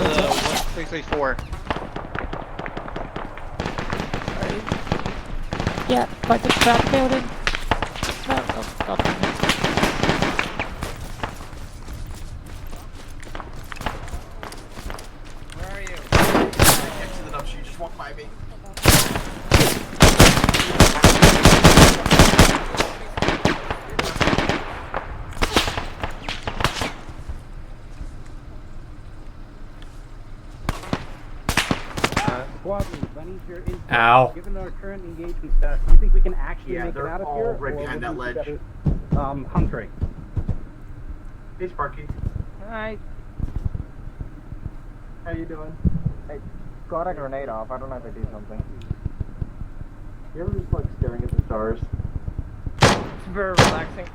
Speaker 19: 1334.
Speaker 8: Yeah, by the trap building. No, oh, God damn it.
Speaker 13: Where are you? I exited up, so you just walked by me.
Speaker 1: Squadron, I need your input.
Speaker 2: Ow.
Speaker 1: Given our current engagement status, do you think we can actually make it
Speaker 13: they're
Speaker 1: out of
Speaker 13: all
Speaker 1: here?
Speaker 13: right
Speaker 1: or
Speaker 13: behind
Speaker 1: will
Speaker 13: that
Speaker 1: we
Speaker 13: ledge.
Speaker 1: better, hunkering?
Speaker 13: Hey, Sparky.
Speaker 6: Hi.
Speaker 13: How you doing?
Speaker 6: I got a grenade off. I don't know if I did something.
Speaker 13: You ever just like staring at the stars?
Speaker 6: It's very relaxing.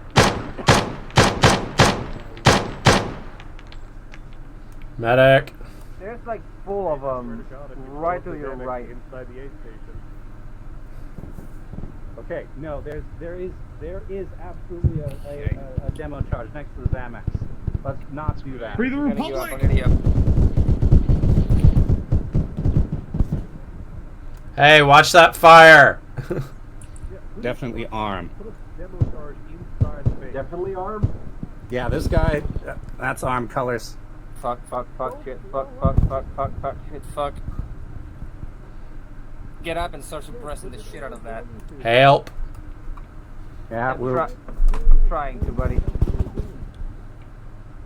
Speaker 2: Medic.
Speaker 6: There's like full of them right to your right.
Speaker 10: Inside the aid station.
Speaker 1: Okay, no, there is absolutely a demo charge next to the Zamex. Let's not do that.
Speaker 11: Free the Republic!
Speaker 6: I'm gonna get you up.
Speaker 2: Hey, watch that fire!
Speaker 1: Definitely armed.
Speaker 13: Definitely armed?
Speaker 1: Yeah, this guy, that's armed colors.
Speaker 6: Fuck, shit, fuck, shit, fuck. Get up and start suppressing the shit out of that.
Speaker 2: Help!
Speaker 1: Yeah, we're...
Speaker 6: I'm trying to, buddy.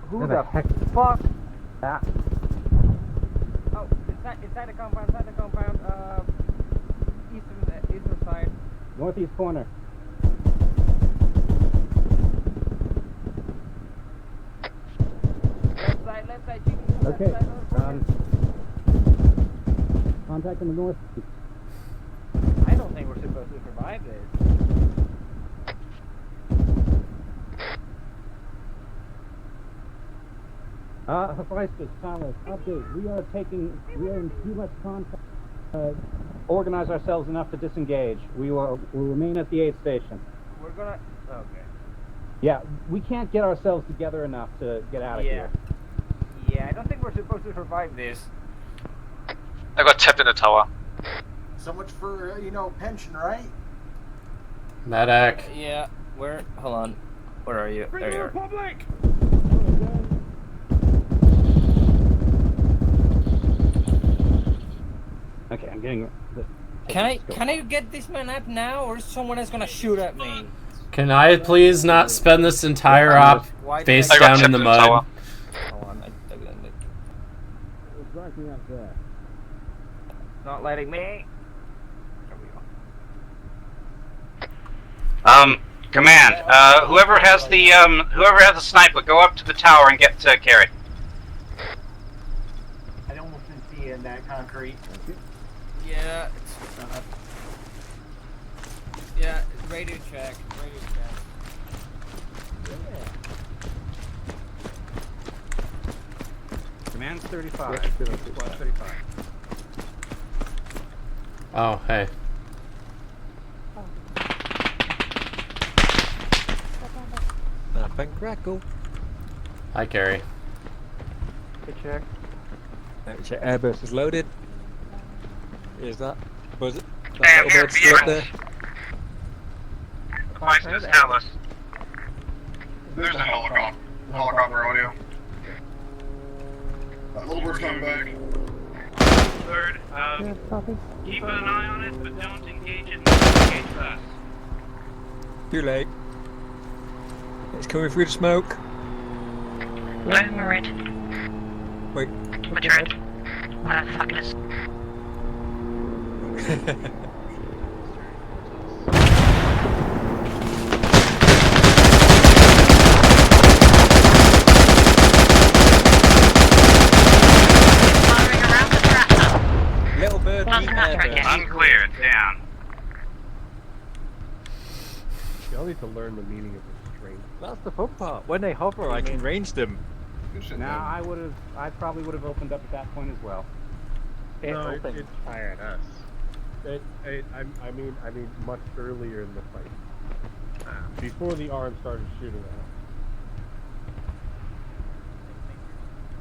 Speaker 6: Who the heck? Fuck?
Speaker 1: Ah.
Speaker 6: Oh, inside the compound, eastern side.
Speaker 1: Northeast corner.
Speaker 6: Left side, chicken.
Speaker 1: Okay. Contact in the north.
Speaker 6: I don't think we're supposed to survive this.
Speaker 1: Hephaestus, Palace, update. We are in too much contact. Organize ourselves enough to disengage. We'll remain at the aid station.
Speaker 6: We're gonna... Okay.
Speaker 1: Yeah, we can't get ourselves together enough to get out of here.
Speaker 6: Yeah, I don't think we're supposed to survive this.
Speaker 20: I got tapped in the tower.
Speaker 17: So much for, pension, right?
Speaker 2: Medic.
Speaker 6: Yeah, where? Hold on. Where are you? There you are.
Speaker 1: Republic! Okay, I'm getting.
Speaker 6: Can I get this man up now, or is someone else gonna shoot at me?
Speaker 2: Can I please not spend this entire op face down in the mud?
Speaker 6: Hold on, not letting me.
Speaker 20: Command. Whoever has the sniper, go up to the tower and get Carrie.
Speaker 17: I almost didn't see you in that concrete.
Speaker 6: Yeah. Yeah, radio check.
Speaker 1: Command's 35. Squad 35.
Speaker 2: Oh, hey.
Speaker 12: Up and crackle.
Speaker 2: Hi, Carrie.
Speaker 12: Good check. Check. Airburst is loaded. Is that? Was it?
Speaker 20: Hey, I'm here,
Speaker 12: still up there?
Speaker 9: Advice is Atlas. There's a helicopter audio.
Speaker 7: That little bird's coming back.
Speaker 20: Third, keep an eye on it, but don't engage it. Engage fast.
Speaker 12: Too late. It's coming through the smoke.
Speaker 21: We're red.
Speaker 12: Wait.
Speaker 21: Which red? Where the fuck is?
Speaker 12: Little bird,
Speaker 20: Unclear, down.
Speaker 10: Y'all need to learn the meaning of restraint.
Speaker 12: That's the fun part. When they hover, I can range them.
Speaker 1: Now I probably would have opened up at that point as well.
Speaker 10: No, it's fire at us. I mean, much earlier in the fight, before the arm started shooting at us.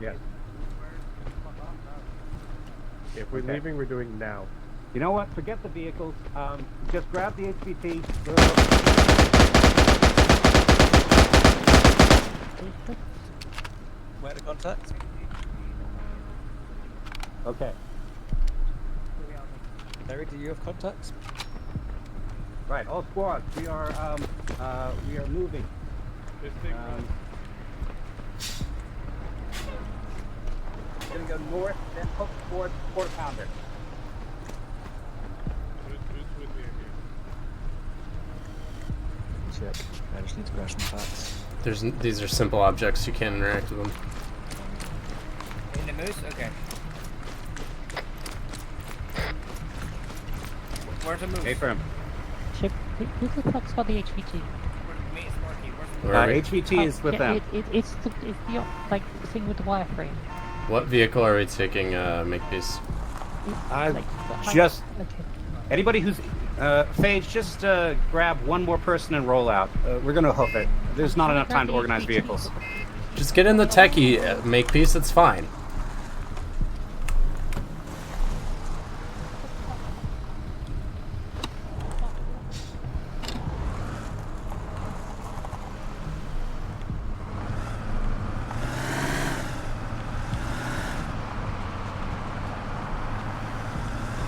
Speaker 10: Yes. If we're leaving, we're doing now.
Speaker 1: You know what? Forget the vehicles. Just grab the HVT.
Speaker 12: Where to contact?
Speaker 1: Okay.
Speaker 12: Larry, do you have contacts?
Speaker 1: Right, all squads. We are moving. We're gonna go north, then hook towards Quarter Pounder.
Speaker 12: Check. I just need to grab some facts.
Speaker 2: These are simple objects. You can't interact with them.
Speaker 6: In the moose? Okay. Where's the moose?
Speaker 1: Hey, firm.
Speaker 8: Chip, who the fuck's got the HVT?
Speaker 1: HVT is with them.
Speaker 8: It's the like thing with the wireframe.
Speaker 2: What vehicle are we taking, Makepeace?
Speaker 1: Just anybody who's Phage, just grab one more person and roll out. We're gonna hoof it. There's not enough time to organize vehicles.
Speaker 2: Just get in the techie, Makepeace. It's fine.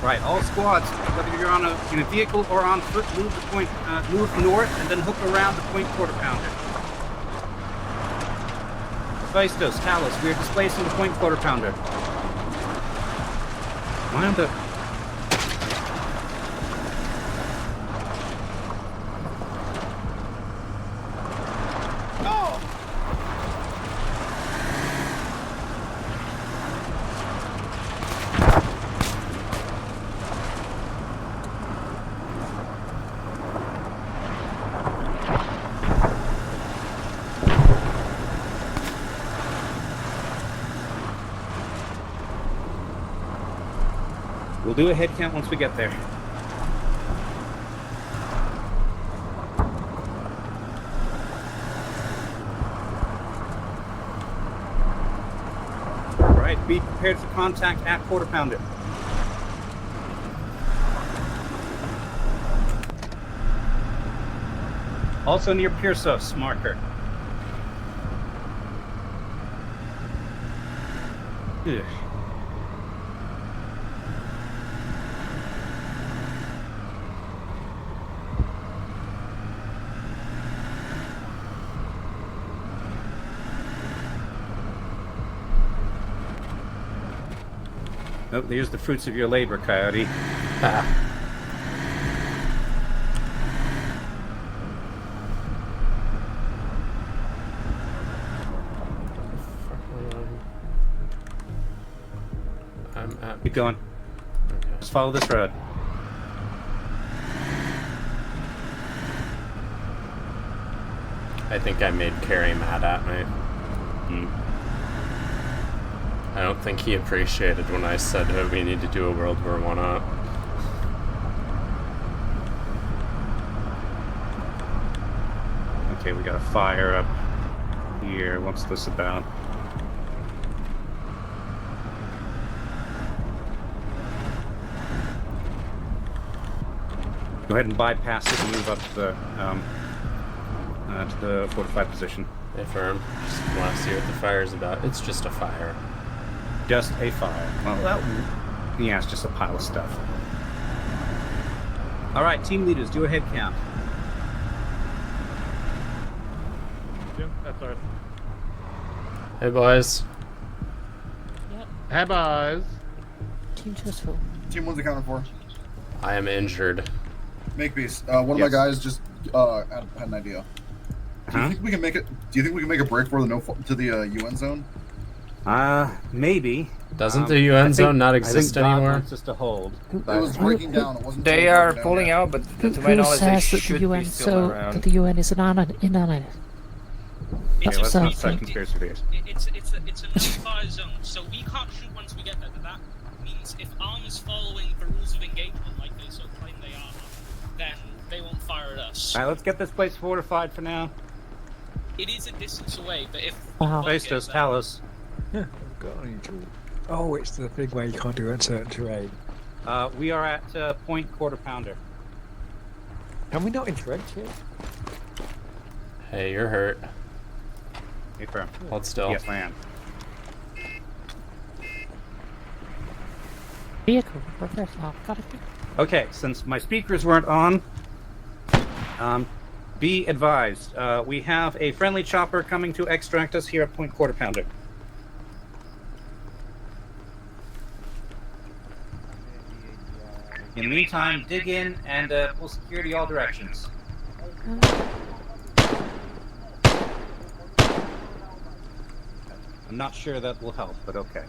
Speaker 1: Right, all squads, whether you're in a vehicle or on foot, move the point, move north, and then hook around the point Quarter Pounder. Vistos, Talos, we are displacing the point Quarter Pounder. Why on the... We'll do a head count once we get there. All right, be prepared for contact at Quarter Pounder. Also near Pierce's marker. Ugh. Oh, there's the fruits of your labor, Coyote. Keep going.
Speaker 2: Okay.
Speaker 1: Just follow this road.
Speaker 2: I think I made Carrie mad at me. I don't think he appreciated when I said we need to do a World War I up.
Speaker 1: Okay, we got a fire up here. What's this about? Go ahead and bypass it and move up to the fortified position.
Speaker 2: Affirm. Just want to see what the fire's about. It's just a fire.
Speaker 1: Just a fire. Well, yeah, it's just a pile of stuff. All right, team leaders, do a head count.
Speaker 10: Yeah, that's alright.
Speaker 2: Hey, boys.
Speaker 8: Yep.
Speaker 11: Hey, boys.
Speaker 8: Team 2 is full.
Speaker 7: Team 1's accounted for.
Speaker 2: I am injured.
Speaker 7: Makepeace. One of my guys just had an idea. Do you think we can make it? Do you think we can make a break for the UN zone?
Speaker 1: Maybe.
Speaker 2: Doesn't the UN zone not exist anymore?
Speaker 1: Wants us to hold.
Speaker 7: It was breaking down. It wasn't.
Speaker 6: They are pulling out, but to my knowledge, they should be still around.
Speaker 8: That the UN is in on it.
Speaker 1: Okay, let's not start conspiracy theories.
Speaker 3: It's a no-fire zone, so we can't shoot once we get there. That means if ARM is following the rules of engagement like they so claim they are, then they won't fire at us.
Speaker 1: All right, let's get this place fortified for now.
Speaker 3: It is a distance away, but if
Speaker 1: Bastos, tell us.
Speaker 12: Yeah, I've got an injury. Oh, it's the thing where you can't do uncertain terrain.
Speaker 1: We are at point quarter pounder.
Speaker 12: Can we not interact yet?
Speaker 2: Hey, you're hurt.
Speaker 1: Hey, firm.
Speaker 2: Hold still.
Speaker 1: Yes, I am.
Speaker 8: Vehicle. Got it.
Speaker 1: Okay, since my speakers weren't on, be advised, we have a friendly chopper coming to extract us here at point quarter pounder. In the meantime, dig in and pull security all directions. I'm not sure that will help, but okay.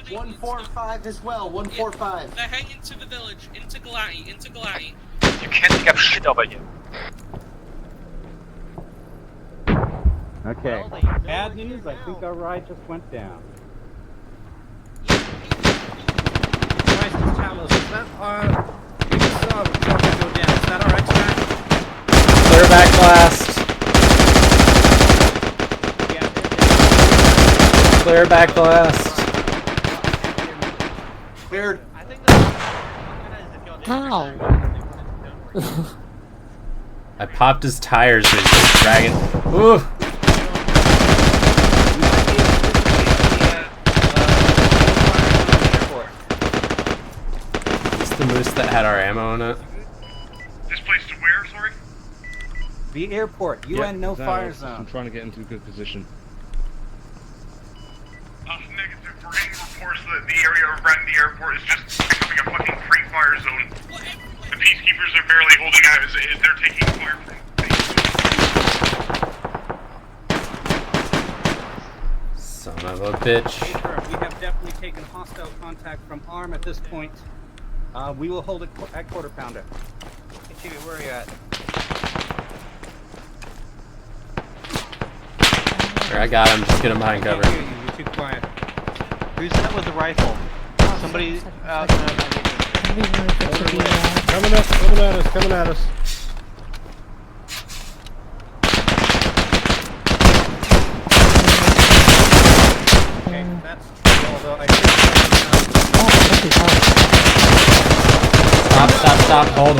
Speaker 17: 145 as well. 145.
Speaker 3: They're hanging to the village, into Galati.
Speaker 20: You can't get shit over you.
Speaker 1: Okay. Bad news, I think our ride just went down. Christ, Talos, is that we saw the chopper go down. Is that our extract?
Speaker 2: Clear back blast. Clear back blast.
Speaker 17: Cleared.
Speaker 8: How?
Speaker 2: I popped his tires and he's just dragging. Ooh. Is this the moose that had our ammo in it?
Speaker 9: This place to where, sorry?
Speaker 1: The airport. UN no fire zone.
Speaker 15: I'm trying to get into a good position.
Speaker 9: Negative. We're getting reports that the area around the airport is just becoming a fucking free fire zone. The peacekeepers are barely holding out as they're taking fire from.
Speaker 2: Son of a bitch.
Speaker 1: We have definitely taken hostile contact from ARM at this point. We will hold it at quarter pounder.
Speaker 6: Hey, Chibi, where are you at?
Speaker 2: Here, I got him. Just get him behind cover.
Speaker 1: You're too quiet.
Speaker 19: Who's that with the rifle? Somebody out.
Speaker 10: Coming at us.
Speaker 1: Okay, that's although I think
Speaker 2: stop. Hold.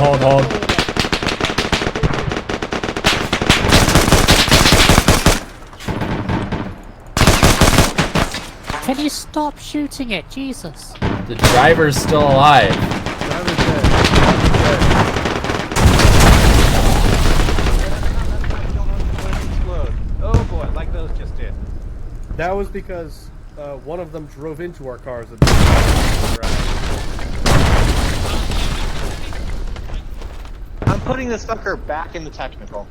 Speaker 8: Can you stop shooting it? Jesus.
Speaker 2: The driver's still alive.
Speaker 1: Oh boy, like those just did.
Speaker 10: That was because one of them drove into our cars. And
Speaker 17: I'm putting this fucker back in the technical.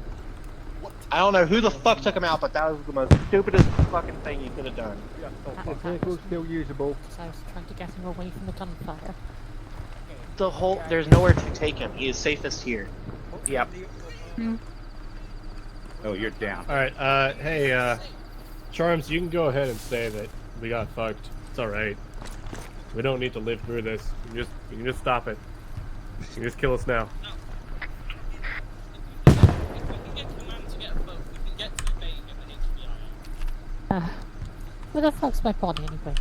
Speaker 17: I don't know who the fuck took him out, but that was the most stupidest fucking thing you could have done.
Speaker 5: The vehicle's still usable.
Speaker 8: I was trying to get him away from the gunfire.
Speaker 17: There's nowhere to take him. He is safest here.
Speaker 6: Yep.
Speaker 1: Oh, you're down.
Speaker 10: Alright, hey, Charms, you can go ahead and say that we got fucked. It's alright. We don't need to live through this. You can just stop it. You can just kill us now.
Speaker 8: Where the fuck's my body anyway?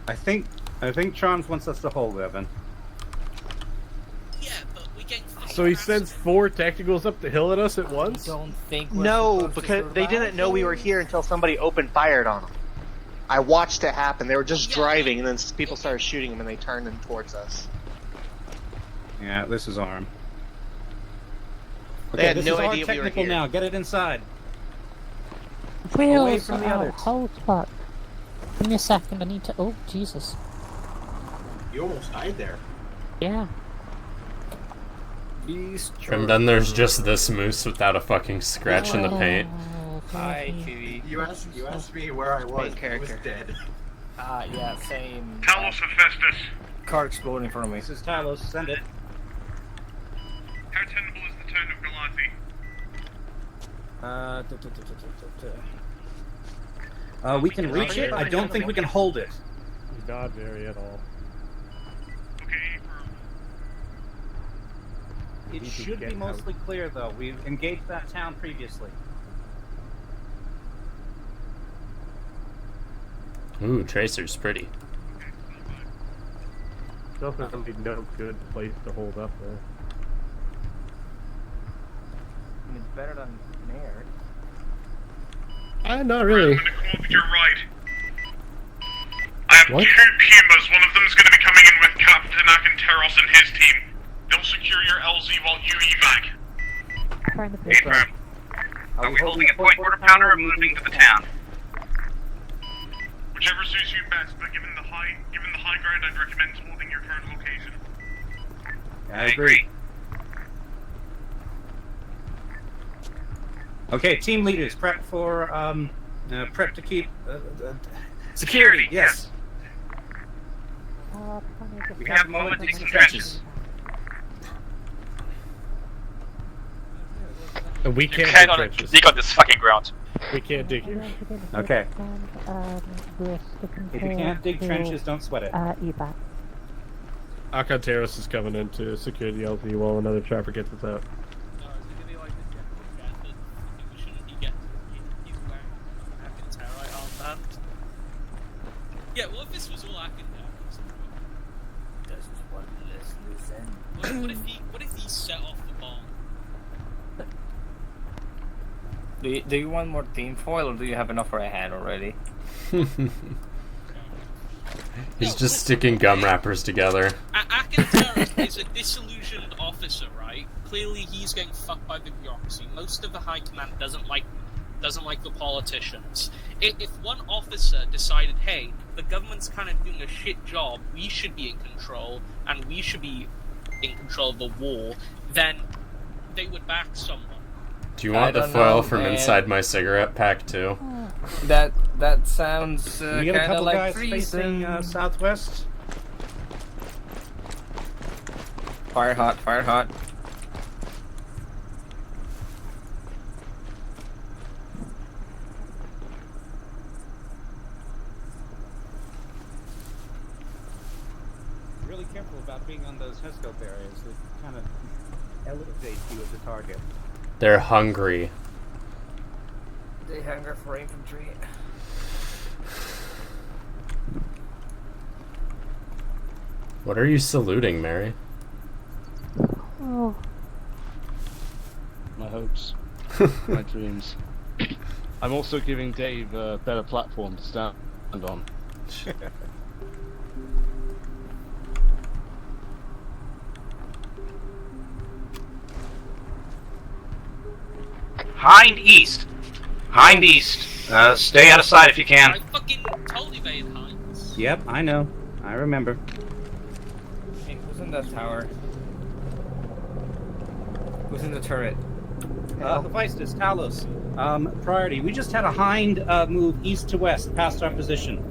Speaker 1: I think Charms wants us to hold Evan.
Speaker 10: So he sends 4 tacticals up the hill at us at once?
Speaker 6: Don't think
Speaker 17: No, because they didn't know we were here until somebody opened fire on them. I watched it happen. They were just driving, and then people started shooting them, and they turned them towards us.
Speaker 1: Yeah, this is arm.
Speaker 17: They had
Speaker 1: this
Speaker 17: no
Speaker 1: is our
Speaker 17: idea we were
Speaker 1: technical
Speaker 17: here.
Speaker 1: now. Get it inside.
Speaker 8: Wheels
Speaker 1: Away from the others.
Speaker 8: Hold fuck. Give me a second, I need to... Oh, Jesus.
Speaker 17: You almost died there.
Speaker 8: Yeah.
Speaker 2: And then there's just this moose without a fucking scratch in the paint.
Speaker 6: Hi, Kiwi.
Speaker 17: You asked me where I was. I was dead.
Speaker 6: Yeah, same.
Speaker 9: Talos Hephaestus.
Speaker 6: Car exploded in front of me.
Speaker 1: This is Talos. Send it.
Speaker 9: How tenable is the town of Galati?
Speaker 1: We can reach it. I don't think we can hold it.
Speaker 10: Not very at all.
Speaker 1: It should be mostly clear, though. We've engaged that town previously.
Speaker 2: Ooh, Tracer's pretty.
Speaker 10: Still there's gonna be no good place to hold up there.
Speaker 6: It's better than Nair.
Speaker 10: Not really.
Speaker 9: To your right. I have 2 Pumas. One of them is going to be coming in with Captain Akinteros and his team. They'll secure your LZ while you evac.
Speaker 21: Affirm. Are we holding a point quarter pounder or moving to the town?
Speaker 9: Whichever suits you best, but given the high ground, I'd recommend holding your current location.
Speaker 1: I agree. Okay, team leaders, prep for prep to keep security. Yes.
Speaker 21: We have a moment to dig some trenches.
Speaker 10: And we can't
Speaker 18: dig on this fucking ground.
Speaker 10: We can't dig here.
Speaker 1: Okay. If you can't dig trenches, don't sweat it.
Speaker 8: Evac.
Speaker 10: Akanteros is coming in to secure the LZ while another trapper gets us out.
Speaker 3: Yeah, well, if this was all I could do. What if he set off the bomb?
Speaker 6: Do you want more team foil, or do you have enough for a head already?
Speaker 2: He's just sticking gum wrappers together.
Speaker 3: Akinteros is a disillusioned officer, right? Clearly, he's getting fucked by the bureaucracy. Most of the high command doesn't like the politicians. If one officer decided, hey, the government's kind of doing a shit job, we should be in control, and we should be in control of the war, then they would back someone.
Speaker 2: Do you want the foil from inside my cigarette pack too?
Speaker 6: That sounds
Speaker 1: We got a
Speaker 6: kind
Speaker 1: couple
Speaker 6: of like
Speaker 1: guys
Speaker 6: freezing.
Speaker 1: facing southwest.
Speaker 6: Fire hot, fire hot.
Speaker 1: Really careful about being on those no-scope areas. It kind of elevates you as a target.
Speaker 2: They're hungry.
Speaker 6: They hunger for infantry.
Speaker 2: What are you saluting, Mary?
Speaker 8: no.
Speaker 15: My hopes, my dreams. I'm also giving Dave a better platform to stand on.
Speaker 1: Hind east. Hind east. Stay out of sight if you can.
Speaker 3: I fucking told you they had hinds.
Speaker 1: Yep, I know. I remember.
Speaker 6: Hey, who's in that tower? Who's in the turret?
Speaker 1: Hephaestus, Talos. Priority. We just had a hind move east to west past our position.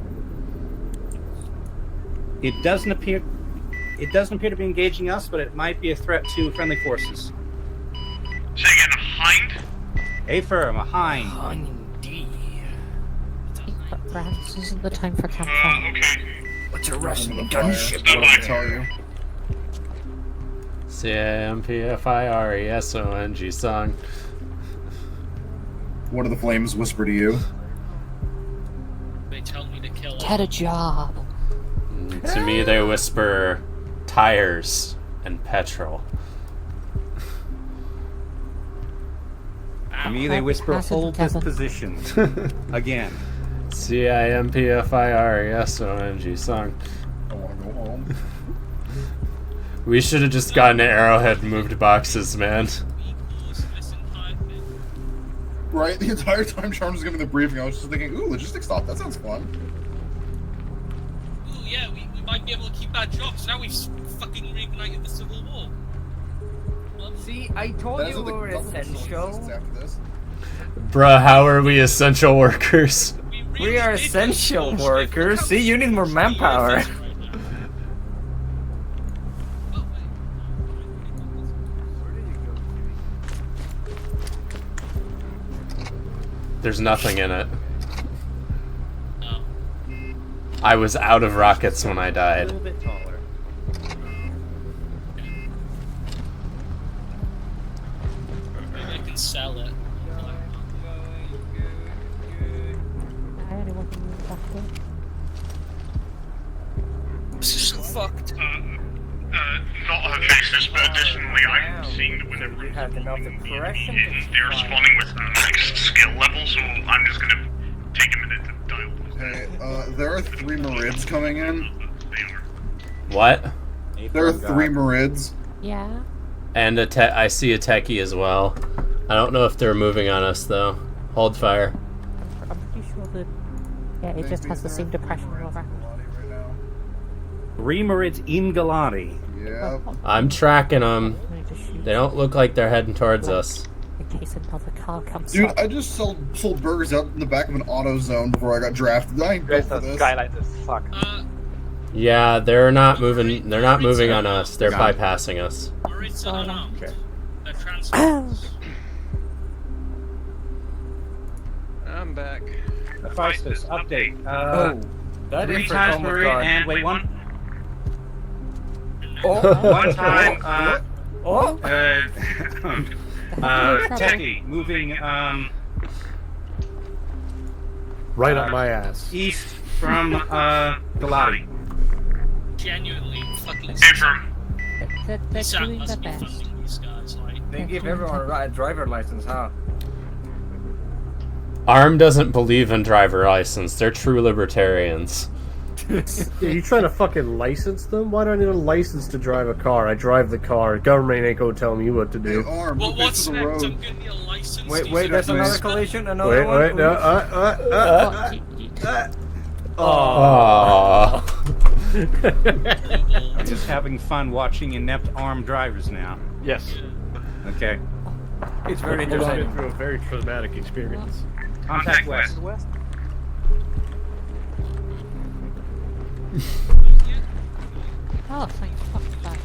Speaker 1: It doesn't appear to be engaging us, but it might be a threat to friendly forces.
Speaker 9: Say again, a hind?
Speaker 1: Affirm, a hind.
Speaker 8: Perhaps this isn't the time for campfire.
Speaker 9: Okay.
Speaker 6: What's a Russian
Speaker 7: gunship?
Speaker 9: Stand by.
Speaker 7: Tell you.
Speaker 2: CAMPFIRESONG song.
Speaker 7: What do the flames whisper to you?
Speaker 3: They tell me to kill
Speaker 8: Get a job.
Speaker 2: To me, they whisper tires and petrol.
Speaker 1: To me, they whisper hold this position. Again.
Speaker 2: CIMPFIRESONG song.
Speaker 7: I want to go home.
Speaker 2: We should have just gotten an arrowhead and moved boxes, man.
Speaker 7: Right, the entire time Charms was giving the briefing, I was just thinking, ooh, logistics stop, that sounds fun.
Speaker 3: Ooh, yeah, we might be able to keep our jobs. Now we've fucking reignited the Civil War.
Speaker 6: See, I told you we were essential.
Speaker 2: Bruh, how are we essential workers?
Speaker 6: We are essential workers. See, you need more manpower.
Speaker 2: There's nothing in it. I was out of rockets when I
Speaker 1: A
Speaker 2: died.
Speaker 1: little bit taller.
Speaker 3: Maybe I can sell it. This is so fucked.
Speaker 9: Not Hephaestus, but additionally, I'm seeing that whenever they're responding with max skill level, so I'm just gonna take a minute to dial.
Speaker 7: Hey, there are 3 Marids coming in.
Speaker 2: What?
Speaker 7: There are 3 Marids.
Speaker 8: Yeah.
Speaker 2: And I see a techie as well. I don't know if they're moving on us though. Hold fire.
Speaker 8: I'm pretty sure that. Yeah, it just has the same depression over.
Speaker 1: 3 Marids in Galati.
Speaker 7: Yeah.
Speaker 2: I'm tracking them. They don't look like they're heading towards us.
Speaker 8: In case another car comes
Speaker 7: Dude,
Speaker 8: up.
Speaker 7: I just sold burgers out in the back of an auto zone before I got drafted. I ain't built for this.
Speaker 13: Skylight as fuck.
Speaker 2: Yeah, they're not moving. They're not moving on us. They're bypassing us.
Speaker 3: Marids are unarmed. They're transferred.
Speaker 18: I'm back.
Speaker 1: Hephaestus, update.
Speaker 6: That
Speaker 1: 3
Speaker 6: is
Speaker 1: times
Speaker 6: oh my
Speaker 1: Marie
Speaker 6: God.
Speaker 1: and wait, one.
Speaker 6: Oh.
Speaker 1: One time, Techie, moving,
Speaker 10: Right up my ass.
Speaker 1: east from, Galati.
Speaker 3: Genuinely fucking
Speaker 8: They're doing their best.
Speaker 3: these guys, like.
Speaker 6: They give everyone a driver license, huh?
Speaker 2: ARM doesn't believe in driver license. They're true libertarians.
Speaker 10: Are you trying to fucking license them? Why do I need a license to drive a car? I drive the car. Government ain't gonna tell me what to do.
Speaker 7: Arm,
Speaker 3: Well, what's
Speaker 7: the
Speaker 3: next?
Speaker 7: road.
Speaker 3: I'm gonna need a license.
Speaker 6: Wait, there's another collision? Another one?
Speaker 10: Wait, no,
Speaker 2: Aww.
Speaker 1: I'm just having fun watching inept armed drivers now.
Speaker 10: Yes.
Speaker 1: Okay.
Speaker 6: It's very
Speaker 10: I've been
Speaker 6: interesting.
Speaker 10: through a very traumatic experience.
Speaker 1: Contact west.
Speaker 8: Oh, thank fuck that.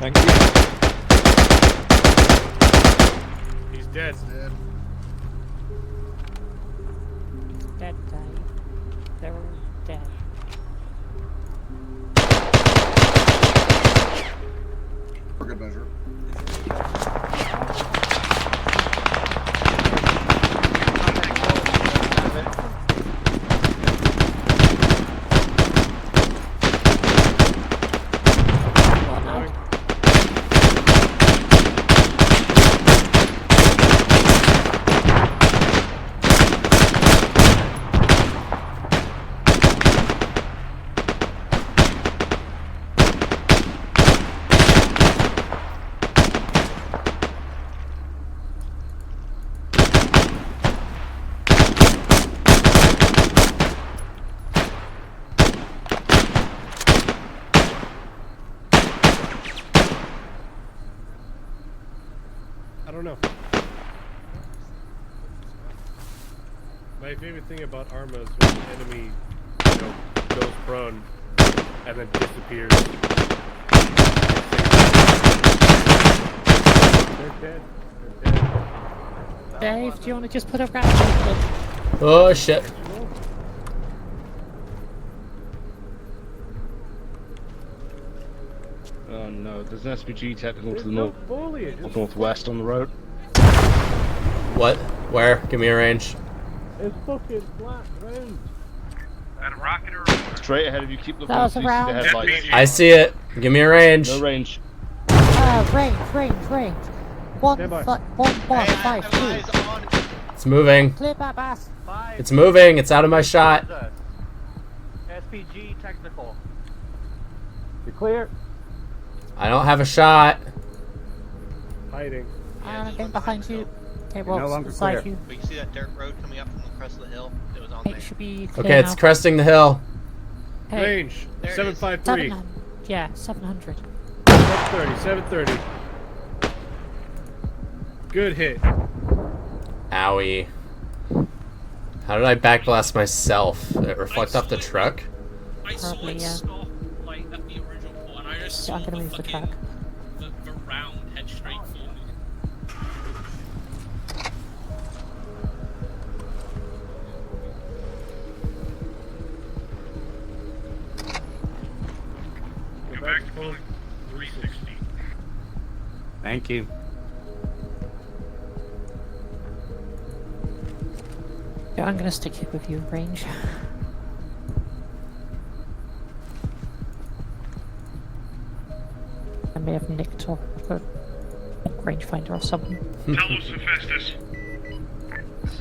Speaker 12: Thank you.
Speaker 10: He's dead.
Speaker 8: Dead, Dave. They're all dead.
Speaker 7: For good measure.
Speaker 10: I don't know. My favorite thing about Arma is when the enemy, goes prone and then disappears. They're dead.
Speaker 8: Dave, do you want to just put a rat on it?
Speaker 2: Oh shit.
Speaker 15: Oh no, there's an SPG technical to the
Speaker 10: No foliage.
Speaker 15: northwest on the road.
Speaker 2: What? Where? Give me a range.
Speaker 10: It's fucking flat ground.
Speaker 20: Got a rocket or
Speaker 15: Straight ahead of you, keep looking
Speaker 8: That was
Speaker 15: at
Speaker 8: around.
Speaker 15: the headlights.
Speaker 2: I see it. Give me a range.
Speaker 15: No range.
Speaker 8: Range. 1.52.
Speaker 2: It's moving.
Speaker 8: Clear back, bass.
Speaker 2: It's moving. It's out of my shot.
Speaker 5: SPG technical.
Speaker 10: You're clear.
Speaker 2: I don't have a shot.
Speaker 10: Hiding.
Speaker 8: I'm getting behind you. Okay, well,
Speaker 1: no longer
Speaker 8: beside
Speaker 1: clear.
Speaker 8: you.
Speaker 17: But you see that dirt road coming up from the crest of the hill? It was on there.
Speaker 8: It should be clear
Speaker 2: Okay, it's
Speaker 8: now.
Speaker 2: cresting the hill.
Speaker 8: Hey,
Speaker 10: Range.
Speaker 17: There it
Speaker 10: 753.
Speaker 8: 700.
Speaker 10: 730. Good hit.
Speaker 2: Owie. How did I backblast myself? Did it reflect off the truck?
Speaker 3: I saw
Speaker 8: Probably,
Speaker 3: it
Speaker 8: yeah.
Speaker 3: stop, like, at the original point, and I just
Speaker 8: So
Speaker 3: saw
Speaker 8: I'm gonna
Speaker 3: the
Speaker 8: move the
Speaker 3: fucking,
Speaker 8: truck.
Speaker 3: the round head straight for me.
Speaker 20: Go back to building 360.
Speaker 1: Thank you.
Speaker 8: Yeah, I'm gonna stick here with you, range. I may have nicked off a rangefinder or something.
Speaker 20: Talos Hephaestus.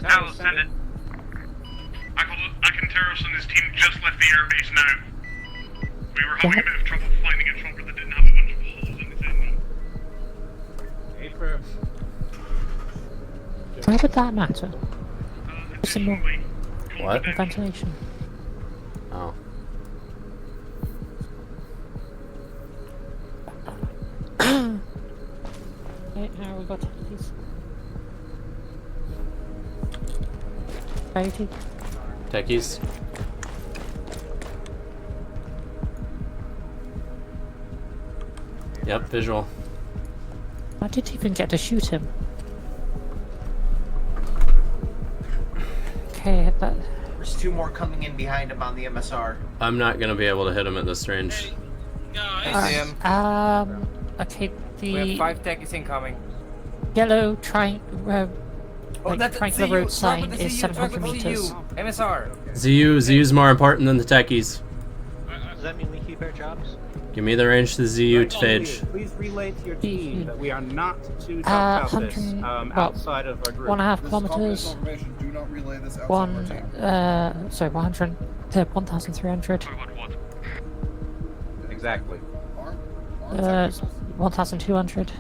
Speaker 20: Talos, send it. Acanteros and his team just left the airbase now. We were having a bit of trouble finding a chopper that didn't have a bunch of holes in its engine.
Speaker 1: Paper.
Speaker 8: Why would that matter? Some more
Speaker 2: What?
Speaker 8: ventilation.
Speaker 2: Oh.
Speaker 8: Right, now we've got these. Priority.
Speaker 2: Techies. Yep, visual.
Speaker 8: I didn't even get to shoot him. Okay, that.
Speaker 16: There's two more coming in behind him on the MSR.
Speaker 2: I'm not gonna be able to hit him at this range.
Speaker 6: I see him.
Speaker 8: Okay,
Speaker 6: We have
Speaker 8: the
Speaker 6: 5 techies incoming.
Speaker 8: yellow triangular
Speaker 6: that's
Speaker 8: road
Speaker 6: ZU.
Speaker 8: sign
Speaker 6: Target the
Speaker 8: is
Speaker 6: ZU,
Speaker 8: 700
Speaker 6: target the
Speaker 8: meters.
Speaker 6: ZU. MSR.
Speaker 2: ZU's more important than the techies.
Speaker 17: Does that mean we keep our jobs?
Speaker 2: Give me the range to the ZU to Phage.
Speaker 1: Please relay to your team that we are not to talk about this
Speaker 8: 100
Speaker 1: outside of our group.
Speaker 8: 1.5
Speaker 7: This is
Speaker 8: kilometers.
Speaker 7: confidential information. Do not relay this outside of our team.
Speaker 8: 1,300.
Speaker 1: Exactly.
Speaker 8: 1,200.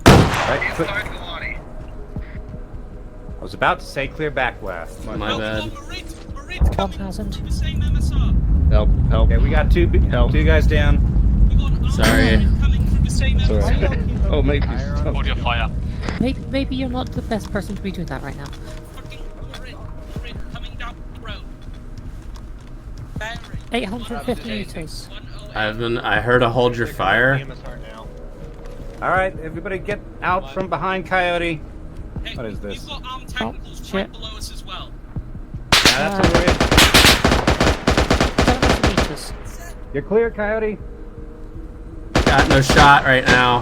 Speaker 1: Right, quick. I was about to say clear backblast.
Speaker 2: My bad.
Speaker 8: 1,000.
Speaker 15: Help.
Speaker 1: Okay, we got two guys down.
Speaker 2: Sorry.
Speaker 15: Sorry. Oh, maybe.
Speaker 3: Hold your fire.
Speaker 8: Maybe you're not the best person to be doing that right now.
Speaker 3: Coming down the road.
Speaker 8: 850 meters.
Speaker 2: I heard a hold your fire.
Speaker 1: All right, everybody, get out from behind Coyote. What is this?
Speaker 3: We've got armed technicals right below us as well.
Speaker 1: Yeah, that's a ridge.
Speaker 8: 700 meters.
Speaker 1: You're clear, Coyote.
Speaker 2: Got no shot right now.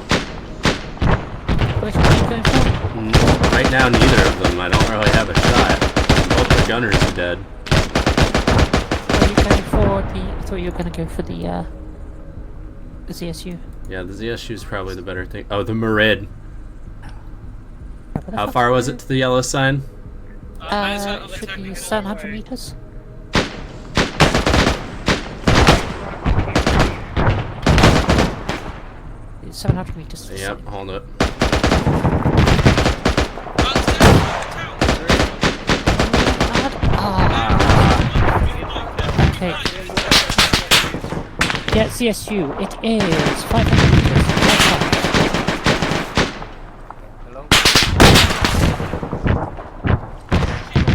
Speaker 8: Which one are you going for?
Speaker 2: Right now, neither of them. I don't really have a shot. Both the gunners are dead.
Speaker 8: Are you going for the... I thought you were going to go for the ZSU.
Speaker 2: Yeah, the ZSU is probably the better thing. Oh, the Merid. How far was it to the yellow sign?
Speaker 8: It should be 700 meters. It's 700 meters.
Speaker 2: Yep, hold it.
Speaker 8: Okay. Yeah, CSU. It is 500 meters.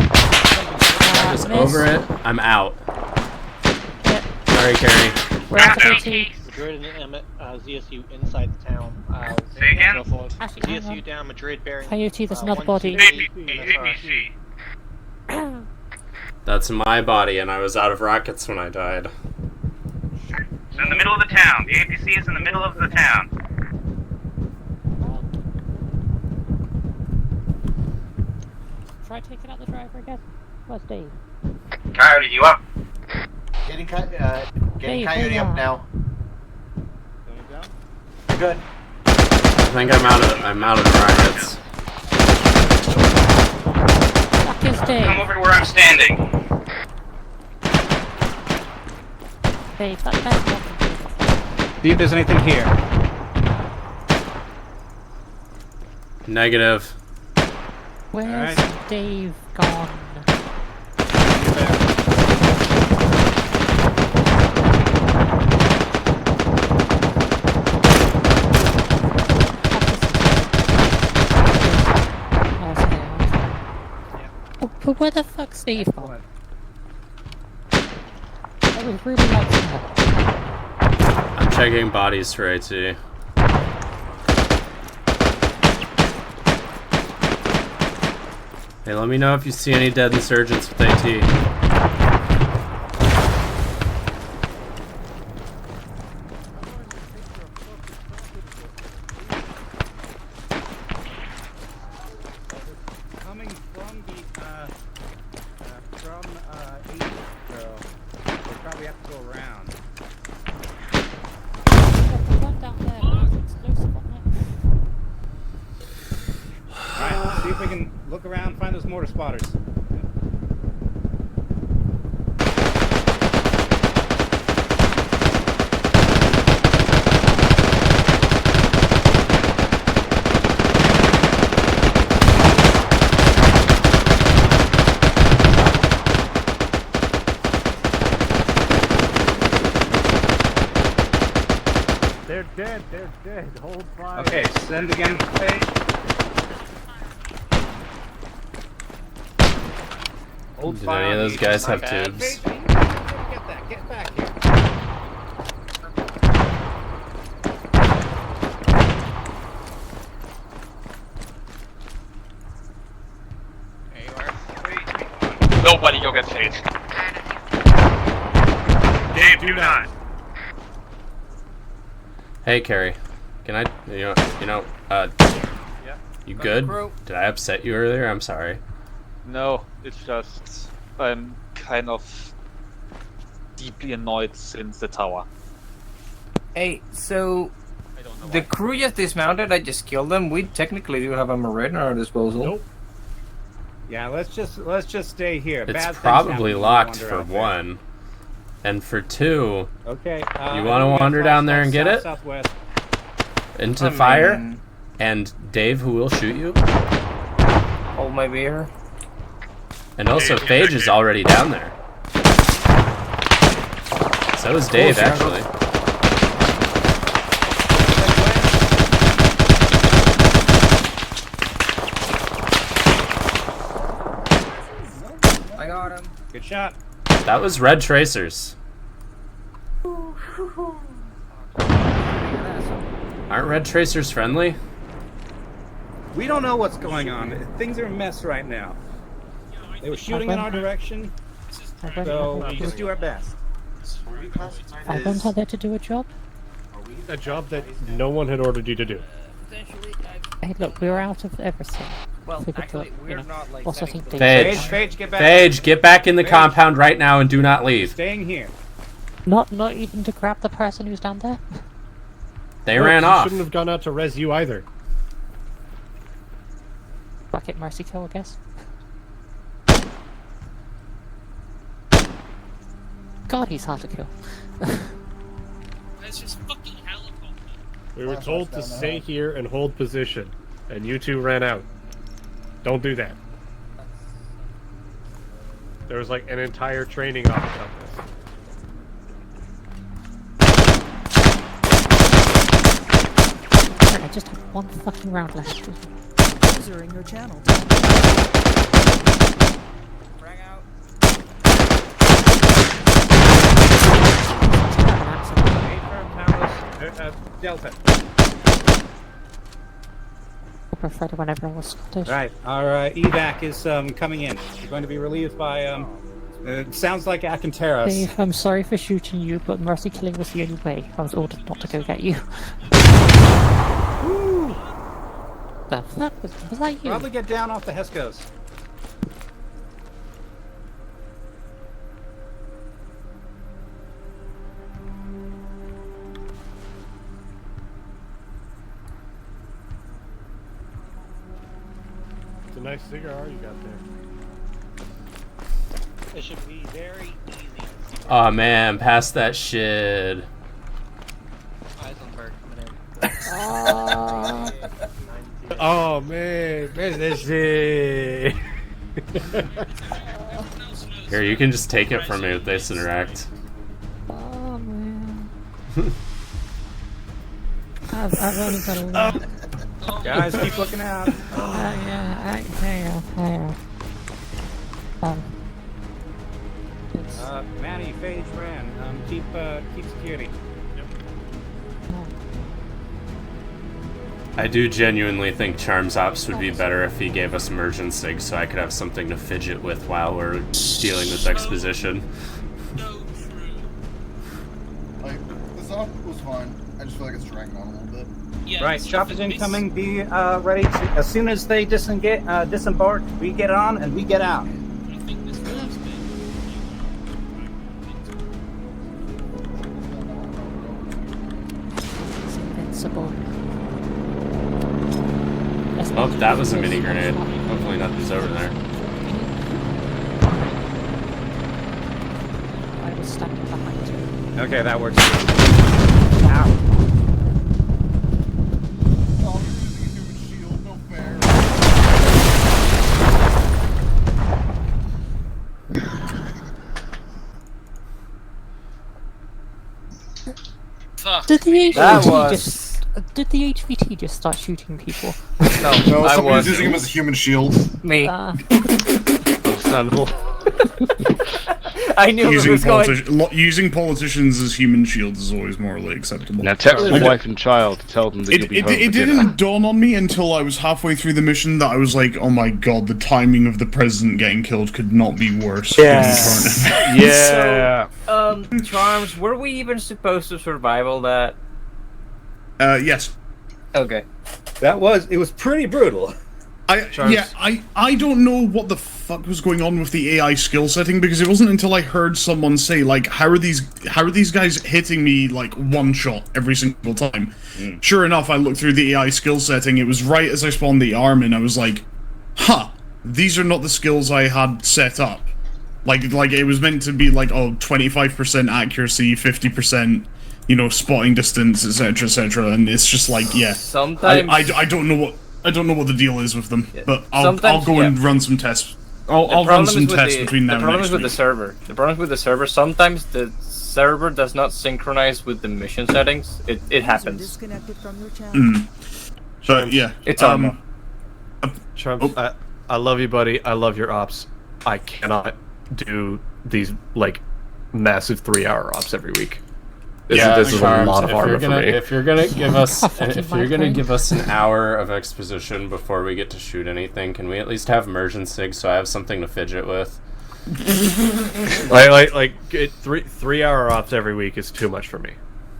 Speaker 2: I was over it. I'm out. Sorry, Carrie.
Speaker 8: We're out of AT.
Speaker 17: Madrid and Emmett, ZSU inside the town.
Speaker 20: Say again?
Speaker 17: ZSU down, Madrid bearing.
Speaker 8: Coyote, there's another body.
Speaker 20: ABC.
Speaker 2: That's my body, and I was out of rockets when I died.
Speaker 20: It's in the middle of the town. The APC is in the middle of the town.
Speaker 8: Try taking out the driver again. Where's Dave?
Speaker 20: Coyote, you up?
Speaker 17: Getting
Speaker 8: Dave,
Speaker 17: Coyote up now. Good.
Speaker 2: I think I'm out of rockets.
Speaker 8: Fuck is Dave?
Speaker 20: Come over to where I'm standing.
Speaker 8: Dave, that's bad.
Speaker 1: See if there's anything here.
Speaker 2: Negative.
Speaker 8: Where's Dave gone? But where the fuck's Dave gone? I was really upset.
Speaker 2: I'm checking bodies for AT. Hey, let me know if you see any dead insurgents with AT.
Speaker 1: Coming from the Aegis, so we'll probably have to go around. Alright, let's see if we can look around and find those mortar spotters.
Speaker 10: They're dead. They're dead. Hold fire.
Speaker 1: Okay, send again. Hold
Speaker 2: Did
Speaker 1: fire
Speaker 2: any of
Speaker 1: on
Speaker 2: those
Speaker 1: me.
Speaker 2: guys
Speaker 1: Not
Speaker 2: have
Speaker 1: bad.
Speaker 2: tubes?
Speaker 1: Get that. Get back here.
Speaker 14: Nobody go get phased.
Speaker 20: Dave, do not.
Speaker 2: Hey, Carrie. Can I, you good? Did I upset you earlier? I'm sorry.
Speaker 18: No, it's just I'm kind of deeply annoyed since the tower.
Speaker 6: Hey, so the crew just dismounted. I just killed them. We technically do have a Marine at our disposal.
Speaker 1: Nope. Yeah, let's just stay here.
Speaker 2: It's
Speaker 1: Bad things
Speaker 2: probably
Speaker 1: happen when you
Speaker 2: locked
Speaker 1: wander
Speaker 2: for
Speaker 1: out there.
Speaker 2: one. And for two,
Speaker 1: Okay.
Speaker 2: you want to wander down there and get it?
Speaker 1: Southwest.
Speaker 2: Into
Speaker 6: I
Speaker 2: fire?
Speaker 6: mean-
Speaker 2: And Dave, who will shoot you?
Speaker 6: Hold my beer.
Speaker 2: And also, Phage is already down there. So is Dave,
Speaker 6: Cool, sure.
Speaker 2: actually.
Speaker 6: I got him.
Speaker 1: Good shot.
Speaker 2: That was Red Tracers. Aren't red tracers friendly?
Speaker 1: We don't know what's going on. Things are a mess right now. They were shooting in our direction, so we just do our best.
Speaker 8: I went out there to do a job.
Speaker 10: A job that no one had ordered you to do.
Speaker 8: Hey, look, we were out of everything.
Speaker 6: Well,
Speaker 8: We could
Speaker 6: actually,
Speaker 8: put,
Speaker 6: we're
Speaker 8: you know,
Speaker 6: not like
Speaker 8: also think
Speaker 2: Phage,
Speaker 1: get back.
Speaker 2: Phage, get back in the
Speaker 1: Phage.
Speaker 2: compound right now and do not leave.
Speaker 1: Staying here.
Speaker 8: Not even to grab the person who's down there.
Speaker 2: They
Speaker 10: Look,
Speaker 2: ran
Speaker 10: you
Speaker 2: off.
Speaker 10: Shouldn't have gone out to res you either.
Speaker 8: Bucket mercy kill, I guess. God, he's hard to kill.
Speaker 3: There's just fucking helicopter.
Speaker 10: We were told to stay here and hold position, and you two ran out. Don't do that. There was like an entire training office on this.
Speaker 8: I just have one fucking round left.
Speaker 4: User in your channel.
Speaker 1: Delta.
Speaker 8: I preferred when everyone was Scottish.
Speaker 1: Right, our evac is coming in. We're going to be relieved by sounds like Acanteros.
Speaker 8: Dave, I'm sorry for shooting you, but mercy killing was the only way. I was ordered not to go get you.
Speaker 1: Woo!
Speaker 8: The fuck was that you?
Speaker 1: Probably get down off the Heskos.
Speaker 10: It's a nice cigar you got there.
Speaker 17: It should be very easy.
Speaker 2: Oh man, pass that shit.
Speaker 10: Oh man, where's this shit?
Speaker 2: Here, you can just take it from me with this interact.
Speaker 8: Oh man. I've only got a look.
Speaker 1: Guys, keep looking out.
Speaker 8: Yeah, hang on.
Speaker 1: Manny, Phage, Ran, keep security.
Speaker 2: I do genuinely think Charms Ops would be better if he gave us immersion sig so I could have something to fidget with while we're dealing with exposition.
Speaker 7: Like, this op was fine. I just feel like it's dragging on a little bit.
Speaker 3: Yeah,
Speaker 1: Right, choppers incoming. Be ready to, as soon as they disembark, we get on and we get out.
Speaker 8: It's invincible.
Speaker 2: Oh, that was a mini grenade. Hopefully nothing's over there.
Speaker 8: I was standing behind you.
Speaker 1: Okay, that works. Ow.
Speaker 8: Did the
Speaker 6: That
Speaker 8: HVT
Speaker 6: was-
Speaker 8: just did the HVT just start shooting people?
Speaker 6: No,
Speaker 7: No,
Speaker 6: I
Speaker 7: somebody was
Speaker 6: was
Speaker 7: using him as a human shield.
Speaker 6: me.
Speaker 15: Understandable.
Speaker 6: I knew it
Speaker 11: Using,
Speaker 6: was going.
Speaker 11: using politicians as human shields is always morally acceptable.
Speaker 15: Now text your wife and child to tell them that you'll be home
Speaker 11: It
Speaker 15: for dinner.
Speaker 11: didn't dawn on me until I was halfway through the mission that I was like, oh my god, the timing of the president getting killed could not be worse.
Speaker 6: Yeah.
Speaker 15: Yeah.
Speaker 6: So, Charms, were we even supposed to survival that?
Speaker 11: Yes.
Speaker 6: Okay.
Speaker 1: It was pretty brutal.
Speaker 11: I don't know what the fuck was going on with the AI skill setting, because it wasn't until I heard someone say, like, how are these guys hitting me like one shot every single time? Sure enough, I looked through the AI skill setting, it was right as I spawned the arm and I was like, huh, these are not the skills I had set up. Like it was meant to be like, oh, 25% accuracy, 50%, you know, spotting distance, etc., and it's just like, yeah.
Speaker 6: Sometimes
Speaker 11: I don't know what the deal is with them, but I'll
Speaker 6: sometimes,
Speaker 11: go and run some tests. I'll run some tests between now and
Speaker 6: The problem
Speaker 11: next
Speaker 6: is with
Speaker 11: week.
Speaker 6: the server. The problem is with the server. Sometimes the server does not synchronize with the mission settings. It happens.
Speaker 4: Disconnected from your channel.
Speaker 11: But yeah,
Speaker 6: It's armor.
Speaker 10: Trump, I love you, buddy. I love your ops. I cannot do these like massive 3-hour ops every week. This is a lot of armor for me.
Speaker 2: If you're gonna give us an hour of exposition before we get to shoot anything, can we at least have immersion sig so I have something to fidget with?
Speaker 10: like 3 hour ops every week is too much for me.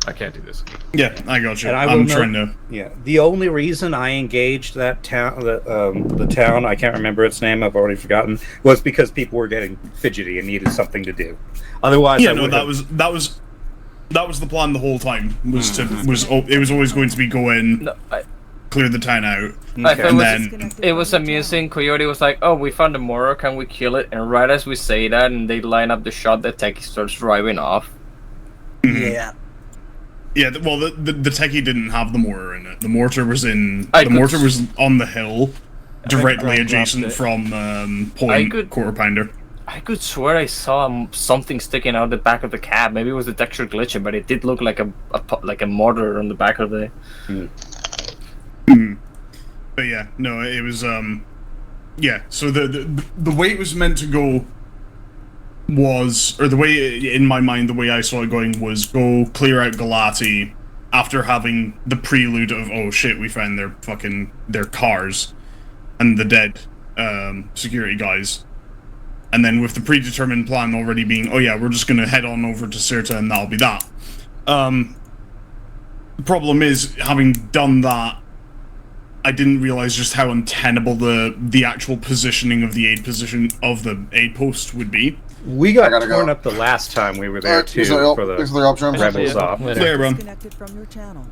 Speaker 10: I can't do this.
Speaker 11: Yeah, I got you.
Speaker 1: And
Speaker 11: I'm trying to.
Speaker 1: Yeah, the only reason I engaged that town, the town, I can't remember its name. I've already forgotten. Was because people were getting fidgety and needed something to do. Otherwise,
Speaker 11: Yeah, that was the plan the whole time. It was always going to be go in, clear the town out, and then.
Speaker 6: It was amusing. Coyote was like, "Oh, we found a Moro. Can we kill it?" And right as we say that, and they line up the shot, the techie starts driving off.
Speaker 1: Yeah.
Speaker 11: Yeah, well, the techie didn't have the mortar in it. The mortar was mortar was on the hill, directly adjacent from Point Quarter Pounder.
Speaker 6: I could swear I saw something sticking out the back of the cab. Maybe it was the texture glitching, but it did look like a mortar on the back of the.
Speaker 11: But yeah, no, it was yeah. So the way it was meant to go was, or the way in my mind, the way I saw it going was go clear out Galati after having the prelude of, oh shit, we found their cars and the dead security guys, and then with the predetermined plan already being, oh yeah, we're just gonna head on over to Sirta and that'll be that. The problem is, having done that, I didn't realize just how untenable the actual positioning of the aid post would be.
Speaker 1: We got torn up the last time we were there too for the Rebels op.
Speaker 4: Disconnected from your channel.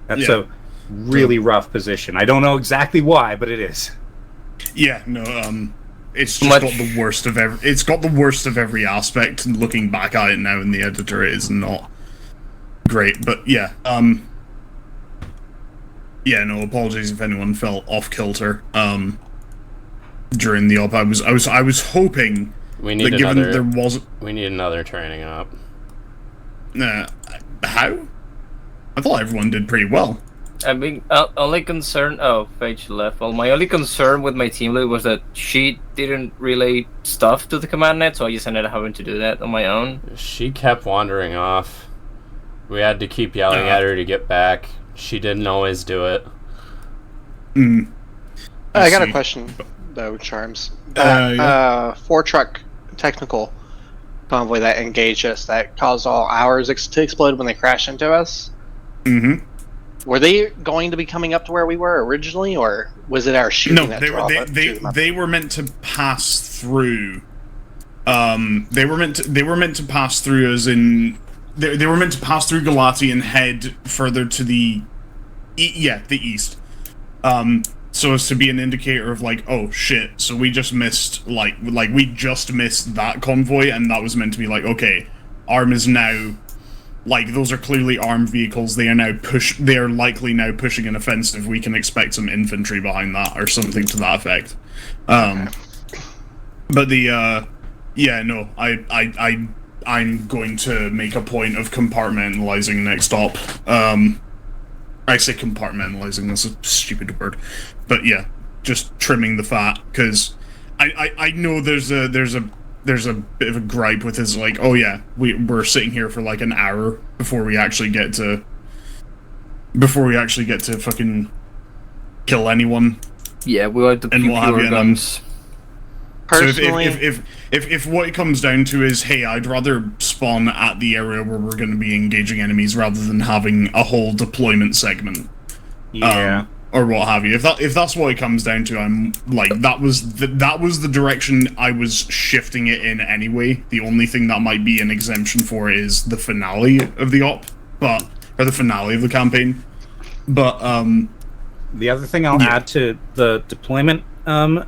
Speaker 1: That's a really rough position. I don't know exactly why, but it is.
Speaker 11: Yeah, no, it's just got the worst of every. It's got the worst of every aspect. And looking back at it now in the editor, it is not great. But yeah, yeah, no, apologies if anyone felt off kilter. During the op, I was hoping
Speaker 2: we need
Speaker 11: that given there was
Speaker 2: we need another training op.
Speaker 11: How? I thought everyone did pretty well.
Speaker 6: I mean, only concern. Oh, Paige left. Well, my only concern with my team lead was that she didn't relay stuff to the command net, so I just ended up having to do that on my own.
Speaker 2: She kept wandering off. We had to keep yelling at her to get back. She didn't always do it.
Speaker 17: I got a question, though, Charms. That 4-truck technical convoy that engaged us, that caused all ours to explode when they crashed into us.
Speaker 11: Mm-hmm.
Speaker 17: Were they going to be coming up to where we were originally, or was it our shooting that drove
Speaker 11: they were meant to pass through. They were meant to pass through, as in they were meant to pass through Galati and head further to the east. So as to be an indicator of like, oh shit, so we just missed we just missed that convoy, and that was meant to be like, okay, ARM is now, like, those are clearly armed vehicles. They are likely now pushing an offensive. We can expect some infantry behind that or something to that effect. But the yeah, no, I'm going to make a point of compartmentalizing next stop. I say compartmentalizing, that's a stupid word. But yeah, just trimming the fat, because I know there's a bit of a gripe with his, like, oh yeah, we're sitting here for like an hour before we actually get to fucking kill anyone.
Speaker 6: Yeah, we want to pure guns.
Speaker 11: Personally, so if what it comes down to is, hey, I'd rather spawn at the area where we're going to be engaging enemies rather than having a whole deployment segment, or what have you. If that's what it comes down to, I'm like, that was the direction I was shifting it in anyway. The only thing that might be an exemption for is the finale of the op, or the finale of the campaign. But
Speaker 1: the other thing I'll add to the deployment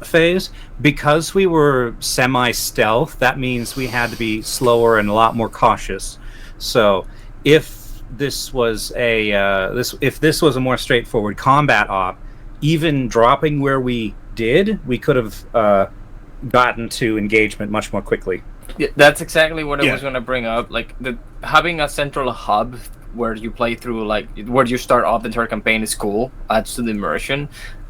Speaker 1: phase, because we were semi-stealth, that means we had to be slower and a lot more cautious. So if this was a more straightforward combat op, even dropping where we did, we could have gotten to engagement much more quickly.
Speaker 6: Yeah, that's exactly what I was going to bring up. Like, having a central hub where you play through, like, where you start off the entire campaign is cool, adds to the immersion.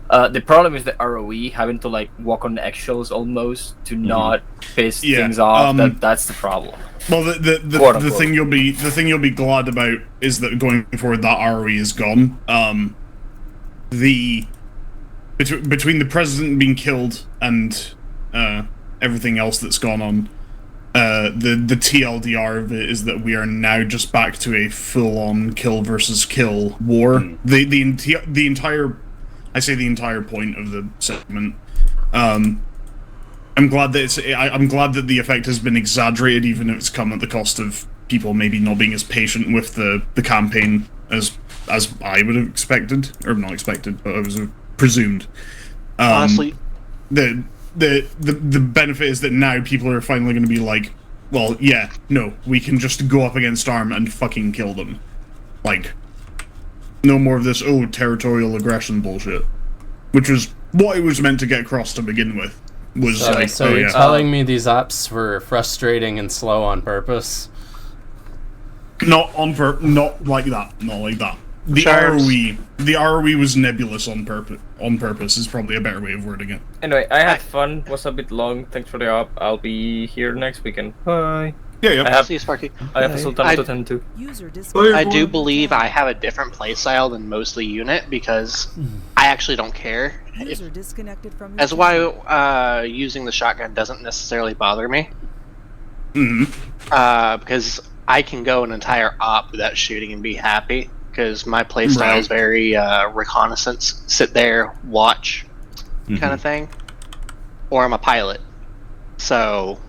Speaker 6: The problem is the ROE having to like walk on eggshells almost to not piss things off. That's the problem.
Speaker 11: Well, the thing you'll be glad about is that going forward that ROE is gone. Between the president being killed and everything else that's gone on, the TLDR of it is that we are now just back to a full-on kill versus kill war. The entire, I say the entire point of the segment. I'm glad that I'm glad that the effect has been exaggerated, even if it's come at the cost of people maybe not being as patient with the campaign as I would have expected, or not expected, but I was presumed.
Speaker 17: Honestly,
Speaker 11: the benefit is that now people are finally going to be like, well, yeah, no, we can just go up against ARM and fucking kill them. Like, no more of this territorial aggression bullshit, which was what it was meant to get across to begin with.
Speaker 2: So you're telling me these ops were frustrating and slow on purpose?
Speaker 11: Not like that. Not like that. The ROE was nebulous on purpose. On purpose is probably a better way of wording it.
Speaker 6: Anyway, I had fun. Was a bit long. Thanks for the op. I'll be here next weekend. Bye.
Speaker 11: Yeah.
Speaker 17: See you, Sparky.
Speaker 6: I have a Sultan to attend to.
Speaker 17: I do believe I have a different playstyle than most of the unit because I actually don't care.
Speaker 4: User disconnected from your
Speaker 17: As why using the shotgun doesn't necessarily bother me. Because I can go an entire op without shooting and be happy. Because my playstyle is very reconnaissance, sit there, watch, kind of thing. Or I'm a pilot, so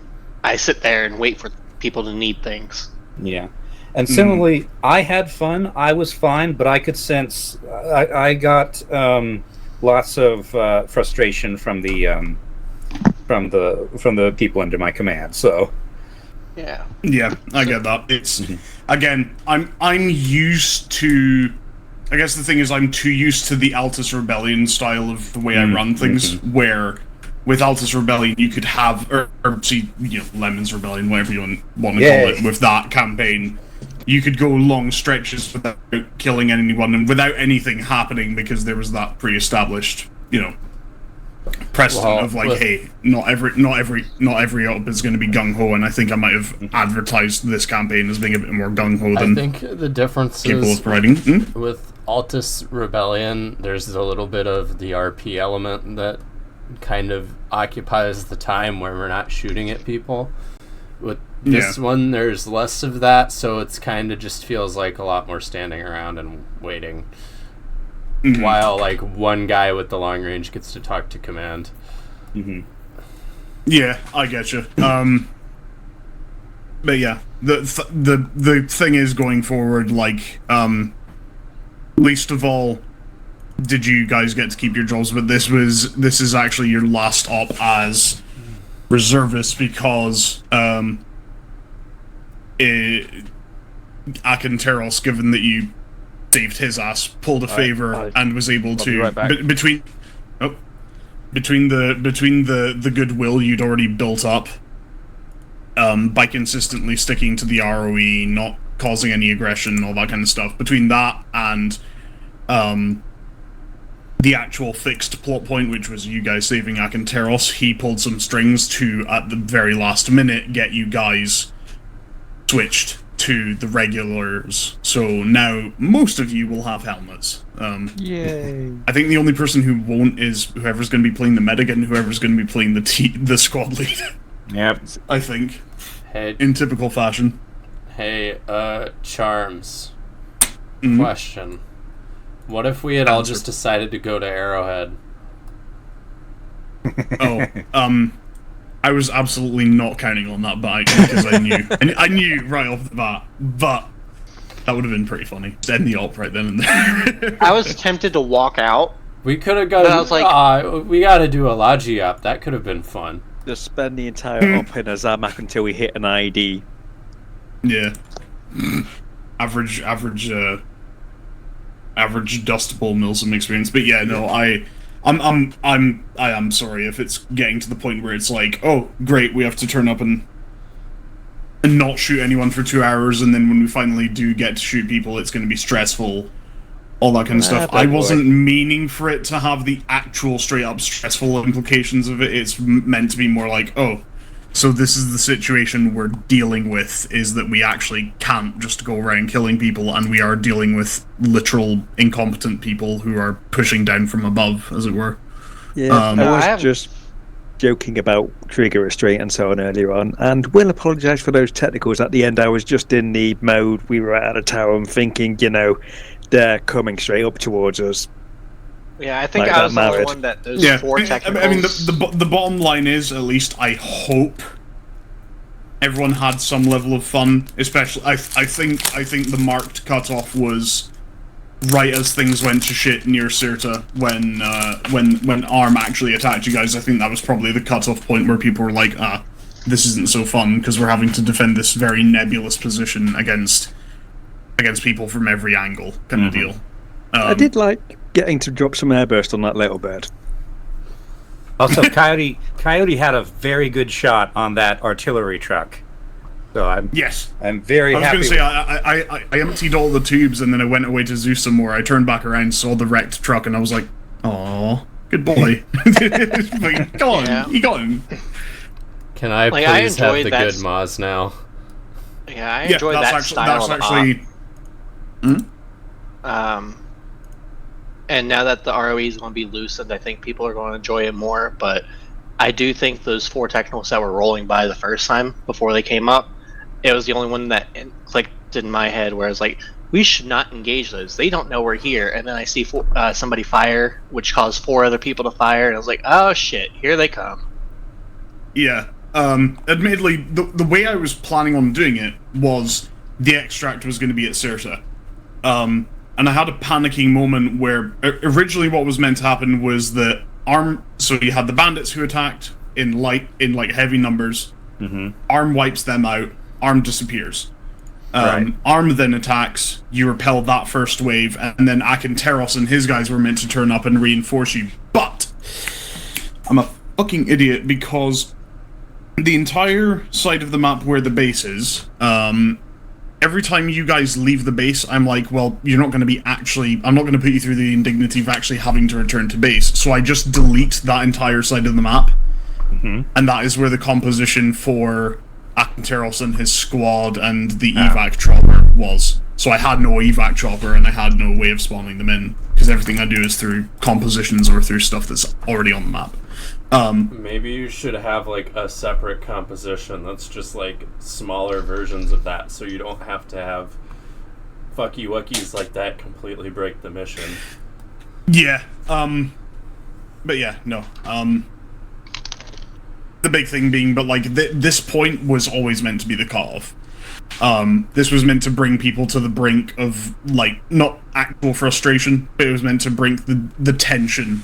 Speaker 17: I sit there and wait for people to need things.
Speaker 1: Yeah, and similarly, I had fun. I was fine, but I could sense I got lots of frustration from the people under my command. So.
Speaker 11: Yeah, I get that. It's again, I'm used to. I guess the thing is, I'm too used to the Altus Rebellion style of the way I run things. Where with Altus Rebellion, you could have, or Lemon's Rebellion, whatever you want to call it. With that campaign, you could go long stretches without killing anyone and without anything happening because there was that pre-established, precedent of like, hey, not every op is going to be gung ho, and I think I might have advertised this campaign as being a bit more gung ho than.
Speaker 2: I think the difference
Speaker 11: is providing
Speaker 2: with Altus Rebellion. There's a little bit of the RP element that kind of occupies the time where we're not shooting at people. With this one, there's less of that, so it's kind of just feels like a lot more standing around and waiting. While like one guy with the long range gets to talk to command.
Speaker 11: Yeah, I get you. But yeah, the thing is going forward, like, least of all, did you guys get to keep your jobs? But this is actually your last op as reservists because Akinteros, given that you saved his ass, pulled a favor and was able to between the goodwill you'd already built up by consistently sticking to the ROE, not causing any aggression, all that kind of stuff. Between that and the actual fixed plot point, which was you guys saving Akinteros, he pulled some strings to, at the very last minute, get you guys switched to the regulars. So now most of you will have helmets.
Speaker 12: Yay!
Speaker 11: I think the only person who won't is whoever's going to be playing the medic and whoever's going to be playing the squad lead.
Speaker 1: Yep.
Speaker 11: I think.
Speaker 2: Hey.
Speaker 11: In typical fashion.
Speaker 2: Hey, Charms. Question. What if we had all just decided to go to Arrowhead?
Speaker 11: I was absolutely not counting on that bike because I knew right off the bat, but that would have been pretty funny. End the op right then and there.
Speaker 17: I was tempted to walk out.
Speaker 2: We could have got.
Speaker 17: I was like,
Speaker 2: we got to do a Logi op. That could have been fun.
Speaker 12: Just spend the entire op in a Zamak until we hit an ID.
Speaker 11: Yeah. Average Dust Bowl Milsim experience, but yeah, no, I am sorry if it's getting to the point where it's like, oh, great, we have to turn up and not shoot anyone for 2 hours, and then when we finally do get to shoot people, it's going to be stressful. all that kind of stuff. I wasn't meaning for it to have the actual straight up stressful implications of it. It's meant to be more like, oh, so this is the situation we're dealing with, is that we actually can't just go around killing people, and we are dealing with literal incompetent people who are pushing down from above, as it were.
Speaker 5: Yeah, I was just joking about trigger restraint and so on earlier on, and will apologise for those technicals at the end. I was just in the mode we were at a tower and thinking, they're coming straight up towards us.
Speaker 17: Yeah, I think I was the only one that those four technicals...
Speaker 11: I mean, the bottom line is, at least I hope everyone had some level of fun. Especially, I think the marked cutoff was right as things went to shit near Sirta when ARM actually attacked you guys. I think that was probably the cutoff point where people were like, this isn't so fun because we're having to defend this very nebulous position against people from every angle, kind of deal.
Speaker 5: I did like getting to drop some airburst on that little bird.
Speaker 1: Also, Coyote had a very good shot on that artillery truck. So I'm very happy.
Speaker 11: I was going to say, I emptied all the tubes and then I went away to Zeus some more. I turned back around, saw the wrecked truck, and I was like, "Aw, good boy." Go on, you got him.
Speaker 2: Can I please have the good Maz now?
Speaker 17: Yeah, I enjoyed that style of op. And now that the ROE is going to be loosened, I think people are going to enjoy it more. But I do think those four technicals that were rolling by the first time before they came up, it was the only one that clicked in my head where I was like, we should not engage those. They don't know we're here. And then I see somebody fire, which caused 4 other people to fire, and I was like, oh shit, here they come.
Speaker 11: Yeah. Admittedly, the way I was planning on doing it was the extract was going to be at Sirta. And I had a panicking moment where originally what was meant to happen was that so you had the bandits who attacked in heavy numbers. ARM wipes them out. ARM disappears. ARM then attacks. You repel that first wave, and then Akinteros and his guys were meant to turn up and reinforce you. But I'm a fucking idiot because the entire side of the map where the base is, every time you guys leave the base, I'm like, well, you're not going to be I'm not going to put you through the indignity of actually having to return to base. So I just delete that entire side of the map. And that is where the composition for Akinteros and his squad and the evac chopper was. So I had no evac chopper and I had no way of spawning them in, because everything I do is through compositions or through stuff that's already on the map.
Speaker 2: Maybe you should have a separate composition that's just smaller versions of that, so you don't have to have fucky wuckies like that completely break the mission.
Speaker 11: Yeah. But yeah, no. The big thing being, but this point was always meant to be the cutoff. This was meant to bring people to the brink of not actual frustration, but it was meant to bring the tension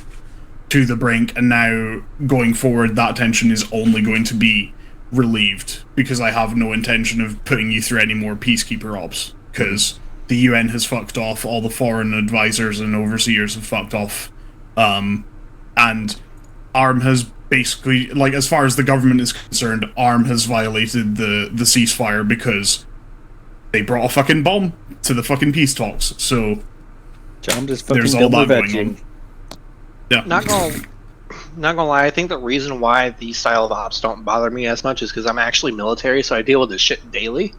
Speaker 11: to the brink, and now going forward that tension is only going to be relieved because I have no intention of putting you through any more peacekeeper ops, because the UN has fucked off, all the foreign advisors and overseers have fucked off, and ARM has basically, as far as the government is concerned, ARM has violated the ceasefire because they brought a fucking bomb to the fucking peace talks, so there's all that going on. Yeah.
Speaker 17: Not gonna lie, I think the reason why these style of ops don't bother me as much is because I'm actually military, so I deal with this shit daily.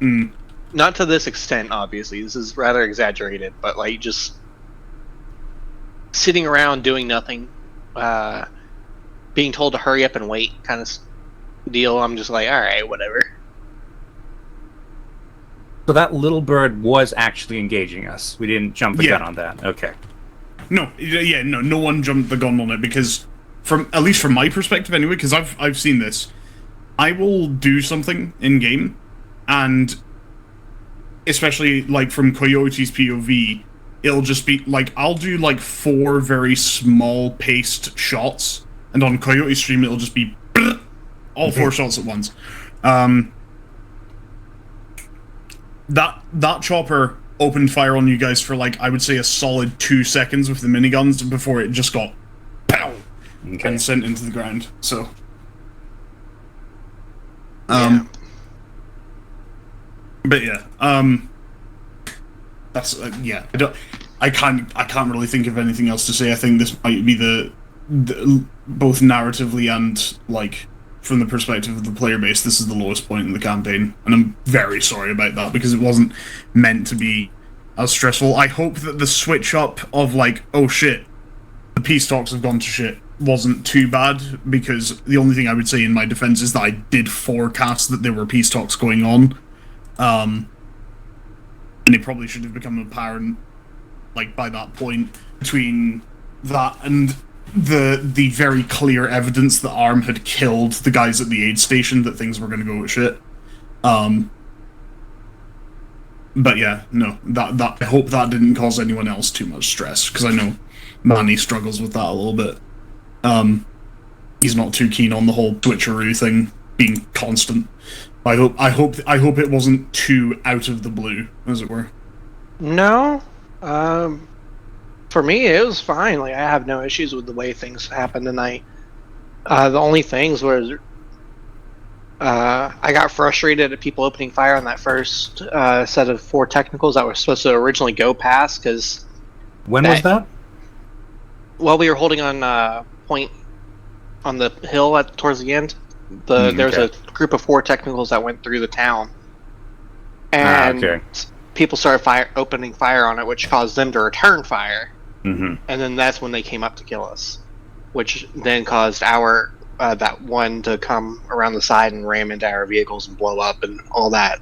Speaker 17: Not to this extent, obviously. This is rather exaggerated, but just sitting around doing nothing, being told to hurry up and wait kind of deal, I'm just like, alright, whatever.
Speaker 1: So that little bird was actually engaging us. We didn't jump the gun on that. Okay.
Speaker 11: No, no one jumped the gun on it, because at least from my perspective anyway, because I've seen this. I will do something in game, and especially from Coyote's POV, it'll just be I'll do 4 very small paced shots, and on Coyote's stream it'll just be all 4 shots at once. That chopper opened fire on you guys for I would say a solid 2 seconds with the miniguns before it just got pow and sent into the ground. So but yeah, that's yeah. I can't really think of anything else to say. I think this might be the both narratively and like from the perspective of the player base, this is the lowest point in the campaign, and I'm very sorry about that because it wasn't meant to be as stressful. I hope that the switch up of like, oh shit, the peace talks have gone to shit wasn't too bad, because the only thing I would say in my defense is that I did forecast that there were peace talks going on, and it probably should have become apparent like by that point between that and the very clear evidence that ARM had killed the guys at the aid station that things were going to go to shit. But yeah, no, that I hope that didn't cause anyone else too much stress, because I know Manny struggles with that a little bit. He's not too keen on the whole switcheroo thing being constant. I hope it wasn't too out of the blue, as it were.
Speaker 17: No, for me it was fine. Like, I have no issues with the way things happened tonight. The only things was I got frustrated at people opening fire on that first set of 4 technicals that were supposed to originally go past, because...
Speaker 1: When was that?
Speaker 17: Well, we were holding on point on the hill towards the end. There was a group of 4 technicals that went through the town, and people started opening fire on it, which caused them to return fire. And then that's when they came up to kill us, which then caused our that one to come around the side and ram into our vehicles and blow up and all that.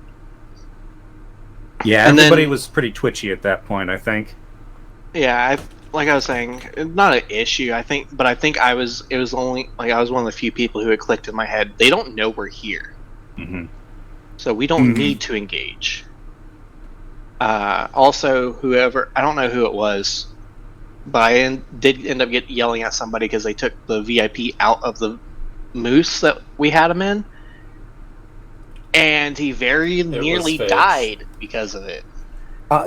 Speaker 1: Yeah, and everybody was pretty twitchy at that point, I think.
Speaker 17: Yeah, like I was saying, not an issue, I think, but I think I was one of the few people who had clicked in my head, they don't know we're here. So we don't need to engage. Also, I don't know who it was, but I did end up yelling at somebody because they took the VIP out of the moose that we had him in, and he very nearly died because of it.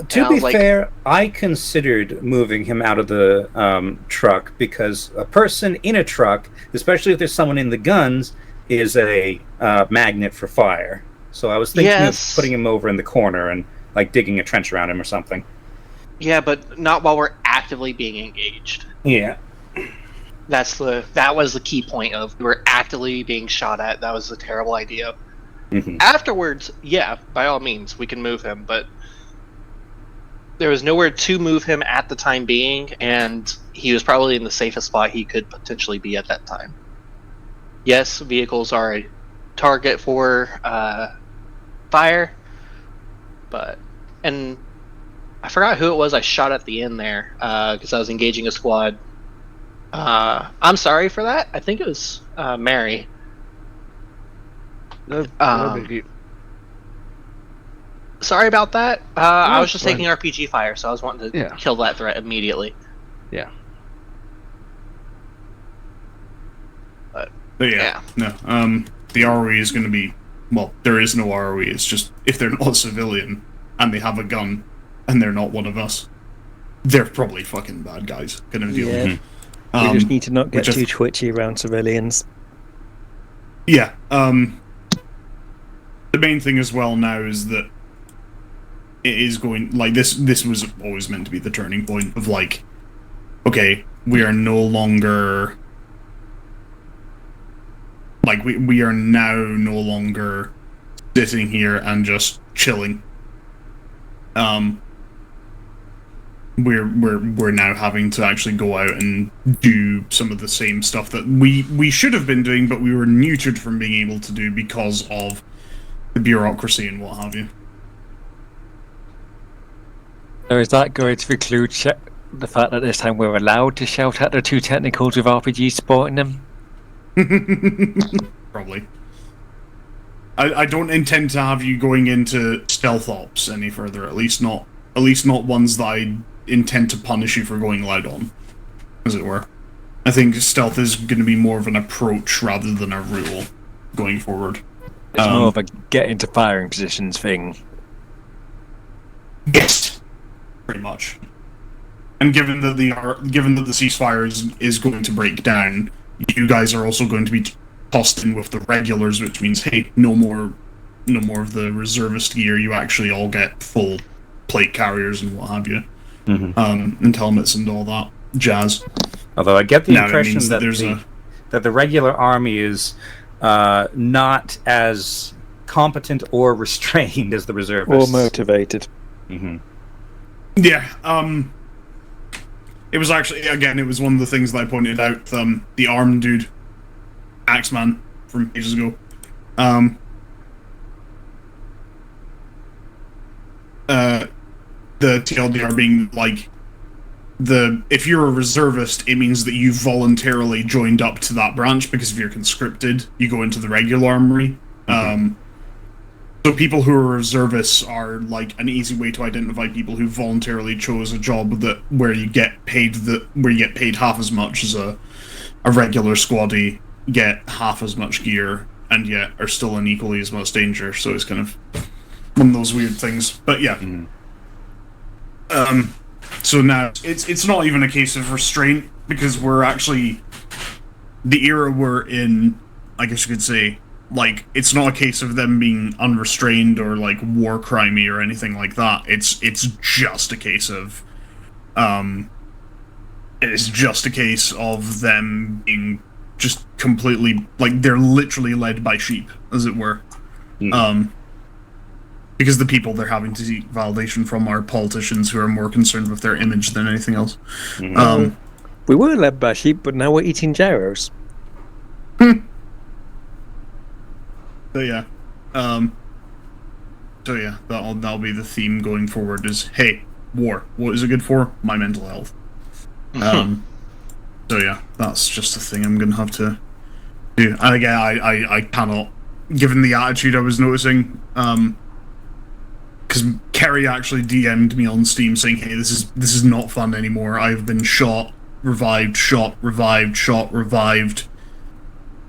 Speaker 1: To be fair, I considered moving him out of the truck, because a person in a truck, especially if there's someone in the guns, is a magnet for fire. So I was thinking of putting him over in the corner and like digging a trench around him or something.
Speaker 17: Yeah, but not while we're actively being engaged.
Speaker 1: Yeah.
Speaker 17: That was the key point of, we were actively being shot at. That was a terrible idea. Afterwards, yeah, by all means, we can move him, but there was nowhere to move him at the time being, and he was probably in the safest spot he could potentially be at that time. Yes, vehicles are a target for fire, and I forgot who it was I shot at the end there, because I was engaging a squad. I'm sorry for that. I think it was Mary.
Speaker 15: No biggie.
Speaker 17: Sorry about that. I was just taking RPG fire, so I was wanting to kill that threat immediately.
Speaker 15: Yeah.
Speaker 17: But
Speaker 11: yeah, no. The ROE is going to be, well, there is no ROE. It's just, if they're not a civilian and they have a gun and they're not one of us, they're probably fucking bad guys. Gonna deal with it.
Speaker 5: We just need to not get too twitchy around civilians.
Speaker 11: Yeah. The main thing as well now is that it is going, like, this was always meant to be the turning point of, like, okay, we are no longer, like, we are now no longer sitting here and just chilling. We're now having to actually go out and do some of the same stuff that we should have been doing, but we were neutered from being able to do because of the bureaucracy and what have you.
Speaker 5: So is that going to include the fact that this time we're allowed to shout at the 2 technicals with RPGs supporting them?
Speaker 11: Probably. I don't intend to have you going into stealth ops any further, at least not ones that I intend to punish you for going loud on, as it were. I think stealth is going to be more of an approach rather than a rule going forward.
Speaker 5: It's more of a get into firing positions thing.
Speaker 11: Yes, pretty much. And given that the ceasefire is going to break down, you guys are also going to be tossed in with the regulars, which means, hey, no more of the reservist gear. You actually all get full plate carriers and what have you,
Speaker 1: Mm-hmm.
Speaker 11: and helmets and all that jazz.
Speaker 1: Although I get the
Speaker 11: Now, it
Speaker 1: impression
Speaker 11: means
Speaker 1: that
Speaker 11: there's
Speaker 1: that the regular army is not as competent or restrained as the reservists.
Speaker 5: Or motivated.
Speaker 1: Mm-hmm.
Speaker 11: Yeah, it was actually, again, it was one of the things that I pointed out, the armed dude, Axeman, from ages ago. The TLDR being, like, if you're a reservist, it means that you voluntarily joined up to that branch, because if you're conscripted, you go into the regular armory. So people who are reservists are like an easy way to identify people who voluntarily chose a job where you get paid half as much as a regular squaddy, get half as much gear, and yet are still in equally as much danger. So it's kind of one of those weird things. But yeah. So now it's not even a case of restraint, because we're actually the era we're in, I guess you could say. Like, it's not a case of them being unrestrained or, like, war crimey or anything like that. It's just a case of, it's just a case of them being just completely, like, they're literally led by sheep, as it were. Because the people they're having to seek validation from are politicians who are more concerned with their image than anything else.
Speaker 5: We were led by sheep, but now we're eating gyros.
Speaker 11: So yeah, that'll be the theme going forward. Is, hey, war. What is it good for? My mental health. So yeah, that's just a thing I'm gonna have to do. And again, I cannot, given the attitude I was noticing, because Kerry actually DM'd me on Steam saying, hey, this is not fun anymore. I've been shot, revived, revived.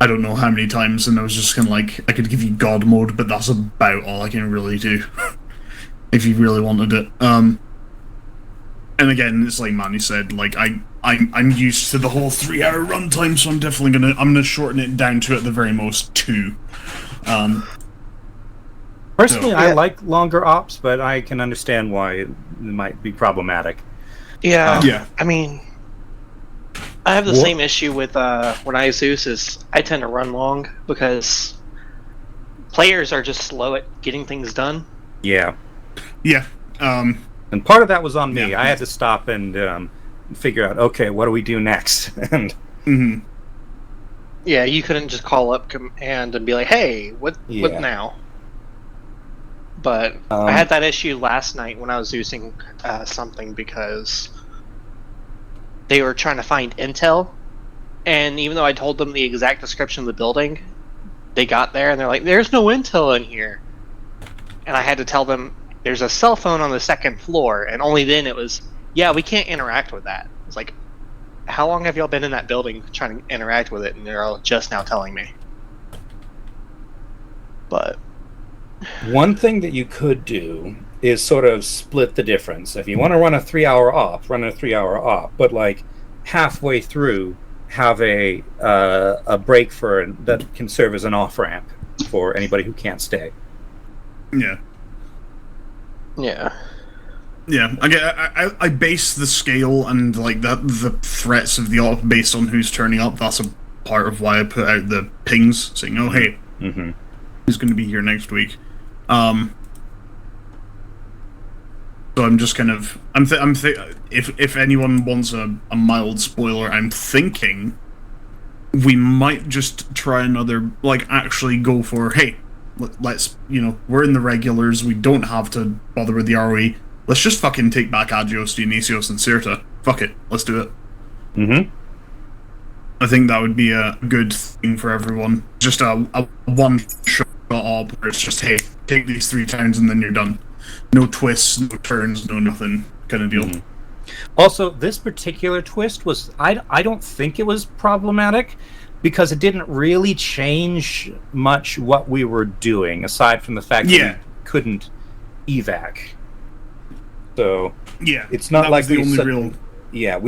Speaker 11: I don't know how many times, and I was just kind of like, I could give you God mode, but that's about all I can really do. If you really wanted it. And again, it's like Manny said, like, I'm used to the whole 3-hour runtime, so I'm definitely gonna shorten it down to at the very most 2.
Speaker 1: Personally, I like longer ops, but I can understand why it might be problematic.
Speaker 17: Yeah. I mean, I have the same issue with when I Zeus is I tend to run long because players are just slow at getting things done.
Speaker 1: Yeah.
Speaker 11: Yeah.
Speaker 1: And part of that was on me. I had to stop and figure out, okay, what do we do next? And
Speaker 17: yeah, you couldn't just call up command and be like, hey, what now? But I had that issue last night when I was using something because they were trying to find intel, and even though I told them the exact description of the building, they got there and they're like, there's no intel in here. And I had to tell them, there's a cell phone on the 2nd floor, and only then it was, yeah, we can't interact with that. It's like, how long have y'all been in that building trying to interact with it? And they're all just now telling me. But
Speaker 1: one thing that you could do is sort of split the difference. If you want to run a 3-hour op, run a 3-hour op, but like halfway through, have a break that can serve as an off ramp for anybody who can't stay.
Speaker 11: Yeah. I base the scale and like the threats of the op based on who's turning up. That's a part of why I put out the pings saying, "Oh, hey, who's going to be here next week?" So I'm just kind of if anyone wants a mild spoiler, I'm thinking we might just try another, like, actually go for, hey, let's, we're in the regulars, we don't have to bother with the ROE, let's just fucking take back Agios, Dionysios, and Cirta. Fuck it, let's do it. I think that would be a good thing for everyone. Just a one-shot op where it's just, hey, take these 3 towns and then you're done. No twists, no turns, no nothing kind of deal.
Speaker 1: Also, this particular twist was, I don't think it was problematic, because it didn't really change much what we were doing, aside from the fact that we couldn't evac. So, it's not like we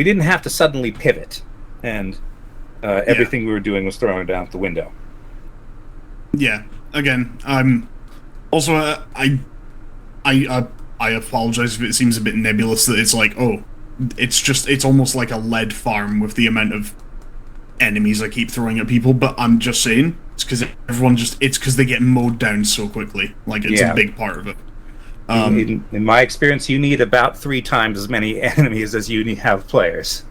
Speaker 1: didn't have to suddenly pivot, and everything we were doing was thrown down out the window.
Speaker 11: Yeah, again, also, I I apologize if it seems a bit nebulous that it's like, oh, it's almost like a lead farm with the amount of enemies I keep throwing at people, but I'm just saying, it's because it's because they get mowed down so quickly. Like, it's a big part of it.
Speaker 1: In my experience, you need about 3 times as many enemies as you have players.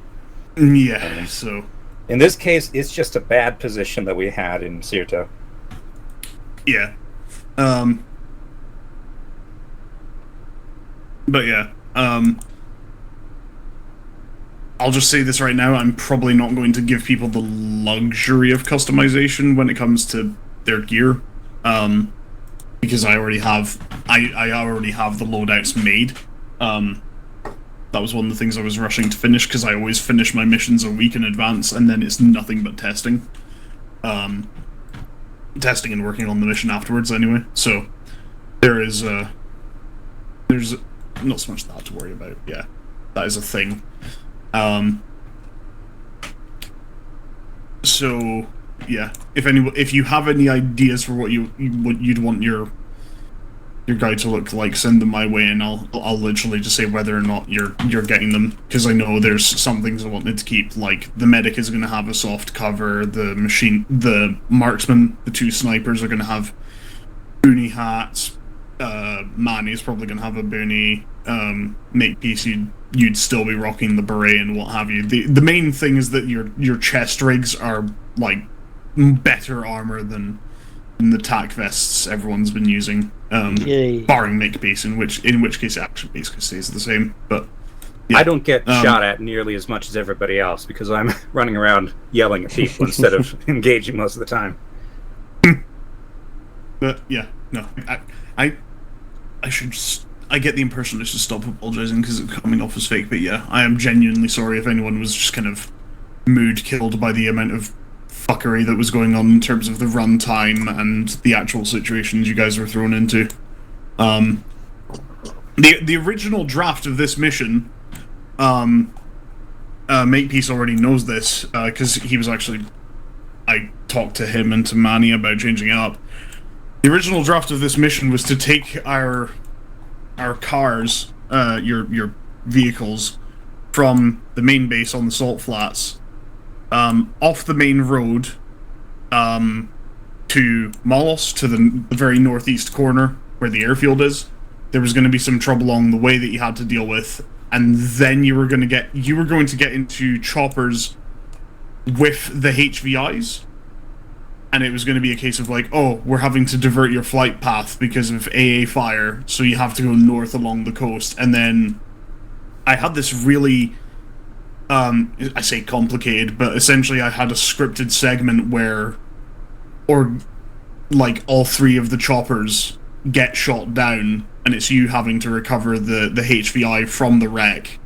Speaker 11: Yeah, so...
Speaker 1: In this case, it's just a bad position that we had in Sirto.
Speaker 11: Yeah. But yeah, I'll just say this right now, I'm probably not going to give people the luxury of customization when it comes to their gear, because I already have the loadouts made. That was one of the things I was rushing to finish, because I always finish my missions a week in advance, and then it's nothing but testing. Testing and working on the mission afterwards anyway, so there's not so much that to worry about. Yeah, that is a thing. So yeah, if you have any ideas for what you'd want your guide to look like, send them my way, and I'll literally just say whether or not you're getting them, because I know there's some things I wanted to keep, like the medic is going to have a soft cover, the marksman, the 2 snipers are going to have boonie hats, Manny's probably going to have a boonie, Makepeace you'd still be rocking the beret and what have you. The main thing is that your chest rigs are like better armor than the tack vests everyone's been using, barring Makepeace, in which case it actually basically stays the same. But yeah.
Speaker 1: I don't get shot at nearly as much as everybody else because I'm running around yelling at people instead of engaging most of the time.
Speaker 11: But yeah, no, I get the impression I should stop apologizing because it's coming off as fake. But yeah, I am genuinely sorry if anyone was just kind of mood killed by the amount of fuckery that was going on in terms of the runtime and the actual situations you guys were thrown into. The original draft of this mission, Makepeace already knows this because he was actually, I talked to him and to Manny about changing it up. The original draft of this mission was to take our cars, your vehicles, from the main base on the Salt Flats, off the main road, to Molos, to the very northeast corner where the airfield is. There was going to be some trouble along the way that you had to deal with, and then you were going to get into choppers with the HVIs. And it was going to be a case of like, oh, we're having to divert your flight path because of AA fire, so you have to go north along the coast. And then I had this really, I say complicated, but essentially I had a scripted segment where, like, all 3 of the choppers get shot down, and it's you having to recover the HVI from the wreck,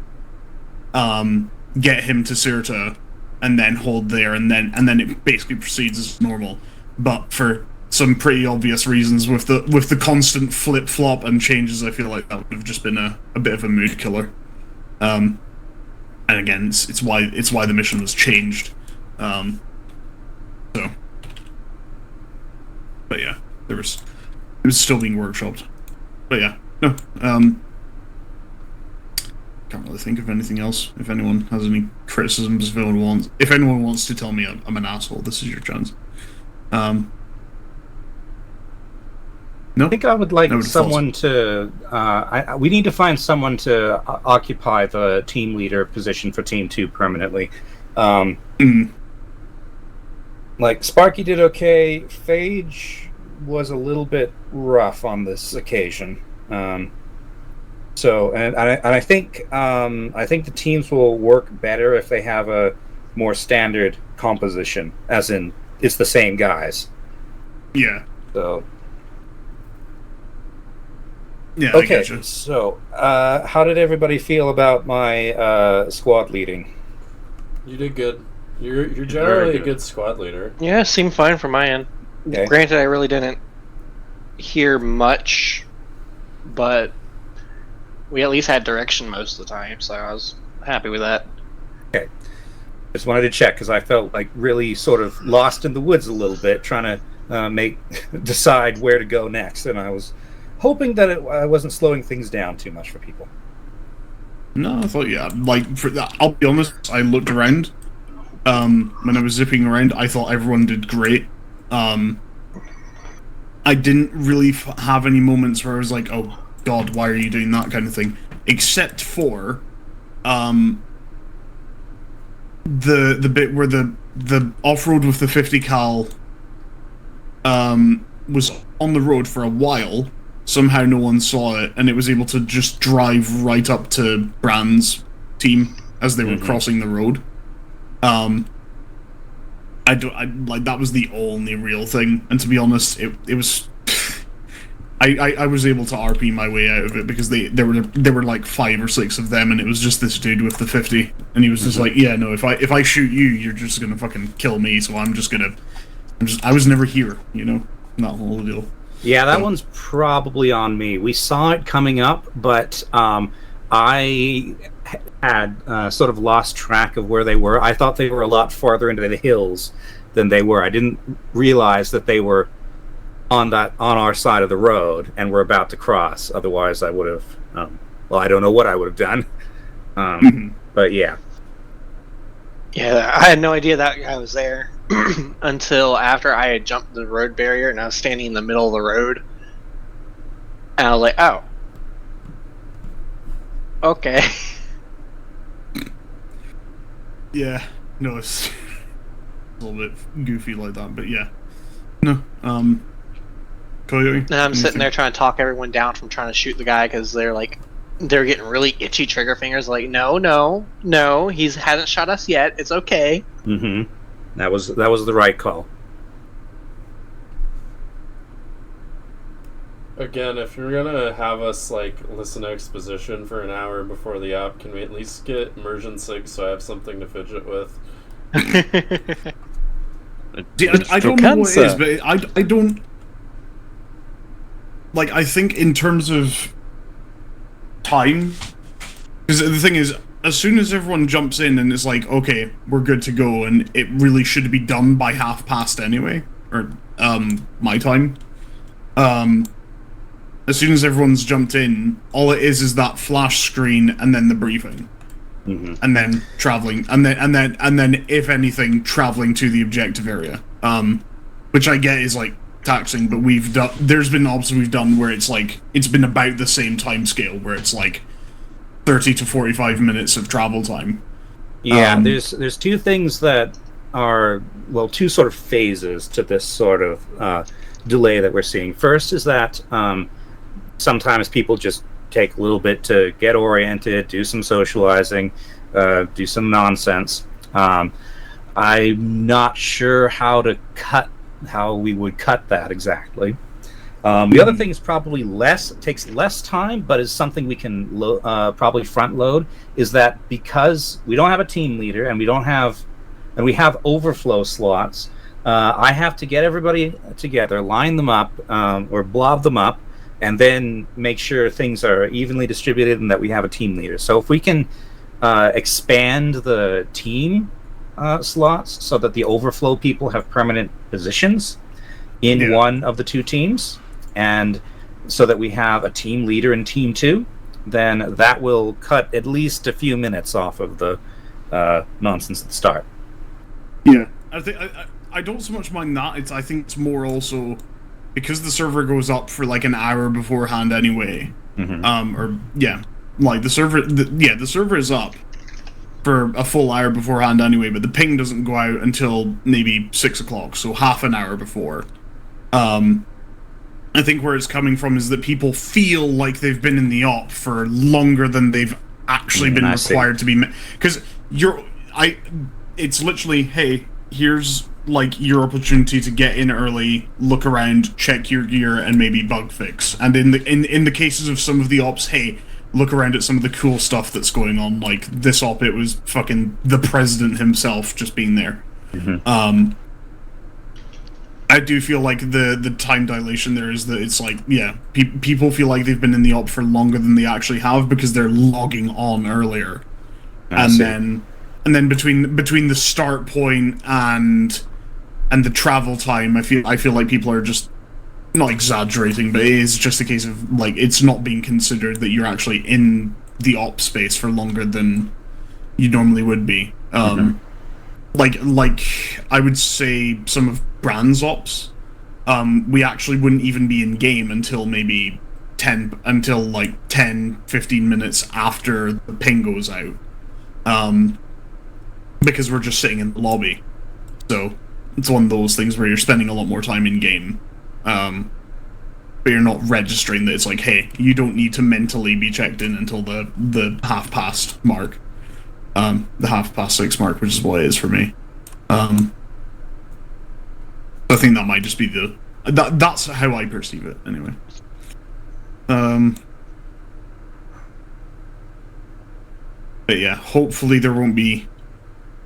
Speaker 11: get him to Sirta, and then hold there, and then it basically proceeds as normal. But for some pretty obvious reasons, with the constant flip flop and changes, I feel like that would have just been a bit of a mood killer. And again, it's why the mission was changed. So, but yeah, it was still being workshopped. But yeah, no. Can't really think of anything else. If anyone has any criticisms, if anyone wants to tell me I'm an asshole, this is your chance. No?
Speaker 1: I think I would like someone to. We need to find someone to occupy the team leader position for Team 2 permanently. Like Sparky did okay. Phage was a little bit rough on this occasion. So, and I think the teams will work better if they have a more standard composition, as in it's the same guys.
Speaker 11: Yeah.
Speaker 1: So.
Speaker 11: Yeah.
Speaker 1: Okay. So, how did everybody feel about my squad leading?
Speaker 2: You did good. You're generally a good squad leader.
Speaker 17: Yeah, seemed fine from my end.
Speaker 1: Okay.
Speaker 17: Granted, I really didn't hear much, but we at least had direction most of the time, so I was happy with that.
Speaker 1: Okay. Just wanted to check, because I felt like really sort of lost in the woods a little bit, trying to decide where to go next, and I was hoping that I wasn't slowing things down too much for people.
Speaker 11: No, I thought, yeah, like, for that, I'll be honest, I looked around, when I was zipping around, I thought everyone did great. I didn't really have any moments where I was like, oh god, why are you doing that kind of thing? Except for, the bit where the off-road with the 50 cal, was on the road for a while. Somehow no one saw it, and it was able to just drive right up to Brand's team as they were crossing the road. Like that was the only real thing, and to be honest, it was. I was able to RP my way out of it because there were like 5 or 6 of them, and it was just this dude with the 50, and he was just like, yeah, no, if I shoot you, you're just gonna fucking kill me, so I was never here, you know, that whole deal.
Speaker 1: Yeah, that one's probably on me. We saw it coming up, but I had sort of lost track of where they were. I thought they were a lot farther into the hills than they were. I didn't realize that they were on our side of the road and were about to cross. Otherwise, I would have. Well, I don't know what I would have done. But yeah.
Speaker 17: Yeah, I had no idea that guy was there until after I had jumped the road barrier and I was standing in the middle of the road. And I was like, oh. Okay.
Speaker 11: Yeah, no, it's a little bit goofy like that, but yeah. No, Coyote?
Speaker 17: And I'm sitting there trying to talk everyone down from trying to shoot the guy because they're getting really itchy trigger fingers. Like, no, he hasn't shot us yet. It's okay.
Speaker 1: That was the right call.
Speaker 2: Again, if you're gonna have us like listen to exposition for an hour before the app, can we at least get immersion sig so I have something to fidget with?
Speaker 11: I don't know what it is, but I don't. Like, I think in terms of time, because the thing is, as soon as everyone jumps in and it's like, okay, we're good to go, and it really should be done by 1:30 anyway, or my time. As soon as everyone's jumped in, all it is that flash screen and then the briefing, and then traveling, and then if anything, traveling to the objective area, which I get is like taxing, but there's been ops we've done where it's like it's been about the same time scale, where it's like 30 to 45 minutes of travel time.
Speaker 1: Yeah, there's two things that are, well, two sort of phases to this sort of delay that we're seeing. First is that sometimes people just take a little bit to get oriented, do some socializing, do some nonsense. I'm not sure how we would cut that exactly. The other thing is probably takes less time, but is something we can probably front load, is that because we don't have a team leader and we have overflow slots, I have to get everybody together, line them up, or blob them up, and then make sure things are evenly distributed and that we have a team leader. So if we can expand the team slots so that the overflow people have permanent positions in one of the two teams, and so that we have a team leader in team 2, then that will cut at least a few minutes off of the nonsense at the start.
Speaker 11: Yeah, I think I don't so much mind that. I think it's more also because the server goes up for like an hour beforehand anyway. Like the server is up for a full hour beforehand anyway, but the ping doesn't go out until maybe 6 o'clock, so half an hour before. I think where it's coming from is that people feel like they've been in the op for longer than they've actually been required to be. Because it's literally, hey, here's like your opportunity to get in early, look around, check your gear, and maybe bug fix. And in the cases of some of the ops, hey, look around at some of the cool stuff that's going on. Like this op, it was fucking the president himself just being there. I do feel like the time dilation there is that it's like, yeah, people feel like they've been in the op for longer than they actually have because they're logging on earlier, and then between the start point and the travel time, I feel like people are just not exaggerating, but it is just a case of, like, it's not being considered that you're actually in the op space for longer than you normally would be. Like I would say some of Brand's ops, we actually wouldn't even be in game until maybe 10, 15 minutes after the ping goes out. Because we're just sitting in the lobby. So it's one of those things where you're spending a lot more time in game. But you're not registering that it's like, hey, you don't need to mentally be checked in until the half-past mark. The 6:30 mark, which is what it is for me. I think that might just be that's how I perceive it, anyway. But yeah, hopefully there won't be...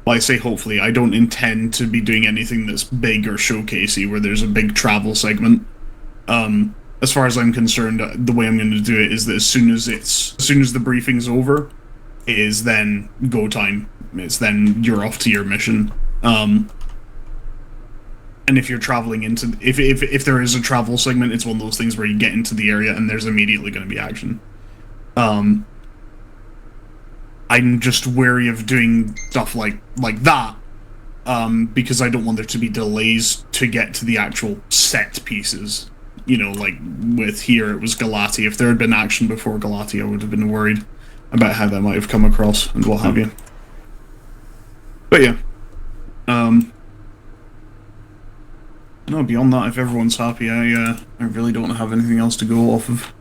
Speaker 11: Well, I say hopefully, I don't intend to be doing anything that's big or showcasey where there's a big travel segment. As far as I'm concerned, the way I'm going to do it is that as soon as the briefing's over, is then go time. It's then you're off to your mission. And if you're traveling into... If there is a travel segment, it's one of those things where you get into the area and there's immediately going to be action. I'm just wary of doing stuff like that, because I don't want there to be delays to get to the actual set pieces. You know, like with here, it was Galati. If there had been action before Galati, I would have been worried about how that might have come across and what have you. But yeah. No, beyond that, if everyone's happy, I really don't have anything else to go off of.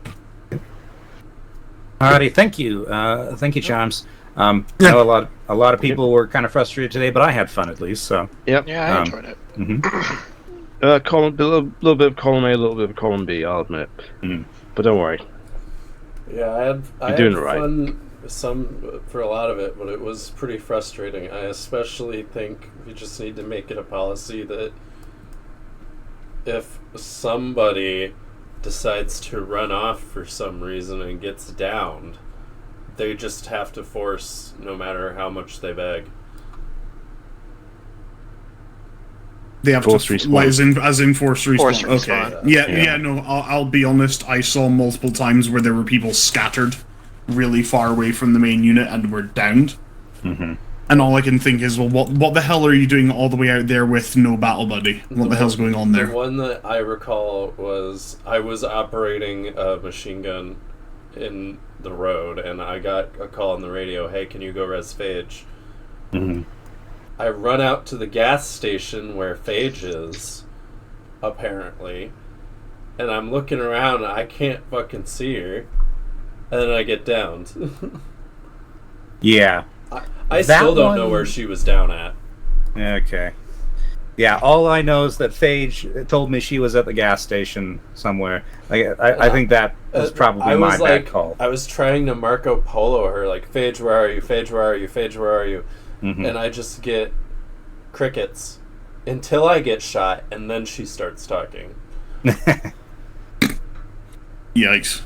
Speaker 1: Alrighty, thank you, Charms. I know a lot of people were kind of frustrated today, but I had fun at least. So
Speaker 15: yep,
Speaker 17: yeah, I enjoyed it.
Speaker 15: A little bit of column A, a little bit of column B. I'll admit, but don't worry.
Speaker 2: Yeah, I had fun for a lot of it, but it was pretty frustrating. I especially think we just need to make it a policy that if somebody decides to run off for some reason and gets downed, they just have to force, no matter how much they beg.
Speaker 11: They have
Speaker 15: force
Speaker 11: to
Speaker 15: respawn.
Speaker 11: as in force respawn.
Speaker 17: Force respawn.
Speaker 11: Okay. Yeah. No. I'll be honest. I saw multiple times where there were people scattered really far away from the main unit and were downed. And all I can think is, well, what the hell are you doing all the way out there with no battle buddy? What the hell's going on there?
Speaker 2: The one that I recall was I was operating a machine gun in the road, and I got a call on the radio, hey, can you go res Phage? I run out to the gas station where Phage is, apparently, and I'm looking around, and I can't fucking see her, and then I get downed.
Speaker 1: Yeah.
Speaker 2: I still don't know where she was down at.
Speaker 1: Okay. Yeah, all I know is that Phage told me she was at the gas station somewhere. I think that was probably my bad call.
Speaker 2: I was trying to Marco Polo her, like, Phage, where are you? Phage, where are you? Phage, where are you? And I just get crickets until I get shot, and then she starts talking.
Speaker 11: Yikes.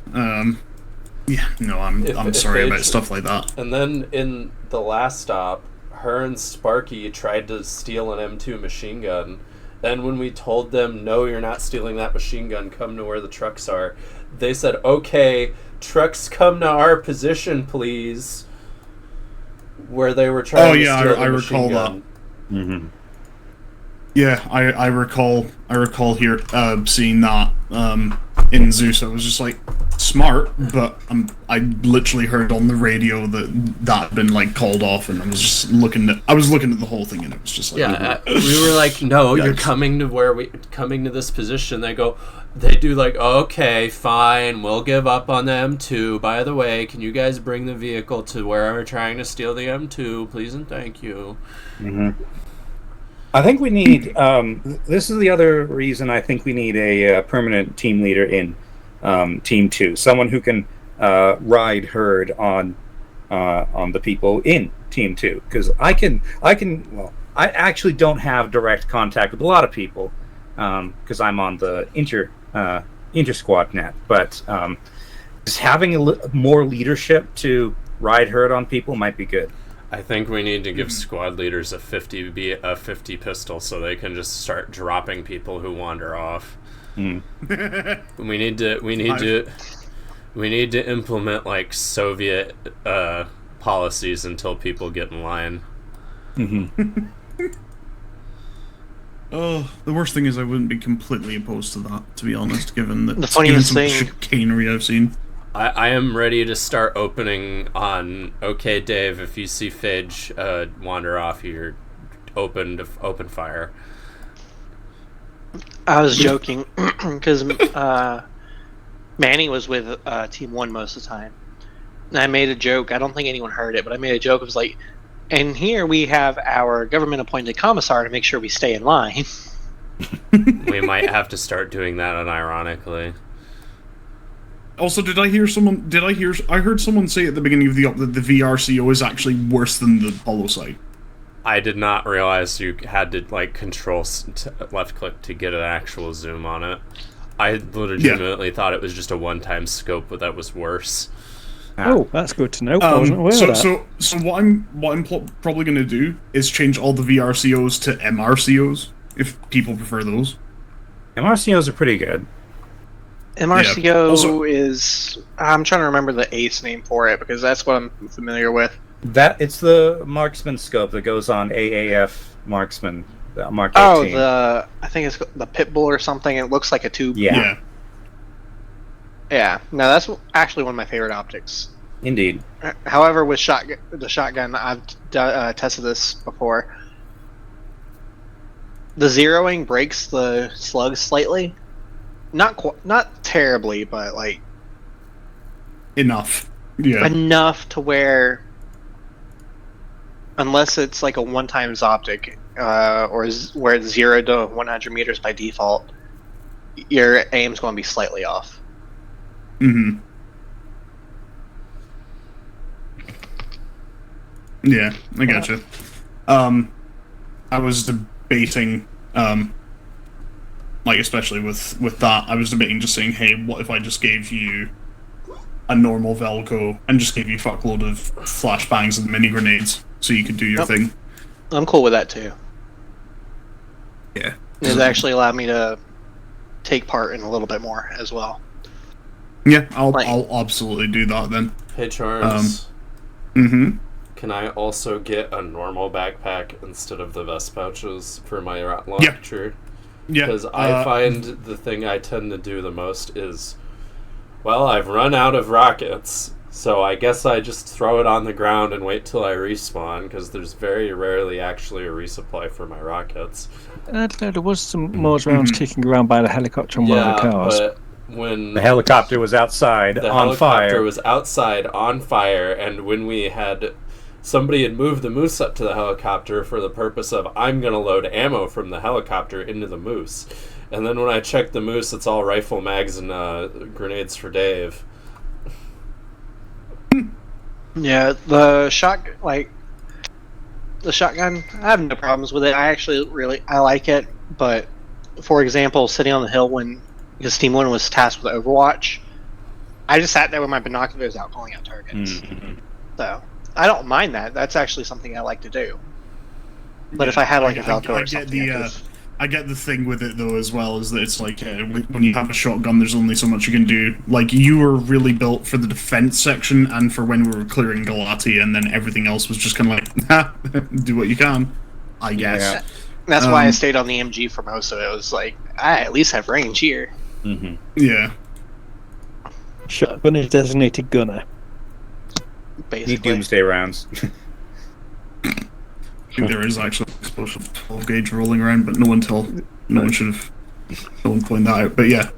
Speaker 11: Yeah, no, I'm sorry about stuff like that.
Speaker 2: And then in the last stop, her and Sparky tried to steal an M2 machine gun. Then when we told them, no, you're not stealing that machine gun, come to where the trucks are, they said, okay, trucks come to our position, please. Where they were trying to steal the machine gun.
Speaker 11: That. Yeah, I recall here seeing that in Zeus. I was just like, smart, but I literally heard on the radio that had been like called off, and I was just looking at the whole thing, and it was just like,
Speaker 2: we were like, no, you're coming to this position. They do like, okay, fine, we'll give up on the M2. By the way, can you guys bring the vehicle to where we're trying to steal the M2, please and thank you.
Speaker 1: I think we need. This is the other reason I think we need a permanent team leader in Team 2, someone who can ride herd on the people in Team 2. Because I actually don't have direct contact with a lot of people because I'm on the inter-squad net. But just having more leadership to ride herd on people might be good.
Speaker 2: I think we need to give squad leaders a 50 pistol so they can just start dropping people who wander off.
Speaker 1: Mm.
Speaker 2: We need to implement like Soviet policies until people get in line.
Speaker 1: Mm-hmm.
Speaker 11: Oh, the worst thing is I wouldn't be completely opposed to that, to be honest, given that
Speaker 17: The funniest
Speaker 11: some
Speaker 17: thing-
Speaker 11: chicanery I've seen.
Speaker 2: I am ready to start opening on. Okay, Dave, if you see Fidge wander off, you're open fire.
Speaker 17: I was joking because Manny was with Team 1 most of the time. And I made a joke. I don't think anyone heard it, but I made a joke. It was like, and here we have our government-appointed commissar to make sure we stay in line.
Speaker 2: We might have to start doing that unironically.
Speaker 11: Also, I heard someone say at the beginning of the op that the VRCO is actually worse than the Polo site.
Speaker 2: I did not realize you had to like control left click to get an actual zoom on it. I legitimately thought it was just a one-time scope, but that was worse.
Speaker 5: Oh, that's good to know. I wasn't aware of that.
Speaker 11: So what I'm probably going to do is change all the VRCOs to MRCOs, if people prefer those.
Speaker 1: MRCOs are pretty good.
Speaker 17: MRCO is... I'm trying to remember the ace name for it, because that's what I'm familiar with.
Speaker 1: It's the marksman scope that goes on AAF marksman, Mark 18.
Speaker 17: I think it's the Pitbull or something. It looks like a tube.
Speaker 1: Yeah.
Speaker 17: Yeah. No, that's actually one of my favorite optics.
Speaker 1: Indeed.
Speaker 17: However, with the shotgun, I've tested this before. The zeroing breaks the slugs slightly. Not terribly, but like
Speaker 11: enough. Yeah.
Speaker 17: Enough to where, unless it's like a one-times optic, or where it's 0 to 100 meters by default, your aim's going to be slightly off.
Speaker 11: Mm-hmm. Yeah, I gotcha. I was debating, like especially with that, I was debating just saying, hey, what if I just gave you a normal Velcro and just gave you a fuckload of flashbangs and mini grenades so you could do your thing?
Speaker 17: I'm cool with that too.
Speaker 11: Yeah.
Speaker 17: It actually allowed me to take part in a little bit more as well.
Speaker 11: Yeah, I'll absolutely do that then.
Speaker 2: Hey Charles. Can I also get a normal backpack instead of the vest pouches for my launcher?
Speaker 11: Yeah.
Speaker 2: Because I find the thing I tend to do the most is, well, I've run out of rockets, so I guess I just throw it on the ground and wait till I respawn, because there's very rarely actually a resupply for my rockets.
Speaker 5: I don't know, there was some more rounds kicking around by the helicopter and one of the cars.
Speaker 2: But when
Speaker 1: the helicopter was outside on fire.
Speaker 2: The helicopter was outside on fire, and when we had... Somebody had moved the moose up to the helicopter for the purpose of, I'm going to load ammo from the helicopter into the moose. And then when I checked the moose, it's all rifle mags and grenades for Dave.
Speaker 17: Yeah, the shotgun, I have no problems with it. I actually I like it. But, for example, sitting on the hill because Team 1 was tasked with Overwatch, I just sat there with my binoculars out calling out targets. So... I don't mind that. That's actually something I like to do. But if I had like a Velcro or something,
Speaker 11: I get the thing with it though as well, is that it's like when you have a shotgun, there's only so much you can do. Like you were really built for the defense section and for when we were clearing Galati, and then everything else was just kind of like, do what you can, I guess.
Speaker 17: Yeah. That's why I stayed on the MG for most of it. It was like I at least have range here.
Speaker 11: Yeah.
Speaker 5: Shotgun is designated gunner.
Speaker 17: Basically.
Speaker 1: Need doomsday rounds.
Speaker 11: I think there is actually explosive 12 gauge rolling around, but no one should have pointed that out. But yeah,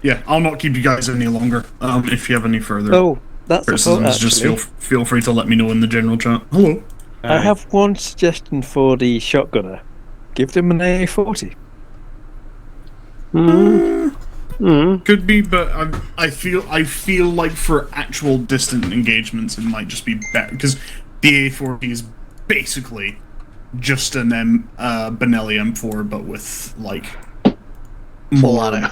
Speaker 11: yeah, I'll not keep you guys any longer. If you have any further criticisms, just feel free to let me know in the general chat. Hello.
Speaker 5: I have one suggestion for the shotgunner. Give them an AA-40.
Speaker 11: Could be, but I feel like for actual distant engagements, it might just be better because the A40 is basically just an Benelli M4, but with like
Speaker 17: full auto.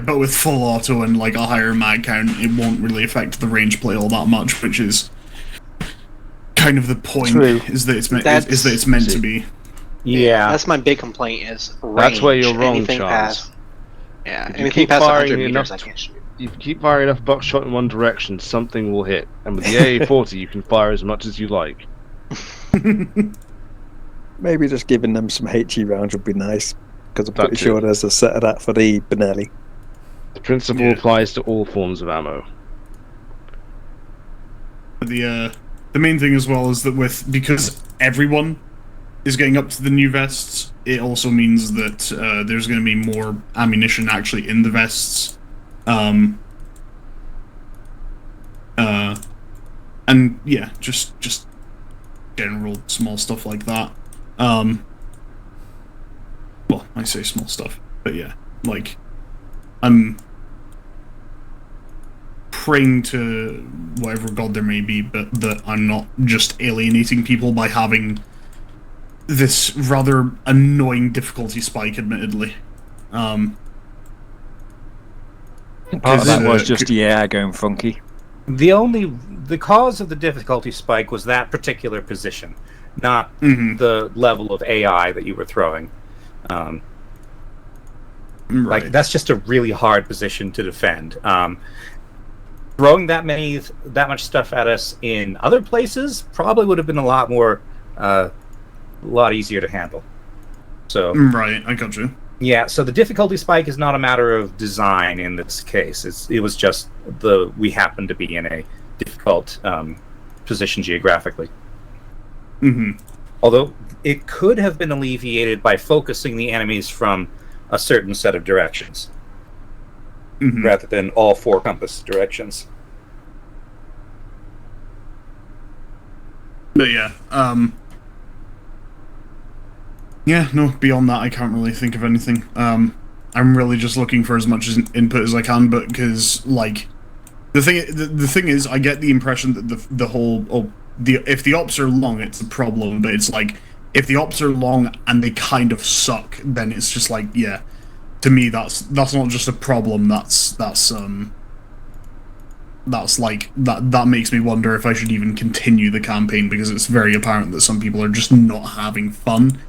Speaker 11: But with full auto and like a higher mag count, it won't really affect the range play all that much, which is kind of the point. Is that it's meant to be.
Speaker 1: Yeah.
Speaker 17: That's my big complaint is range.
Speaker 15: That's where you're wrong,
Speaker 17: Anything
Speaker 15: Charles.
Speaker 17: past, yeah,
Speaker 15: If you
Speaker 17: anything
Speaker 15: keep
Speaker 17: past
Speaker 15: firing
Speaker 17: 100 meters,
Speaker 15: enough,
Speaker 17: I can't shoot.
Speaker 15: if you keep firing enough buckshot in one direction, something will hit. And with the AA-40, you can fire as much as you like.
Speaker 5: Maybe just giving them some HE rounds would be nice, because I'm pretty
Speaker 15: That's
Speaker 5: sure
Speaker 15: it.
Speaker 5: there's a set of that for the Benelli.
Speaker 15: The principle applies to all forms of ammo.
Speaker 11: The main thing as well is that because everyone is getting up to the new vests, it also means that there's going to be more ammunition actually in the vests. And yeah, just general small stuff like that. Well, I say small stuff, but yeah, like I'm praying to whatever god there may be, but that I'm not just alienating people by having this rather annoying difficulty spike, admittedly.
Speaker 5: Part of that was just the air going funky.
Speaker 1: The cause of the difficulty spike was that particular position, not the level of AI that you were throwing. Like, that's just a really hard position to defend. Throwing that much stuff at us in other places probably would have been a lot easier to handle. So
Speaker 11: right, I got you.
Speaker 1: Yeah, so the difficulty spike is not a matter of design in this case. It was just we happened to be in a difficult position geographically. Although it could have been alleviated by focusing the enemies from a certain set of directions, rather than all 4 compass directions.
Speaker 11: But yeah, yeah, no, beyond that I can't really think of anything. I'm really just looking for as much input as I can, but because, like, the thing is, I get the impression that if the ops are long, it's a problem, but it's like, if the ops are long and they kind of suck, then it's just like, yeah, to me that's not just a problem, that makes me wonder if I should even continue the campaign, because it's very apparent that some people are just not having fun,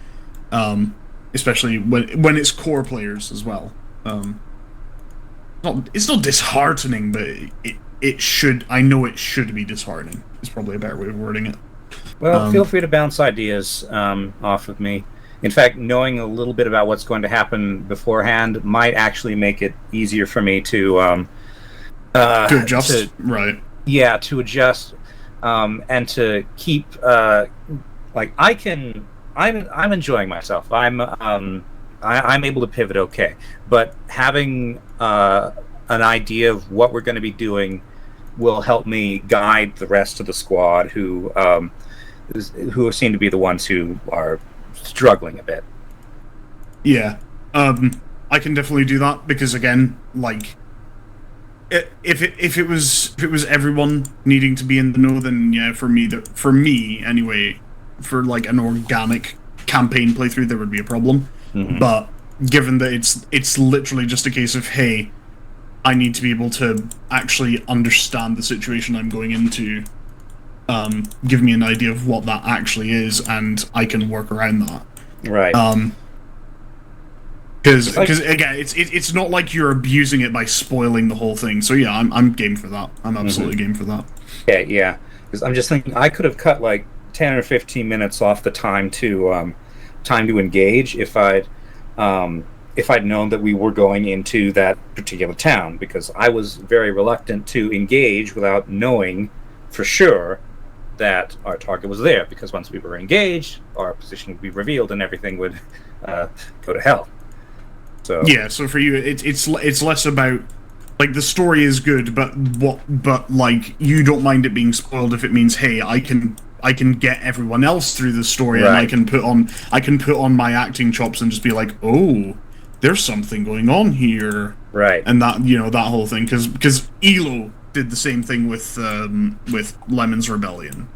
Speaker 11: especially when it's core players as well. It's not disheartening, but it should. I know it should be disheartening. It's probably a better way of wording it.
Speaker 1: Well, feel free to bounce ideas off of me. In fact, knowing a little bit about what's going to happen beforehand might actually make it easier for me to
Speaker 11: adjust. Right.
Speaker 1: Yeah, to adjust, and to keep. Like, I'm enjoying myself. I'm able to pivot okay, but having an idea of what we're going to be doing will help me guide the rest of the squad who seem to be the ones who are struggling a bit.
Speaker 11: Yeah, I can definitely do that, because again, like, if it was everyone needing to be in the know, then yeah, for me anyway, for like an organic campaign playthrough, there would be a problem. But given that it's literally just a case of, hey, I need to be able to actually understand the situation I'm going into, give me an idea of what that actually is, and I can work around that.
Speaker 1: Right.
Speaker 11: Because again, it's not like you're abusing it by spoiling the whole thing. So yeah, I'm game for that. I'm absolutely game for that.
Speaker 1: Yeah. Because I'm just thinking I could have cut like 10 or 15 minutes off the time to engage if I'd known that we were going into that particular town, because I was very reluctant to engage without knowing for sure that our target was there, because once we were engaged, our position would be revealed and everything would go to hell. So
Speaker 11: yeah, so for you, it's less about, like, the story is good, but like, you don't mind it being spoiled if it means, hey, I can get everyone else through the story,
Speaker 1: right,
Speaker 11: and I can put on my acting chops and just be like, oh, there's something going on here,
Speaker 1: right?
Speaker 11: And that, that whole thing, because Elo did the same thing with Lemon's Rebellion.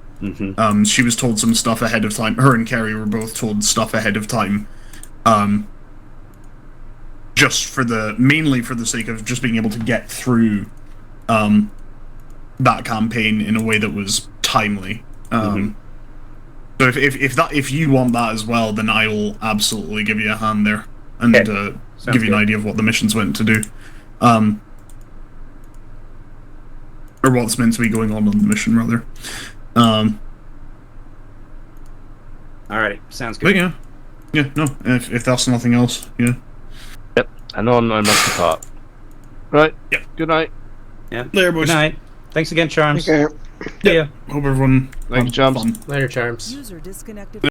Speaker 11: She was told some stuff ahead of time. Her and Kerry were both told stuff ahead of time, just mainly for the sake of just being able to get through that campaign in a way that was timely. So if you want that as well, then I will absolutely give you a hand there and give you an idea of what the mission's meant to do, or what's meant to be going on the mission rather.
Speaker 1: Alrighty, sounds good.
Speaker 11: But yeah, no. If that's nothing else, yeah.
Speaker 15: Yep, I know I must depart. Right.
Speaker 11: Yep.
Speaker 15: Good night.
Speaker 1: Yeah.
Speaker 11: Later, boys.
Speaker 1: Good night. Thanks again, Charms.
Speaker 17: Okay.
Speaker 1: See ya.
Speaker 11: Hope everyone.
Speaker 15: Thank you, Charms.
Speaker 2: Later, Charms.
Speaker 4: User disconnected.